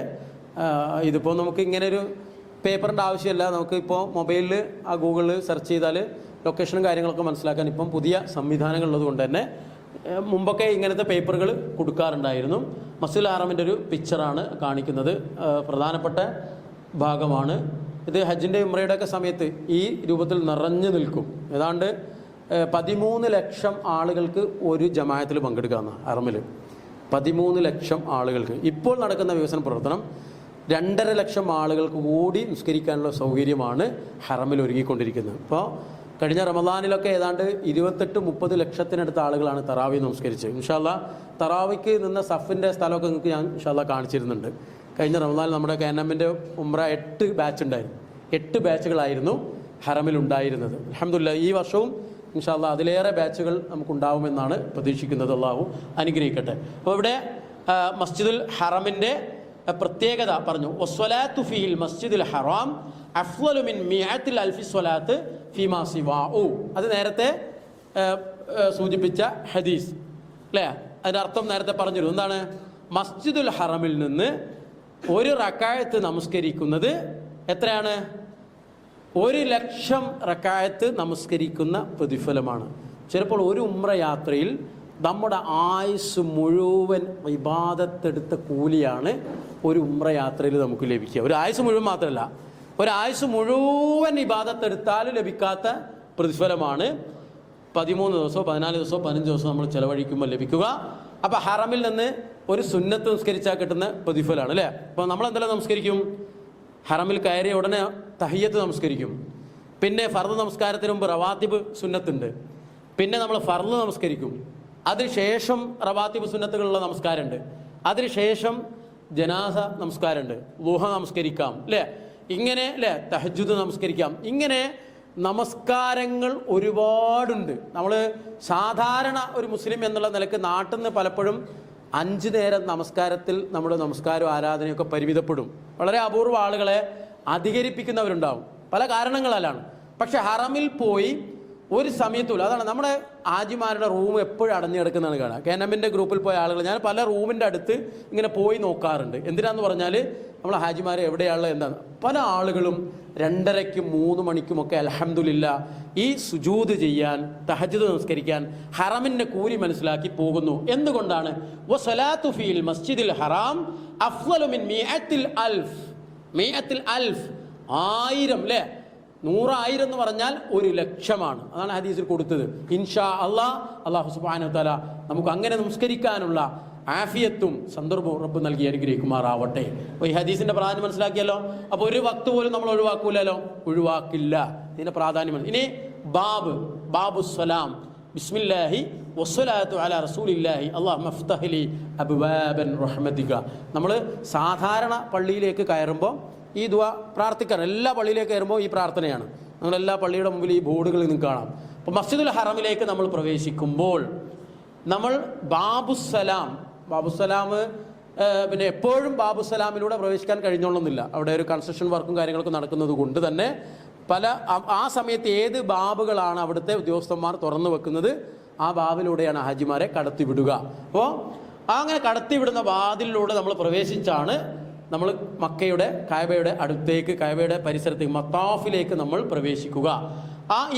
ഇതിപ്പോൾ നമുക്ക് ഇങ്ങനെ ഒരു പേപ്പറിൻ്റെ ആവശ്യമില്ല. നമുക്ക് ഇപ്പോൾ മൊബൈലിൽ ആ ഗൂഗിളിൽ സെർച്ച് ചെയ്താൽ ലൊക്കേഷനും കാര്യങ്ങളൊക്കെ മനസ്സിലാക്കാൻ ഇപ്പം പുതിയ സംവിധാനങ്ങളുള്ളത് കൊണ്ട് തന്നെ മുമ്പൊക്കെ ഇങ്ങനത്തെ പേപ്പറുകൾ കൊടുക്കാറുണ്ടായിരുന്നു. മസ്ജിദുൽ ഹറമിൻ്റെ ഒരു പിക്ചറാണ് കാണിക്കുന്നത്. പ്രധാനപ്പെട്ട ഭാഗമാണ് ഇത്. ഹജ്ജിൻ്റെ ഉംറയുടെയൊക്കെ സമയത്ത് ഈ രൂപത്തിൽ നിറഞ്ഞു നിൽക്കും. ഏതാണ്ട് 13 ലക്ഷം ആളുകൾക്ക് ഒരു ജമാഅത്തിൽ പങ്കെടുക്കാമെന്ന് ഹറമിൽ. 13 ലക്ഷം ആളുകൾക്ക്. ഇപ്പോൾ നടക്കുന്ന വികസന പ്രവർത്തനം 2.5 ലക്ഷം ആളുകൾക്ക് കൂടി നിസ്കരിക്കാനുള്ള സൗകര്യമാണ് ഹറമിൽ ഒരുങ്ങിക്കൊണ്ടിരിക്കുന്നത്. ഇപ്പോൾ കഴിഞ്ഞ റമദാനിലൊക്കെ ഏതാണ്ട് 28-30 ലക്ഷത്തിനടുത്ത ആളുകളാണ് തറാവി നമസ്കരിച്ചത്. ഇൻഷാ അല്ലാഹ് തറാവിക്ക് നിന്ന സഫിൻ്റെ സ്ഥലമൊക്കെ നിങ്ങൾക്ക് ഞാൻ ഇൻഷാ അല്ലാഹ് കാണിച്ചിരുന്നുണ്ട്. കഴിഞ്ഞ റമദാനിൽ നമ്മുടെ KNM-ന്റെ ഉംറ 8 ബാച്ച് ഉണ്ടായിരുന്നു. 8 ബാച്ചുകളായിരുന്നു ഹറമിലുണ്ടായിരുന്നത്. അൽഹംദുലില്ലാഹ് ഈ വർഷവും ഇൻഷാ അല്ലാഹ് അതിലേറെ ബാച്ചുകൾ നമുക്കുണ്ടാവുമെന്നാണ് പ്രതീക്ഷിക്കുന്നത്. അള്ളാഹു അനുഗ്രഹിക്കട്ടെ. അപ്പോൾ ഇവിടെ മസ്ജിദുൽ ഹറമിൻ്റെ പ്രത്യേകത പറഞ്ഞു. വസ്വലാത്തു ഫീൽ മസ്ജിദുൽ ഹറാം അഫ്ളലു മിൻ മിഅത്തിൽ അൽഫി സ്വലാത്ത് ഫീമാ സിവാഉ. അത് നേരത്തെ സൂചിപ്പിച്ച ഹദീസ് അല്ലേ? അതിൻ്റെ അർത്ഥം നേരത്തെ പറഞ്ഞിരുന്നു. എന്താണ്? മസ്ജിദുൽ ഹറമിൽ നിന്ന് ഒരു റക്അത്ത് നമസ്കരിക്കുന്നത് എത്രയാണ്? 1 ലക്ഷം റക്അത്ത് നമസ്കരിക്കുന്ന പ്രതിഫലമാണ്. ചിലപ്പോൾ ഒരു ഉംറ യാത്രയിൽ നമ്മുടെ ആയുസ് മുഴുവൻ ഇബാദത്തെടുത്ത കൂലിയാണ് ഒരു ഉംറ യാത്രയിൽ നമുക്ക് ലഭിക്കുക. ഒരു ആയുസ് മുഴുവൻ മാത്രമല്ല, ഒരു ആയുസ് മുഴുവൻ ഇബാദത്തെടുത്താലും ലഭിക്കാത്ത പ്രതിഫലമാണ് 13 ദിവസമോ 14 ദിവസമോ 15 ദിവസമോ നമ്മൾ ചിലവഴിക്കുമ്പോൾ ലഭിക്കുക. അപ്പോൾ ഹറമിൽ നിന്ന് ഒരു സുന്നത്ത് നിസ്കരിച്ചാൽ കിട്ടുന്ന പ്രതിഫലമാണ് അല്ലേ. അപ്പോൾ നമ്മൾ എന്തെല്ലാം നമസ്കരിക്കും? ഹറമിൽ കയറിയ ഉടനെ തഹിയ്യത്ത് നമസ്കരിക്കും. പിന്നെ ഫർദ് നമസ്കാരത്തിന് മുമ്പ് റവാത്തിബ് സുന്നത്തുണ്ട്. പിന്നെ നമ്മൾ ഫർദ് നമസ്കരിക്കും. അതിനുശേഷം റവാത്തിബ് സുന്നത്തുകളുള്ള നമസ്കാരമുണ്ട്. അതിനുശേഷം ജനാസ നമസ്കാരമുണ്ട്. ളുഹ നമസ്കരിക്കാം അല്ലേ. ഇങ്ങനെ അല്ലേ തഹജ്ജുദ് നമസ്കരിക്കാം. ഇങ്ങനെ നമസ്കാരങ്ങൾ ഒരുപാടുണ്ട്. നമ്മൾ സാധാരണ ഒരു മുസ്ലിം എന്നുള്ള നിലക്ക് നാട്ടിൽ നിന്ന് പലപ്പോഴും 5 നേരം നമസ്കാരത്തിൽ നമ്മുടെ നമസ്കാരവും ആരാധനയൊക്കെ പരിമിതപ്പെടും. വളരെ അപൂർവ ആളുകളെ അധികരിപ്പിക്കുന്നവരുണ്ടാവും പല കാരണങ്ങളാലാണ്. പക്ഷെ ഹറമിൽ പോയി ഒരു സമയത്തുമില്ല. അതാണ് നമ്മുടെ ഹാജിമാരുടെ റൂം എപ്പോഴും അടഞ്ഞു കിടക്കുന്നതാണ് കാണുക. KNM ഗ്രൂപ്പിൽ പോയ ആളുകൾ ഞാൻ പല റൂമിൻ്റെ അടുത്ത് ഇങ്ങനെ പോയി നോക്കാറുണ്ട്. എന്തിനാന്ന് പറഞ്ഞാൽ നമ്മളെ ഹാജിമാർ എവിടെയാണുള്ളത് എന്താണ്. പല ആളുകളും 2:30ക്കും 3 മണിക്കുമൊക്കെ അൽഹംദുലില്ലാ ഈ സുജൂദ് ചെയ്യാൻ, തഹജ്ജുദ് നമസ്കരിക്കാൻ ഹറമിൻ്റെ കൂലി മനസ്സിലാക്കി പോകുന്നു. എന്തുകൊണ്ടാണ്? വസലാത്തു ഫീൽ മസ്ജിദിൽ ഹറാം അഫ്ളലു മിൻ മിഅത്തിൽ അൽഫ്. 1000 അല്ലേ. 100,000 എന്ന് പറഞ്ഞാൽ 1,00,000 അതാണ് ഹദീസിൽ കൊടുത്തത്. ഇൻഷാ അല്ലാഹു സുബ്ഹാനഹു വ തആല നമുക്ക് അങ്ങനെ നമസ്കരിക്കാനുള്ള ആഫിയത്തും സന്ദർഭവും റബ്ബ് നൽകി അനുഗ്രഹിക്കുമാറാവട്ടെ. അപ്പോൾ ഈ ഹദീസിന്റെ പ്രാധാന്യം മനസ്സിലാക്കിയല്ലോ. അപ്പോൾ ഒരു വക്ത് പോലും നമ്മൾ ഒഴിവാക്കില്ല. ഇതിന്റെ പ്രാധാന്യം. ഇനി ബാബു സ്വലാം ബിസ്മില്ലാഹി വസ്സലാത്തു അലാ റസൂലില്ലാഹി അല്ലാഹുമ്മ ഫ്തഹ് ലി അബ്വാബൻ റഹ്മതിക. നമ്മൾ സാധാരണ പള്ളിയിലേക്ക് കയറുമ്പോൾ ഈ ദുആ പ്രാർത്ഥിക്കണം. എല്ലാ പള്ളിയിലേക്ക് കയറുമ്പോൾ ഈ പ്രാർത്ഥനയാണ്. നമ്മളെല്ലാ പള്ളിയുടെ മുമ്പിൽ ഈ ബോർഡുകൾ നിങ്ങൾക്ക് കാണാം. അപ്പോൾ മസ്ജിദുൽ ഹറമിലേക്ക് നമ്മൾ പ്രവേശിക്കുമ്പോൾ നമ്മൾ ബാബുസലാം പിന്നെ എപ്പോഴും ബാബുസലാമിലൂടെ പ്രവേശിക്കാൻ കഴിഞ്ഞോളുന്നില്ല. അവിടെ ഒരു കൺസ്ട്രക്ഷൻ വർക്കും കാര്യങ്ങളൊക്കെ നടക്കുന്നത് കൊണ്ട് തന്നെ ആ സമയത്ത് ഏത് ബാബുകളാണ് അവിടുത്തെ ഉദ്യോഗസ്ഥന്മാർ തുറന്നു വെക്കുന്നത് ആ ബാബിലൂടെയാണ് ഹാജിമാരെ കടത്തിവിടുക. അപ്പോൾ അങ്ങനെ കടത്തിവിടുന്ന വാതിലിലൂടെ നമ്മൾ പ്രവേശിച്ചാണ് നമ്മൾ മക്കയുടെ കഅബയുടെ അടുത്തേക്ക്, കഅബയുടെ പരിസരത്തേക്ക്, മത്താഫിലേക്ക് നമ്മൾ പ്രവേശിക്കുക.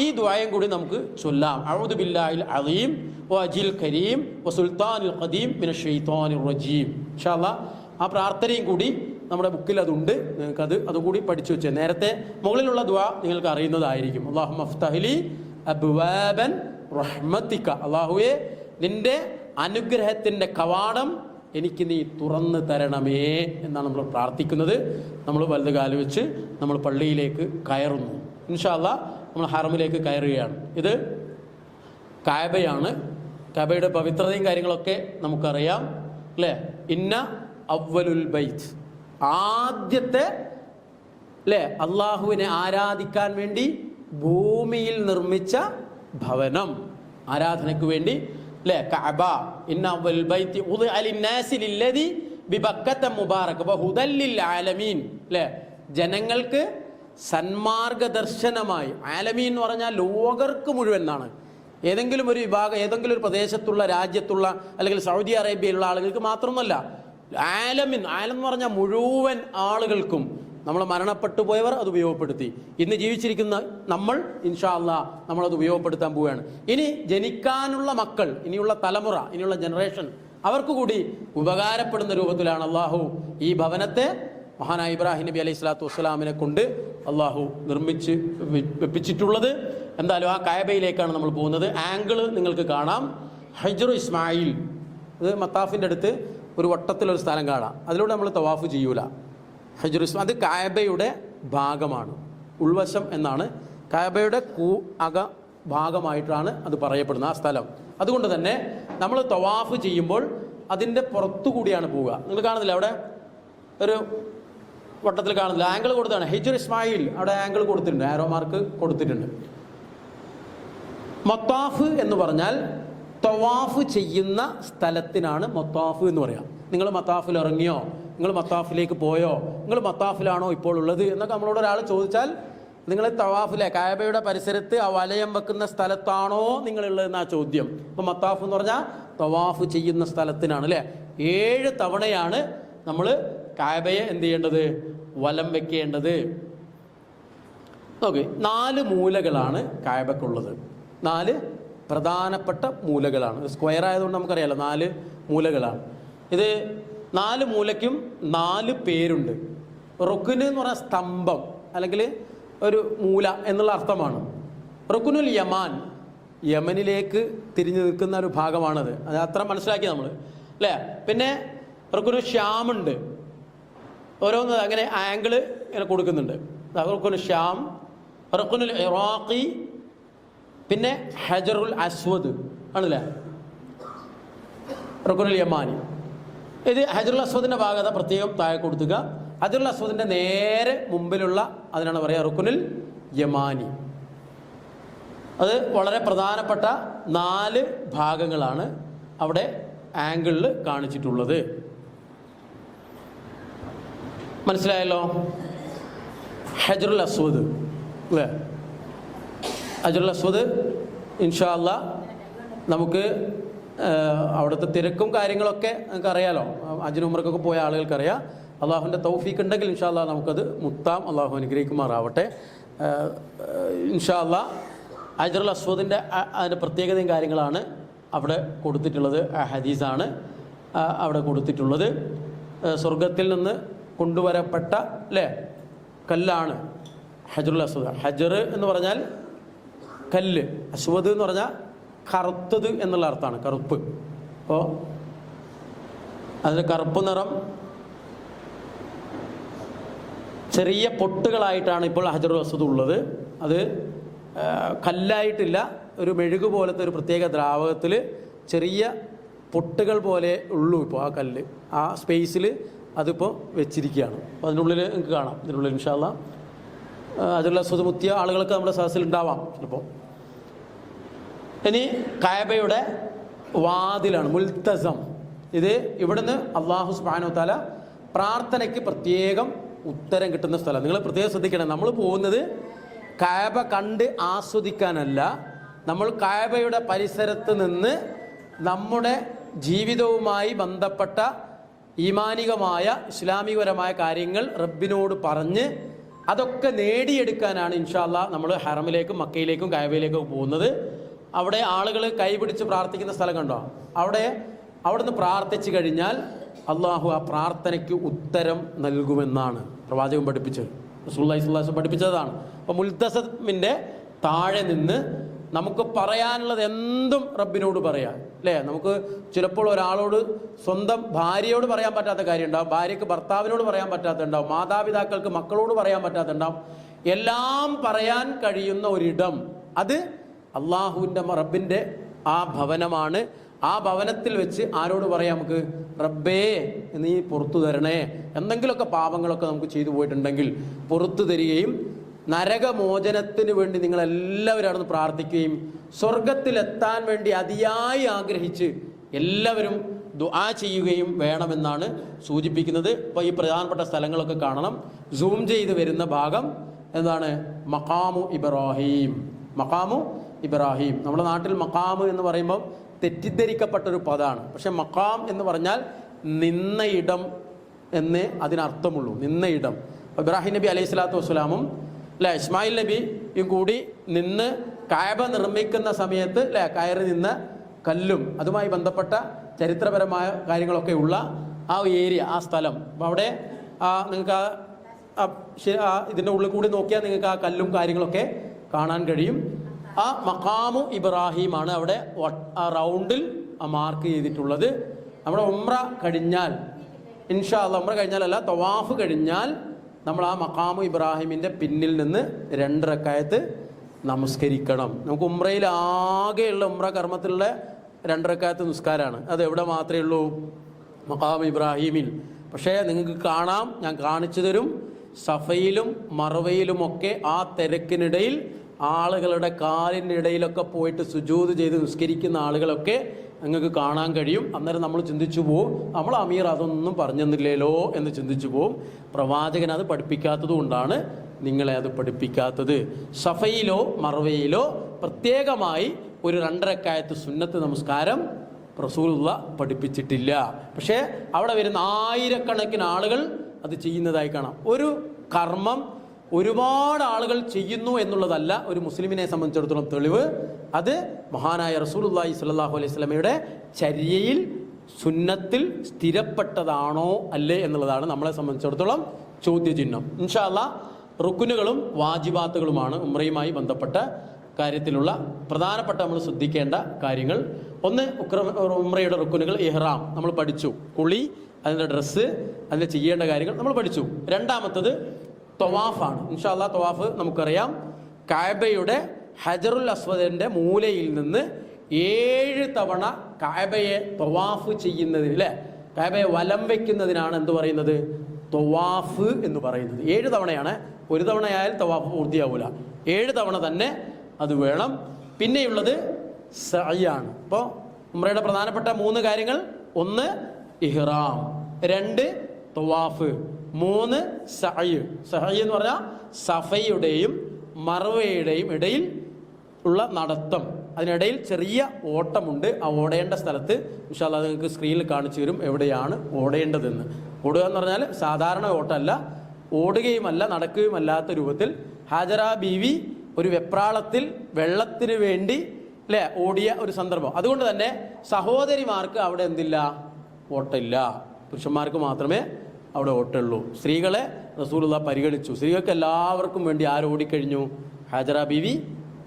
ഈ ദുആയും കൂടി നമുക്ക് ചൊല്ലാം. അഊദു ബില്ലാഹിൽ അളീം വഅജിൽ കരീം വസുൽത്താനിൽ ഖദീം മിനശ് ശൈത്വാനിർ റജീം. ഇൻഷാ അല്ലാഹ് ആ പ്രാർത്ഥനയും കൂടി നമ്മുടെ ബുക്കിൽ അതുണ്ട്. നിങ്ങൾക്കത് അതുകൂടി പഠിച്ചു വെച്ചേ. നേരത്തെ മുകളിലുള്ള ദുആ നിങ്ങൾക്ക് അറിയുന്നതായിരിക്കും. അല്ലാഹുമ്മ ഫ്തഹ് ലി അബ്വാബൻ റഹ്മതിക. അല്ലാഹുവേ നിന്റെ അനുഗ്രഹത്തിൻ്റെ കവാടം എനിക്ക് നീ തുറന്ന് തരണമേ എന്നാണ് നമ്മൾ പ്രാർത്ഥിക്കുന്നത്. നമ്മൾ വലത് കാല് വെച്ച് നമ്മൾ പള്ളിയിലേക്ക് കയറുന്നു. ഇൻഷാ അല്ലാഹ് നമ്മൾ ഹറമിലേക്ക് കയറുകയാണ്. ഇത് കഅബയാണ്. കഅബയുടെ പവിത്രതയും കാര്യങ്ങളൊക്കെ നമുക്കറിയാം അല്ലേ. ഇന്ന അവ്വലുൽ ബൈത്ത്, ആദ്യത്തെ അല്ലേ അള്ളാഹുവിനെ ആരാധിക്കാൻ വേണ്ടി ഭൂമിയിൽ നിർമ്മിച്ച ഭവനം, ആരാധനയ്ക്ക് വേണ്ടി അല്ലേ കഅബ. ഇന്ന അവ്വലുൽ ബൈത്തി ഉദിഅ ലിന്നാസി ലില്ലദി ബിബക്കത മുബാറക വഹുദൽ ലിൽ ആലമീൻ അല്ലേ. ജനങ്ങൾക്ക് സന്മാർഗദർശനമായി. ആലമീൻ എന്ന് പറഞ്ഞാൽ ലോകർക്ക് മുഴുവൻ എന്നാണ്. ഏതെങ്കിലും ഒരു വിഭാഗം, ഏതെങ്കിലും ഒരു പ്രദേശത്തുള്ള, രാജ്യത്തുള്ള, അല്ലെങ്കിൽ സൗദി അറേബ്യയിലുള്ള ആളുകൾക്ക് മാത്രമൊന്നുമല്ല. ആലമീൻ, ആലം എന്ന് പറഞ്ഞാൽ മുഴുവൻ ആളുകൾക്കും. നമ്മൾ മരണപ്പെട്ടു പോയവർ അത് ഉപയോഗപ്പെടുത്തി. ഇന്ന് ജീവിച്ചിരിക്കുന്ന നമ്മൾ ഇൻഷാ അല്ലാഹ് നമ്മളത് ഉപയോഗപ്പെടുത്താൻ പോവുകയാണ്. ഇനി ജനിക്കാനുള്ള മക്കൾ, ഇനിയുള്ള തലമുറ, ഇനിയുള്ള ജനറേഷൻ, അവർക്ക് കൂടി ഉപകാരപ്പെടുന്ന രൂപത്തിലാണ് അള്ളാഹു ഈ ഭവനത്തെ മഹാനായ ഇബ്രാഹിം നബി അലൈഹി സ്വലാത്തു വസ്സലാമിനെ കൊണ്ട് അള്ളാഹു നിർമ്മിച്ച് വെപ്പിച്ചിട്ടുള്ളത്. എന്തായാലും ആ കഅബയിലേക്കാണ് നമ്മൾ പോകുന്നത്. ആംഗിള് നിങ്ങൾക്ക് കാണാം. ഹജ്റു ഇസ്മായിൽ, ഇത് മത്താഫിൻ്റെ അടുത്ത് ഒരു വട്ടത്തിലൊരു സ്ഥലം കാണാം. അതിലൂടെ നമ്മൾ തവാഫ് ചെയ്യൂല. ഹജ്റു ഇസ്മായിൽ അത് കഅബയുടെ ഭാഗമാണ്, ഉൾവശം എന്നാണ്. കഅബയുടെ ഭാഗമായിട്ടാണ് അത് പറയപ്പെടുന്നത് ആ സ്ഥലം. അതുകൊണ്ട് തന്നെ നമ്മൾ തവാഫ് ചെയ്യുമ്പോൾ അതിൻ്റെ പുറത്തു കൂടിയാണ് പോവുക. നിങ്ങൾ കാണുന്നില്ല അവിടെ ഒരു വട്ടത്തിൽ കാണുന്നില്ല, ആംഗിൾ കൊടുത്താണ്. ഹജ്റു ഇസ്മായിൽ അവിടെ ആംഗിൾ കൊടുത്തിട്ടുണ്ട്, ആരോ മാർക്ക് കൊടുത്തിട്ടുണ്ട്. മത്താഫ് എന്ന് പറഞ്ഞാൽ തവാഫ് ചെയ്യുന്ന സ്ഥലത്തിനാണ് മത്താഫ് എന്ന് പറയാം. നിങ്ങൾ മത്താഫിൽ ഇറങ്ങിയോ, നിങ്ങൾ മത്താഫിലേക്ക് പോയോ, നിങ്ങൾ മത്താഫിലാണോ ഇപ്പോൾ ഉള്ളത് എന്നൊക്കെ നമ്മളോട് ഒരാൾ ചോദിച്ചാൽ നിങ്ങൾ തവാഫിലെ കഅബയുടെ പരിസരത്ത് ആ വലയം വെക്കുന്ന സ്ഥലത്താണോ നിങ്ങളുള്ളതെന്നാ ചോദ്യം. ഇപ്പം മത്താഫ് എന്ന് പറഞ്ഞാൽ തവാഫ് ചെയ്യുന്ന സ്ഥലത്തിനാണ് അല്ലേ. 7 തവണയാണ് നമ്മൾ കഅബയെ എന്ത് ചെയ്യേണ്ടത്, വലം വെക്കേണ്ടത്. ഓക്കെ, 4 മൂലകളാണ് കഅബക്കുള്ളത്. 4 പ്രധാനപ്പെട്ട മൂലകളാണ്. സ്ക്വയർ ആയതുകൊണ്ട് നമുക്കറിയാലോ 4 മൂലകളാണ്. ഇത് 4 മൂലയ്ക്കും 4 പേരുണ്ട്. റുക്ന് എന്ന് പറഞ്ഞാൽ സ്തംഭം അല്ലെങ്കിൽ ഒരു മൂല എന്നുള്ള അർത്ഥമാണ്. റുക്നുൽ യമാൻ, യമനിലേക്ക് തിരിഞ്ഞു നിൽക്കുന്ന ഒരു ഭാഗമാണത്. അത് അത്ര മനസ്സിലാക്കി നമ്മൾ അല്ലേ. പിന്നെ റുക്കുനു ഷ്യാമുണ്ട്, ഓരോന്ന് അങ്ങനെ ആംഗിള് ഇങ്ങനെ കൊടുക്കുന്നുണ്ട്. റുക്കുനു ഷ്യാം, റുക്കുനുൽ ഇറാഖി, പിന്നെ ഹജറുൽ അസ്വദ് ആണല്ലേ, റുക്കുനുൽ യമാനി. ഇത് ഹജറുൽ അസ്വദിൻ്റെ ഭാഗത പ്രത്യേകം താഴെ കൊടുത്തുക. ഹജറുൽ അസ്വദിൻ്റെ നേരെ മുമ്പിലുള്ള അതിനാണ് പറയുക റുക്കുനുൽ യമാനി. അത് വളരെ പ്രധാനപ്പെട്ട 4 ഭാഗങ്ങളാണ് അവിടെ ആംഗിളിൽ കാണിച്ചിട്ടുള്ളത്. മനസ്സിലായല്ലോ? ഹജറുൽ അസ്വദ് അല്ലേ, ഹജറുൽ അസ്വദ് ഇൻഷാ അല്ലാഹ് നമുക്ക് അവിടുത്തെ തിരക്കും കാര്യങ്ങളൊക്കെ നിങ്ങൾക്ക് അറിയാലോ, ഹജ്ജിനും ഉംറയ്ക്കൊക്കെ പോയ ആളുകൾക്കറിയാം. അള്ളാഹുവിൻ്റെ തൗഫീഖ് ഉണ്ടെങ്കിൽ ഇൻഷാ അല്ലാഹ് നമുക്കത് മുത്താം. അള്ളാഹു അനുഗ്രഹിക്കുമാറാവട്ടെ ഇൻഷാ അല്ലാഹ്. ഹജറുൽ അസ്വദിൻ്റെ അതിൻ്റെ പ്രത്യേകതയും കാര്യങ്ങളാണ് അവിടെ കൊടുത്തിട്ടുള്ളത്. ആ ഹദീസാണ് അവിടെ കൊടുത്തിട്ടുള്ളത്. സ്വർഗത്തിൽ നിന്ന് കൊണ്ടുവരപ്പെട്ട അല്ലേ കല്ലാണ് ഹജറുൽ അസ്വദ്. ഹജർ എന്ന് പറഞ്ഞാൽ കല്ല്, അസ്വദ് എന്ന് പറഞ്ഞാൽ കറുത്തത് എന്നുള്ള അർത്ഥമാണ്, കറുപ്പ്. അപ്പോൾ അതിന് കറുപ്പ് നിറം, ചെറിയ പൊട്ടുകളായിട്ടാണ് ഇപ്പോൾ ഹജറുൽ അസ്വദ് ഉള്ളത്. അത് കല്ലായിട്ടില്ല, ഒരു മെഴുകു പോലത്തെ ഒരു പ്രത്യേക ദ്രാവകത്തിൽ ചെറിയ പൊട്ടുകൾ പോലെ ഉള്ളൂ ഇപ്പോൾ ആ കല്ല്. ആ സ്പേസിൽ അതിപ്പോൾ വെച്ചിരിക്കുകയാണ്. അപ്പോൾ അതിനുള്ളിൽ നിങ്ങൾക്ക് കാണാം. ഇതിനുള്ളിൽ ഇൻഷാ അല്ലാഹ് ഹജറുൽ അസ്വദ് മുത്തിയ ആളുകൾക്ക് നമ്മുടെ സദസ്സിൽ ഉണ്ടാവാം ചിലപ്പോൾ. ഇനി കഅബയുടെ വാതിലാണ് മുൽത്തസം. ഇത് ഇവിടുന്ന് അല്ലാഹു സുബ്ഹാനഹു വ തആല പ്രാർത്ഥനയ്ക്ക് പ്രത്യേകം ഉത്തരം കിട്ടുന്ന സ്ഥലം. നിങ്ങൾ പ്രത്യേകം ശ്രദ്ധിക്കണം, നമ്മൾ പോകുന്നത് കഅബ കണ്ട് ആസ്വദിക്കാനല്ല. നമ്മൾ കഅബയുടെ പരിസരത്ത് നിന്ന് നമ്മുടെ ജീവിതവുമായി ബന്ധപ്പെട്ട ഈമാനികമായ ഇസ്ലാമികപരമായ കാര്യങ്ങൾ റബ്ബിനോട് പറഞ്ഞ് അതൊക്കെ നേടിയെടുക്കാനാണ് ഇൻഷാ അല്ലാഹ് നമ്മൾ ഹറമിലേക്കും മക്കയിലേക്കും കഅബയിലേക്കും പോകുന്നത്. അവിടെ ആളുകൾ കൈപിടിച്ച് പ്രാർത്ഥിക്കുന്ന സ്ഥലം കണ്ടോ, അവിടുന്ന് പ്രാർത്ഥിച്ചു കഴിഞ്ഞാൽ അള്ളാഹു ആ പ്രാർത്ഥനയ്ക്ക് ഉത്തരം നൽകുമെന്നാണ് പ്രവാചകൻ പഠിപ്പിച്ചത്, റസൂലുള്ളാഹി സ്വല്ലല്ലാഹു അലൈഹി വസല്ലം പഠിപ്പിച്ചതാണ്. അപ്പോൾ മുൽത്തസമിൻ്റെ താഴെ നിന്ന് നമുക്ക് പറയാനുള്ളത് എന്തും റബ്ബിനോട് പറയാം അല്ലേ. നമുക്ക് ചിലപ്പോൾ ഒരാളോട് സ്വന്തം ഭാര്യയോട് പറയാൻ പറ്റാത്ത കാര്യം ഉണ്ടാവും, ഭാര്യയ്ക്ക് ഭർത്താവിനോട് പറയാൻ പറ്റാത്തുണ്ടാവും, മാതാപിതാക്കൾക്ക് മക്കളോട് പറയാൻ പറ്റാത്തുണ്ടാവും. എല്ലാം പറയാൻ കഴിയുന്ന ഒരിടം അത് അള്ളാഹുവിൻ്റെ റബ്ബിൻ്റെ ആ ഭവനമാണ്. ആ ഭവനത്തിൽ വെച്ച് ആരോട് പറയാം നമുക്ക്, റബ്ബേ നീ പുറത്തു തരണേ, എന്തെങ്കിലുമൊക്കെ പാപങ്ങളൊക്കെ നമുക്ക് ചെയ്തു പോയിട്ടുണ്ടെങ്കിൽ പുറത്തു തരികയും നരകമോചനത്തിന് വേണ്ടി നിങ്ങളെല്ലാവരും അവിടെ നിന്ന് പ്രാർത്ഥിക്കുകയും സ്വർഗത്തിലെത്താൻ വേണ്ടി അതിയായി ആഗ്രഹിച്ച് എല്ലാവരും ദുആ ചെയ്യുകയും വേണമെന്നാണ് സൂചിപ്പിക്കുന്നത്. ഇപ്പോൾ ഈ പ്രധാനപ്പെട്ട സ്ഥലങ്ങളൊക്കെ കാണണം. സൂം ചെയ്ത് വരുന്ന ഭാഗം എന്താണ്, മഖാമു ഇബ്രാഹിം. മഖാമു ഇബ്രാഹിം, നമ്മുടെ നാട്ടിൽ മഖാമ് എന്ന് പറയുമ്പോൾ തെറ്റിദ്ധരിക്കപ്പെട്ടൊരു പദമാണ്. പക്ഷെ മഖാം എന്ന് പറഞ്ഞാൽ നിന്ന ഇടം എന്നേ അതിനർത്ഥമുള്ളൂ, നിന്ന ഇടം. ഇബ്രാഹിം നബി അലൈഹി സ്വലാത്തു വസ്സലാമും അല്ലെ ഇസ്മായിൽ നബിയും കൂടി നിന്ന് കഅബ നിർമ്മിക്കുന്ന സമയത്ത് അല്ലെ കയറി നിന്ന കല്ലും അതുമായി ബന്ധപ്പെട്ട ചരിത്രപരമായ കാര്യങ്ങളൊക്കെ ഉള്ള ആ ഏരിയ, ആ സ്ഥലം. അപ്പോൾ അവിടെ നിങ്ങൾക്ക് ഇതിൻ്റെ ഉള്ളിൽ കൂടി നോക്കിയാൽ നിങ്ങൾക്ക് ആ കല്ലും കാര്യങ്ങളൊക്കെ കാണാൻ കഴിയും. ആ മഖാമു ഇബ്രാഹിമാണ് അവിടെ ആ റൗണ്ടിൽ മാർക്ക് ചെയ്തിട്ടുള്ളത്. നമ്മുടെ ഉംറ കഴിഞ്ഞാൽ ഇൻഷാ അല്ലാഹ്, ഉംറ കഴിഞ്ഞാലല്ല തവാഫ് കഴിഞ്ഞാൽ നമ്മൾ ആ മഖാമു ഇബ്രാഹിമിൻ്റെ പിന്നിൽ നിന്ന് 2 റക്അത്ത് നമസ്കരിക്കണം. നമുക്ക് ഉംറയിൽ ആകെയുള്ള ഉംറ കർമ്മത്തിലുള്ള 2 റക്അത്ത് നിസ്കാരമാണ്. അത് എവിടെ മാത്രമേ ഉള്ളൂ, മഖാമു ഇബ്രാഹിമിൽ. പക്ഷേ നിങ്ങൾക്ക് കാണാം, ഞാൻ കാണിച്ചു തരും, സഫയിലും മർവയിലുമൊക്കെ ആ തിരക്കിനിടയിൽ ആളുകളുടെ കാലിൻ്റെ ഇടയിലൊക്കെ പോയിട്ട് സുജൂദ് ചെയ്ത് നിസ്കരിക്കുന്ന ആളുകളൊക്കെ നിങ്ങൾക്ക് കാണാൻ കഴിയും. അന്നേരം നമ്മൾ ചിന്തിച്ചു പോവും, നമ്മൾ അമീർ അതൊന്നും പറഞ്ഞെന്നില്ലല്ലോ എന്ന് ചിന്തിച്ചു പോവും. പ്രവാചകൻ അത് പഠിപ്പിക്കാത്തത് കൊണ്ടാണ് നിങ്ങളെ അത് പഠിപ്പിക്കാത്തത്. സഫയിലോ മർവയിലോ പ്രത്യേകമായി ഒരു 2 റക്അത്ത് സുന്നത്ത് നമസ്കാരം റസൂലുള്ളാ പഠിപ്പിച്ചിട്ടില്ല. പക്ഷേ അവിടെ വരുന്ന ആയിരക്കണക്കിന് ആളുകൾ അത് ചെയ്യുന്നതായി കാണാം. ഒരു കർമ്മം ഒരുപാട് ആളുകൾ ചെയ്യുന്നു എന്നുള്ളതല്ല ഒരു മുസ്ലിമിനെ സംബന്ധിച്ചിടത്തോളം തെളിവ്. അത് മഹാനായ റസൂലുള്ളാഹി സ്വല്ലല്ലാഹു അലൈഹി വസല്ലമയുടെ ചര്യയിൽ സുന്നത്തിൽ സ്ഥിരപ്പെട്ടതാണോ അല്ലേ എന്നുള്ളതാണ് നമ്മളെ സംബന്ധിച്ചിടത്തോളം ചോദ്യചിഹ്നം. ഇൻഷാ അല്ലാഹ് റുക്കുനുകളും വാജിബാത്തുകളുമാണ് ഉംറയുമായി ബന്ധപ്പെട്ട കാര്യത്തിലുള്ള പ്രധാനപ്പെട്ട നമ്മൾ ശ്രദ്ധിക്കേണ്ട കാര്യങ്ങൾ. ഒന്ന് ഉംറയുടെ റുക്കുനുകൾ, ഇഹ്റാം നമ്മൾ പഠിച്ചു, കുളി, അതിൻ്റെ ഡ്രസ്സ്, അതിൽ ചെയ്യേണ്ട കാര്യങ്ങൾ നമ്മൾ പഠിച്ചു. രണ്ടാമത്തത് തവാഫാണ്. ഇൻഷാ അല്ലാഹ് തവാഫ് നമുക്കറിയാം, കഅബയുടെ ഹജറുൽ അസ്വദിന്റെ മൂലയിൽ നിന്ന് 7 തവണ കഅബയെ തവാഫ് ചെയ്യുന്നതിന്, അല്ലേ, കഅബയെ വലം വയ്ക്കുന്നതിനാണ് എന്ത് പറയുന്നത്, തവാഫ് എന്ന് പറയുന്നത്. 7 തവണയാണ്. ഒരു തവണയായാൽ തവാഫ് പൂർത്തിയാവൂല, 7 തവണ തന്നെ അത് വേണം. പിന്നെയുള്ളത് സഅയാണ്. അപ്പോൾ ഉംറയുടെ പ്രധാനപ്പെട്ട 3 കാര്യങ്ങൾ: 1 ഇഹ്റാം, 2 തവാഫ്, 3 സഅയ്. സഅയ് എന്ന് പറഞ്ഞാൽ സഫയുടെയും മർവയുടെയും ഇടയിൽ ഉള്ള നടത്തം. അതിനിടയിൽ ചെറിയ ഓട്ടമുണ്ട്. ആ ഓടേണ്ട സ്ഥലത്ത് ഇൻഷാ അല്ലാഹ് നിങ്ങൾക്ക് സ്ക്രീനിൽ കാണിച്ചു തരും എവിടെയാണ് ഓടേണ്ടതെന്ന്. ഓടുക എന്ന് പറഞ്ഞാൽ സാധാരണ ഓട്ടമല്ല, ഓടുകയുമല്ല നടക്കുകയുമല്ലാത്ത രൂപത്തിൽ ഹാജറ ബീവി ഒരു വെപ്രാളത്തിൽ വെള്ളത്തിന് വേണ്ടി, അല്ലേ, ഓടിയ ഒരു സന്ദർഭം. അതുകൊണ്ട് തന്നെ സഹോദരിമാർക്ക് അവിടെ എന്തില്ല, ഓട്ടമില്ല. പുരുഷന്മാർക്ക് മാത്രമേ അവിടെ ഓട്ടുള്ളൂ. സ്ത്രീകളെ റസൂലുള്ളാഹി പരിഗണിച്ചു. സ്ത്രീകൾക്ക് എല്ലാവർക്കും വേണ്ടി ആരോടിക്കഴിഞ്ഞു, ഹാജറ ബീവി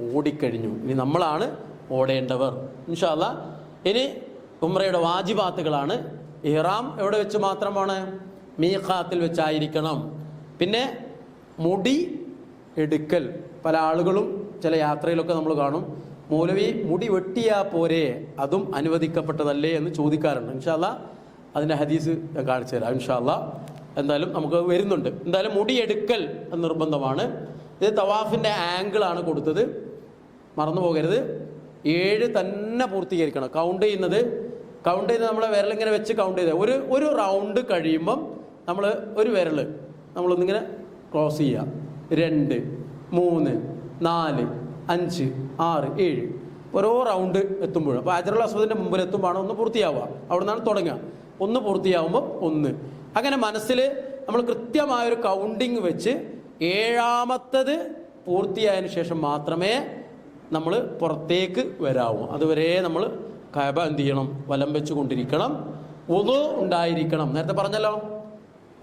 ഓടിക്കഴിഞ്ഞു. ഇനി നമ്മളാണ് ഓടേണ്ടവർ ഇൻഷാ അല്ലാഹ്. ഇനി ഉംറയുടെ വാജിബാത്തുകളാണ്. ഇഹ്റാം എവിടെ വെച്ച് മാത്രമാണ്, മീഖാത്തിൽ വെച്ചായിരിക്കണം. പിന്നെ മുടി എടുക്കൽ. പല ആളുകളും ചില യാത്രയിലൊക്കെ നമ്മൾ കാണും, മൗലവി മുടി വെട്ടിയാ പോരെ, അതും അനുവദിക്കപ്പെട്ടതല്ലേ എന്ന് ചോദിക്കാറുണ്ട്. ഇൻഷാ അല്ലാഹ് അതിൻ്റെ ഹദീസ് ഞാൻ കാണിച്ചു തരാം ഇൻഷാ അല്ലാഹ്. എന്തായാലും നമുക്ക് വരുന്നുണ്ട്. എന്തായാലും മുടി എടുക്കൽ നിർബന്ധമാണ്. ഇത് തവാഫിൻ്റെ ആംഗിളാണ് കൊടുത്തത്, മറന്നു പോകരുത്. 7 തന്നെ പൂർത്തീകരിക്കണം. കൗണ്ട് ചെയ്യുന്നത് നമ്മളെ വിരലിങ്ങനെ വെച്ച് കൗണ്ട് ചെയ്ത് ഒരു റൗണ്ട് കഴിയുമ്പം നമ്മൾ ഒരു വിരൽ നമ്മളൊന്നിങ്ങനെ ക്രോസ് ചെയ്യുക. 2, 3, 4, 5, 6, 7 ഓരോ റൗണ്ട് എത്തുമ്പോഴും. അപ്പോൾ ഹജറുൽ അസ്വദിൻ്റെ മുമ്പിൽ എത്തുമ്പോഴാണ് ഒന്ന് പൂർത്തിയാവുക. അവിടെ നിന്നാണ് തുടങ്ങുക. 1 പൂർത്തിയാവുമ്പോൾ 1. അങ്ങനെ മനസ്സിൽ നമ്മൾ കൃത്യമായൊരു കൗണ്ടിങ് വെച്ച് 7ാമത്തത് പൂർത്തിയായതിനു ശേഷം മാത്രമേ നമ്മൾ പുറത്തേക്ക് വരാവൂ. അതുവരെ നമ്മൾ കഅബ എന്ത് ചെയ്യണം, വലം വെച്ച് കൊണ്ടിരിക്കണം. വുളു ഉണ്ടായിരിക്കണം. നേരത്തെ പറഞ്ഞല്ലോ,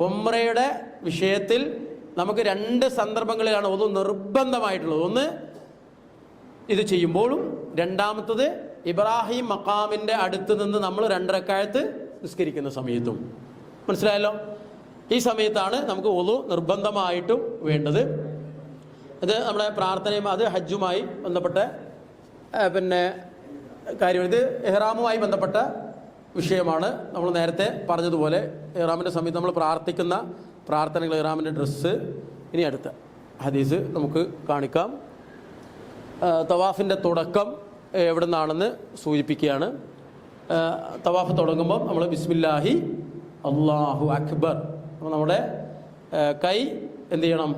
ഉംറയുടെ വിഷയത്തിൽ നമുക്ക് 2 സന്ദർഭങ്ങളിലാണ് വുളു നിർബന്ധമായിട്ടുള്ളത്. ഒന്ന് ഇത് ചെയ്യുമ്പോഴും, രണ്ടാമത്തത് ഇബ്രാഹിം മഖാമിൻ്റെ അടുത്ത് നിന്ന് നമ്മൾ 2 റക്അത്ത് നിസ്കരിക്കുന്ന സമയത്തും. മനസ്സിലായല്ലോ? ഈ സമയത്താണ് നമുക്ക് വുളു നിർബന്ധമായിട്ടും വേണ്ടത്. ഇത് നമ്മുടെ പ്രാർത്ഥനയും അത് ഹജ്ജുമായി ബന്ധപ്പെട്ട പിന്നെ കാര്യം. ഇത് ഇഹ്റാമുമായി ബന്ധപ്പെട്ട വിഷയമാണ്. നമ്മൾ നേരത്തെ പറഞ്ഞതുപോലെ ഇഹ്റാമിൻ്റെ സമയത്ത് നമ്മൾ പ്രാർത്ഥിക്കുന്ന പ്രാർത്ഥനകൾ, ഇഹ്റാമിൻ്റെ ഡ്രസ്സ്. ഇനി അടുത്ത ഹദീസ് നമുക്ക് കാണിക്കാം. തവാഫിൻ്റെ തുടക്കം എവിടെ നിന്നാണെന്ന് സൂചിപ്പിക്കുകയാണ്. തവാഫ് തുടങ്ങുമ്പോൾ നമ്മൾ ബിസ്മില്ലാഹി അല്ലാഹു അക്ബർ. അപ്പോൾ നമ്മുടെ കൈ എന്ത് ചെയ്യണം,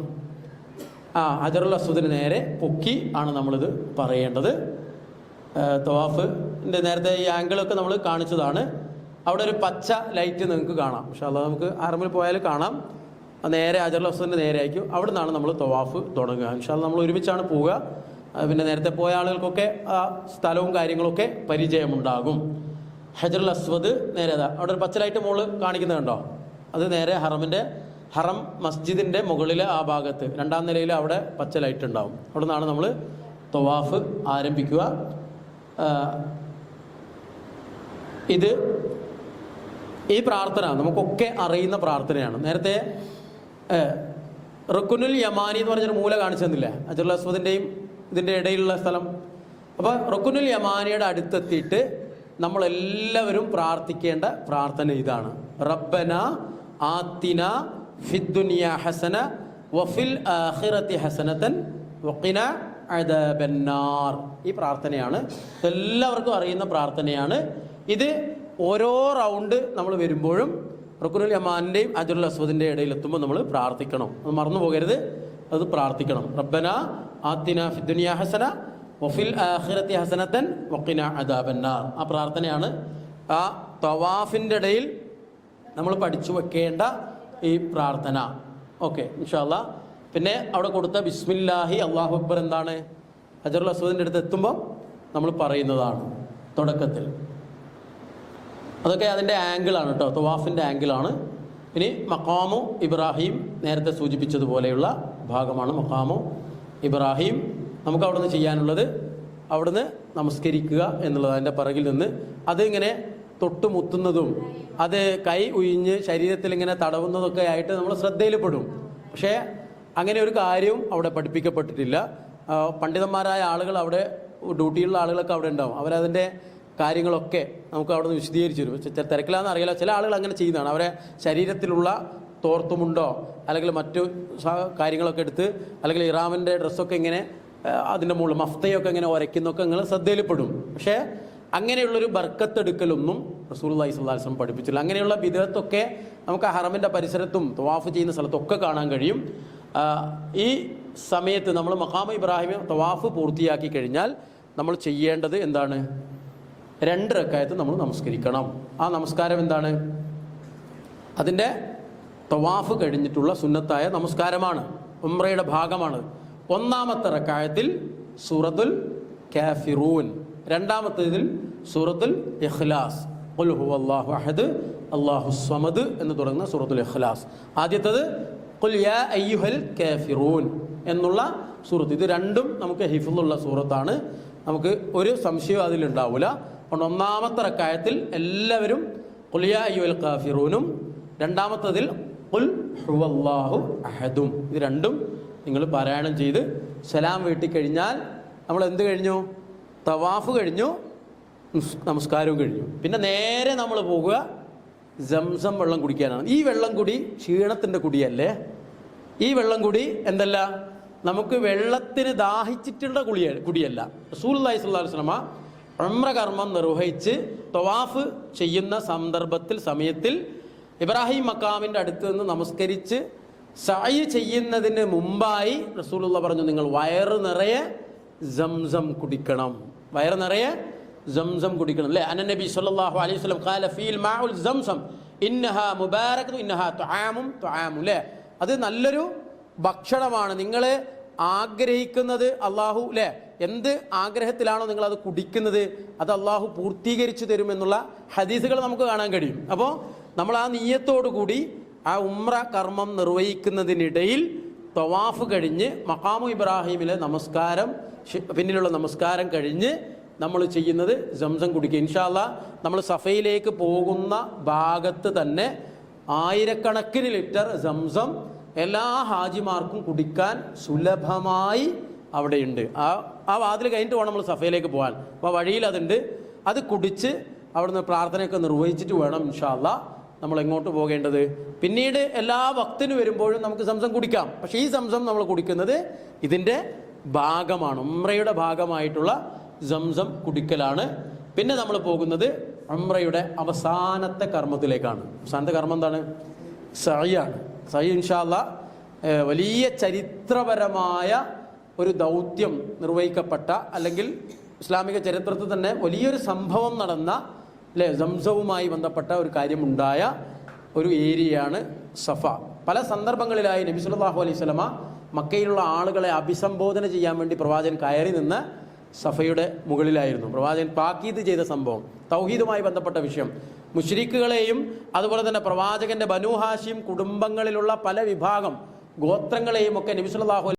ഹജറുൽ അസ്വദിന് നേരെ പൊക്കി ആണ് നമ്മളിത് പറയേണ്ടത്. തവാഫിൻ്റെ നേരത്തെ ഈ ആംഗിളൊക്കെ നമ്മൾ കാണിച്ചതാണ്. അവിടെ ഒരു പച്ച ലൈറ്റ് നിങ്ങൾക്ക് കാണാം. പക്ഷേ അത് നമുക്ക് ഹറമിൽ പോയാൽ കാണാം. നേരെ ഹജറുൽ അസ്വദിൻ്റെ നേരെ ആയിരിക്കും. അവിടെ നിന്നാണ് നമ്മൾ തവാഫ് തുടങ്ങുക. ഇൻഷാ അല്ലാഹ് നമ്മൾ ഒരുമിച്ചാണ് പോവുക. പിന്നെ നേരത്തെ പോയ ആളുകൾക്കൊക്കെ ആ സ്ഥലവും കാര്യങ്ങളൊക്കെ പരിചയമുണ്ടാകും. ഹജറുൽ അസ്വദ് നേരെ അവിടെ ഒരു പച്ച ലൈറ്റ് മുകളിൽ കാണിക്കുന്നത് കണ്ടോ, അത് നേരെ ഹറം മസ്ജിദിൻ്റെ മുകളിലെ ആ ഭാഗത്ത് 2ാം നിലയിൽ അവിടെ പച്ച ലൈറ്റ് ഉണ്ടാവും. അവിടെ നിന്നാണ് നമ്മൾ തവാഫ് ആരംഭിക്കുക. ഈ പ്രാർത്ഥന നമുക്കൊക്കെ അറിയുന്ന പ്രാർത്ഥനയാണ്. നേരത്തെ റുക്കുനുൽ യമാനി എന്ന് പറഞ്ഞൊരു മൂല കാണിച്ചു തന്നില്ലേ, ഹജറുൽ അസ്വദിൻ്റെയും ഇതിൻ്റെ ഇടയിലുള്ള സ്ഥലം. അപ്പോൾ റുക്കുനുൽ യമാനിയുടെ അടുത്തെത്തിയിട്ട് നമ്മളെല്ലാവരും പ്രാർത്ഥിക്കേണ്ട പ്രാർത്ഥന ഇതാണ്: റബ്ബന ആത്തിന ഫിദ്ദുനിയ ഹസന വഫിൽ ആഖിറതി ഹസനതൻ വഖിന അദാബന്നാർ. ഈ പ്രാർത്ഥനയാണ്, എല്ലാവർക്കും അറിയുന്ന പ്രാർത്ഥനയാണ്. ഇത് ഓരോ റൗണ്ട് നമ്മൾ വരുമ്പോഴും റുക്കുനുൽ യമാനിൻ്റെയും ഹജറുൽ അസ്വദിൻ്റെ ഇടയിലെത്തുമ്പോൾ നമ്മൾ പ്രാർത്ഥിക്കണം. അത് മറന്നു പോകരുത്, അത് പ്രാർത്ഥിക്കണം. റബ്ബന ആത്തിന ഫിദ്ദുനിയ ഹസന വഫിൽ ആഖിറതി ഹസനതൻ വഖിന അദാബന്നാർ. ആ പ്രാർത്ഥനയാണ് ആ തവാഫിൻ്റെ ഇടയിൽ നമ്മൾ പഠിച്ചു വെക്കേണ്ട ഈ പ്രാർത്ഥന. ഓക്കെ, ഇൻഷാ അല്ലാഹ്. പിന്നെ അവിടെ കൊടുത്ത ബിസ്മില്ലാഹി അല്ലാഹു അക്ബർ എന്താണ്, ഹജറുൽ അസ്വദിൻ്റെ അടുത്ത് എത്തുമ്പോൾ നമ്മൾ പറയുന്നതാണ് തുടക്കത്തിൽ. അതൊക്കെ അതിൻ്റെ ആംഗിളാണ് കേട്ടോ, തവാഫിൻ്റെ ആംഗിളാണ്. ഇനി മഖാമു ഇബ്രാഹിം നേരത്തെ സൂചിപ്പിച്ചതുപോലെയുള്ള ഭാഗമാണ്. മഖാമു ഇബ്രാഹിം നമുക്ക് അവിടുന്ന് ചെയ്യാനുള്ളത് അവിടുന്ന് നമസ്കരിക്കുക എന്നുള്ളത്. അതിൻ്റെ പിറകിൽ നിന്ന് അതിങ്ങനെ തൊട്ടുമുത്തുന്നതും അത് കൈ ഉയിഞ്ഞ് ശരീരത്തിൽ ഇങ്ങനെ തടവുന്നതൊക്കെ ആയിട്ട് നമ്മൾ ശ്രദ്ധയിൽപ്പെടും. പക്ഷേ അങ്ങനെ ഒരു കാര്യവും അവിടെ പഠിപ്പിക്കപ്പെട്ടിട്ടില്ല. പണ്ഡിതന്മാരായ ആളുകൾ അവിടെ, ഡ്യൂട്ടിയുള്ള ആളുകളൊക്കെ അവിടെ ഉണ്ടാവും. അവരതിൻ്റെ കാര്യങ്ങളൊക്കെ നമുക്ക് അവിടെ നിന്ന് വിശദീകരിച്ചു തരും. തിരക്കിലാന്ന് അറിയില്ല, ചില ആളുകൾ അങ്ങനെ ചെയ്യുന്നതാണ്. അവരെ ശരീരത്തിലുള്ള തോർത്തുമുണ്ടോ അല്ലെങ്കിൽ മറ്റു കാര്യങ്ങളൊക്കെ എടുത്ത്, അല്ലെങ്കിൽ ഇറാമിൻ്റെ ഡ്രസ്സൊക്കെ ഇങ്ങനെ അതിൻ്റെ മുകളിൽ മഫ്തയൊക്കെ ഇങ്ങനെ ഉരയ്ക്കുന്നൊക്കെ നിങ്ങൾ ശ്രദ്ധയിൽപ്പെടും. പക്ഷേ അങ്ങനെയുള്ളൊരു ബർക്കത്തെടുക്കലൊന്നും റസൂലുള്ളാഹി സ്വല്ലല്ലാഹു അലൈഹി വസല്ലം പഠിപ്പിച്ചില്ല. അങ്ങനെയുള്ള ബിദ്അത്തൊക്കെ നമുക്ക് ഹറമിൻ്റെ പരിസരത്തും തവാഫ് ചെയ്യുന്ന സ്ഥലത്തൊക്കെ കാണാൻ കഴിയും. ഈ സമയത്ത് നമ്മൾ മഖാമ ഇബ്രാഹിം തവാഫ് പൂർത്തിയാക്കി കഴിഞ്ഞാൽ നമ്മൾ ചെയ്യേണ്ടത് എന്താണ്? 2 റക്അത്ത് നമ്മൾ നമസ്കരിക്കണം. ആ നമസ്കാരം എന്താണ്? അതിൻ്റെ തവാഫ് കഴിഞ്ഞിട്ടുള്ള സുന്നത്തായ നമസ്കാരമാണ്, ഉംറയുടെ ഭാഗമാണ്. 1-ാമത്തെ റക്അത്തിൽ സൂറത്തുൽ കാഫിറൂൻ, 2-ാമത്തേതിൽ സൂറത്തുൽ ഇഖ്ലാസ്, ഖുൽ ഹുവല്ലാഹു അഹദ് അല്ലാഹുസ് സമദ് എന്ന് തുടങ്ങുന്ന സൂറത്തുൽ ഇഖ്ലാസ്. ആദ്യത്തേത് ഖുൽ യാ അയ്യുഹൽ കാഫിറൂൻ എന്നുള്ള സൂറത്ത്. ഇത് രണ്ടും നമുക്ക് ഹിഫ്ളുള്ള സൂറത്താണ്, നമുക്ക് ഒരു സംശയവും അതിലുണ്ടാവില്ല. അതുകൊണ്ട് 1-ാമത്തെ റക്അത്തിൽ എല്ലാവരും ഖുൽ യാ അയ്യുഹൽ കാഫിറൂനും 2-ാമത്തേതിൽ ഖുൽ ഹുവല്ലാഹു അഹദും, ഇത് രണ്ടും നിങ്ങൾ പാരായണം ചെയ്ത് സലാം വീട്ടിക്കഴിഞ്ഞാൽ നമ്മൾ എന്ത് കഴിഞ്ഞു? തവാഫ് കഴിഞ്ഞു, നമസ്കാരവും കഴിഞ്ഞു. പിന്നെ നേരെ നമ്മൾ പോകുക സംസം വെള്ളം കുടിക്കാനാണ്. ഈ വെള്ളം കുടി ക്ഷീണത്തിൻ്റെ കുടിയല്ലേ. ഈ വെള്ളം കുടി എന്തല്ല, നമുക്ക് വെള്ളത്തിന് ദാഹിച്ചിട്ടുള്ള കുടിയല്ല. റസൂലുള്ളാഹി സ്വല്ലല്ലാഹു അലൈഹി വസല്ലം ഉംറ കർമ്മം നിർവഹിച്ച് തവാഫ് ചെയ്യുന്ന സമയത്തിൽ ഇബ്രാഹിം മഖാമിൻ്റെ അടുത്ത് നിന്ന് നമസ്കരിച്ച് സഅയ് ചെയ്യുന്നതിന് മുമ്പായി റസൂലുള്ളാഹി പറഞ്ഞു, നിങ്ങൾ വയറ് നിറയെ സംസം കുടിക്കണം, വയറ് നിറയെ സംസം കുടിക്കണം. അല്ലേ? അന്നനബി സ്വല്ലല്ലാഹു അലൈഹി വസല്ലം ഖാല ഫീൽ മാഉൽ സംസം ഇന്നഹാ മുബാരകതു ഇന്നഹാ തുആമും തുആമു. അല്ലേ? അത് നല്ലൊരു ഭക്ഷണമാണ്. നിങ്ങൾ ആഗ്രഹിക്കുന്നത് അള്ളാഹു, അല്ലേ, എന്ത് ആഗ്രഹത്തിലാണോ നിങ്ങൾ അത് കുടിക്കുന്നത് അത് അള്ളാഹു പൂർത്തീകരിച്ചു തരുമെന്നുള്ള ഹദീസുകൾ നമുക്ക് കാണാൻ കഴിയും. അപ്പോൾ നമ്മൾ ആ നിയ്യത്തോടു കൂടി ആ ഉംറ കർമ്മം നിർവഹിക്കുന്നതിനിടയിൽ തവാഫ് കഴിഞ്ഞ് മഖാമു ഇബ്രാഹിമിലെ നമസ്കാരം, പിന്നിലുള്ള നമസ്കാരം കഴിഞ്ഞ് നമ്മൾ ചെയ്യുന്നത് സംസം കുടിക്കുക. ഇൻഷാ അല്ലാഹ് നമ്മൾ സഫയിലേക്ക് പോകുന്ന ഭാഗത്ത് തന്നെ 1000കണക്കിന് ലിറ്റർ സംസം എല്ലാ ഹാജിമാർക്കും കുടിക്കാൻ സുലഭമായി അവിടെയുണ്ട്. ആ വാതിൽ കഴിഞ്ഞിട്ട് വേണം നമ്മൾ സഫയിലേക്ക് പോകാൻ. അപ്പോൾ വഴിയിൽ അതുണ്ട്. അത് കുടിച്ച് അവിടുന്ന് പ്രാർത്ഥനയൊക്കെ നിർവഹിച്ചിട്ട് വേണം ഇൻഷാ അല്ലാഹ് നമ്മൾ എങ്ങോട്ട് പോകേണ്ടത്. പിന്നീട് എല്ലാ വക്തിന് വരുമ്പോഴും നമുക്ക് സംസം കുടിക്കാം. പക്ഷേ ഈ സംസം നമ്മൾ കുടിക്കുന്നത് ഇതിൻ്റെ ഭാഗമാണ്, ഉംറയുടെ ഭാഗമായിട്ടുള്ള സംസം കുടിക്കലാണ്. പിന്നെ നമ്മൾ പോകുന്നത് ഉംറയുടെ അവസാനത്തെ കർമ്മത്തിലേക്കാണ്. അവസാനത്തെ കർമ്മം എന്താണ്? സഅയാണ്. സഅയ് ഇൻഷാ അല്ലാഹ് വലിയ ചരിത്രപരമായ ഒരു ദൗത്യം നിർവഹിക്കപ്പെട്ട, അല്ലെങ്കിൽ ഇസ്ലാമിക ചരിത്രത്തിൽ തന്നെ വലിയൊരു സംഭവം നടന്ന, അല്ലേ, സംസവുമായി ബന്ധപ്പെട്ട ഒരു കാര്യമുണ്ടായ ഒരു ഏരിയയാണ് സഫ. പല സന്ദർഭങ്ങളിലായി നബി സല്ലല്ലാഹു അലൈഹി വസല്ലമ മക്കയിലുള്ള ആളുകളെ അഭിസംബോധന ചെയ്യാൻ വേണ്ടി പ്രവാചകൻ കയറി നിന്ന് സഫയുടെ മുകളിലായിരുന്നു. പ്രവാചകൻ താക്കീത് ചെയ്ത സംഭവം, തൗഹീദുമായി ബന്ധപ്പെട്ട വിഷയം, മുശ്രിക്കുകളെയും അതുപോലെ തന്നെ പ്രവാചകന്റെ ബനൂ ഹാഷിം കുടുംബങ്ങളിലുള്ള പല വിഭാഗം ഗോത്രങ്ങളെയും ഒക്കെ നബി സല്ലല്ലാഹു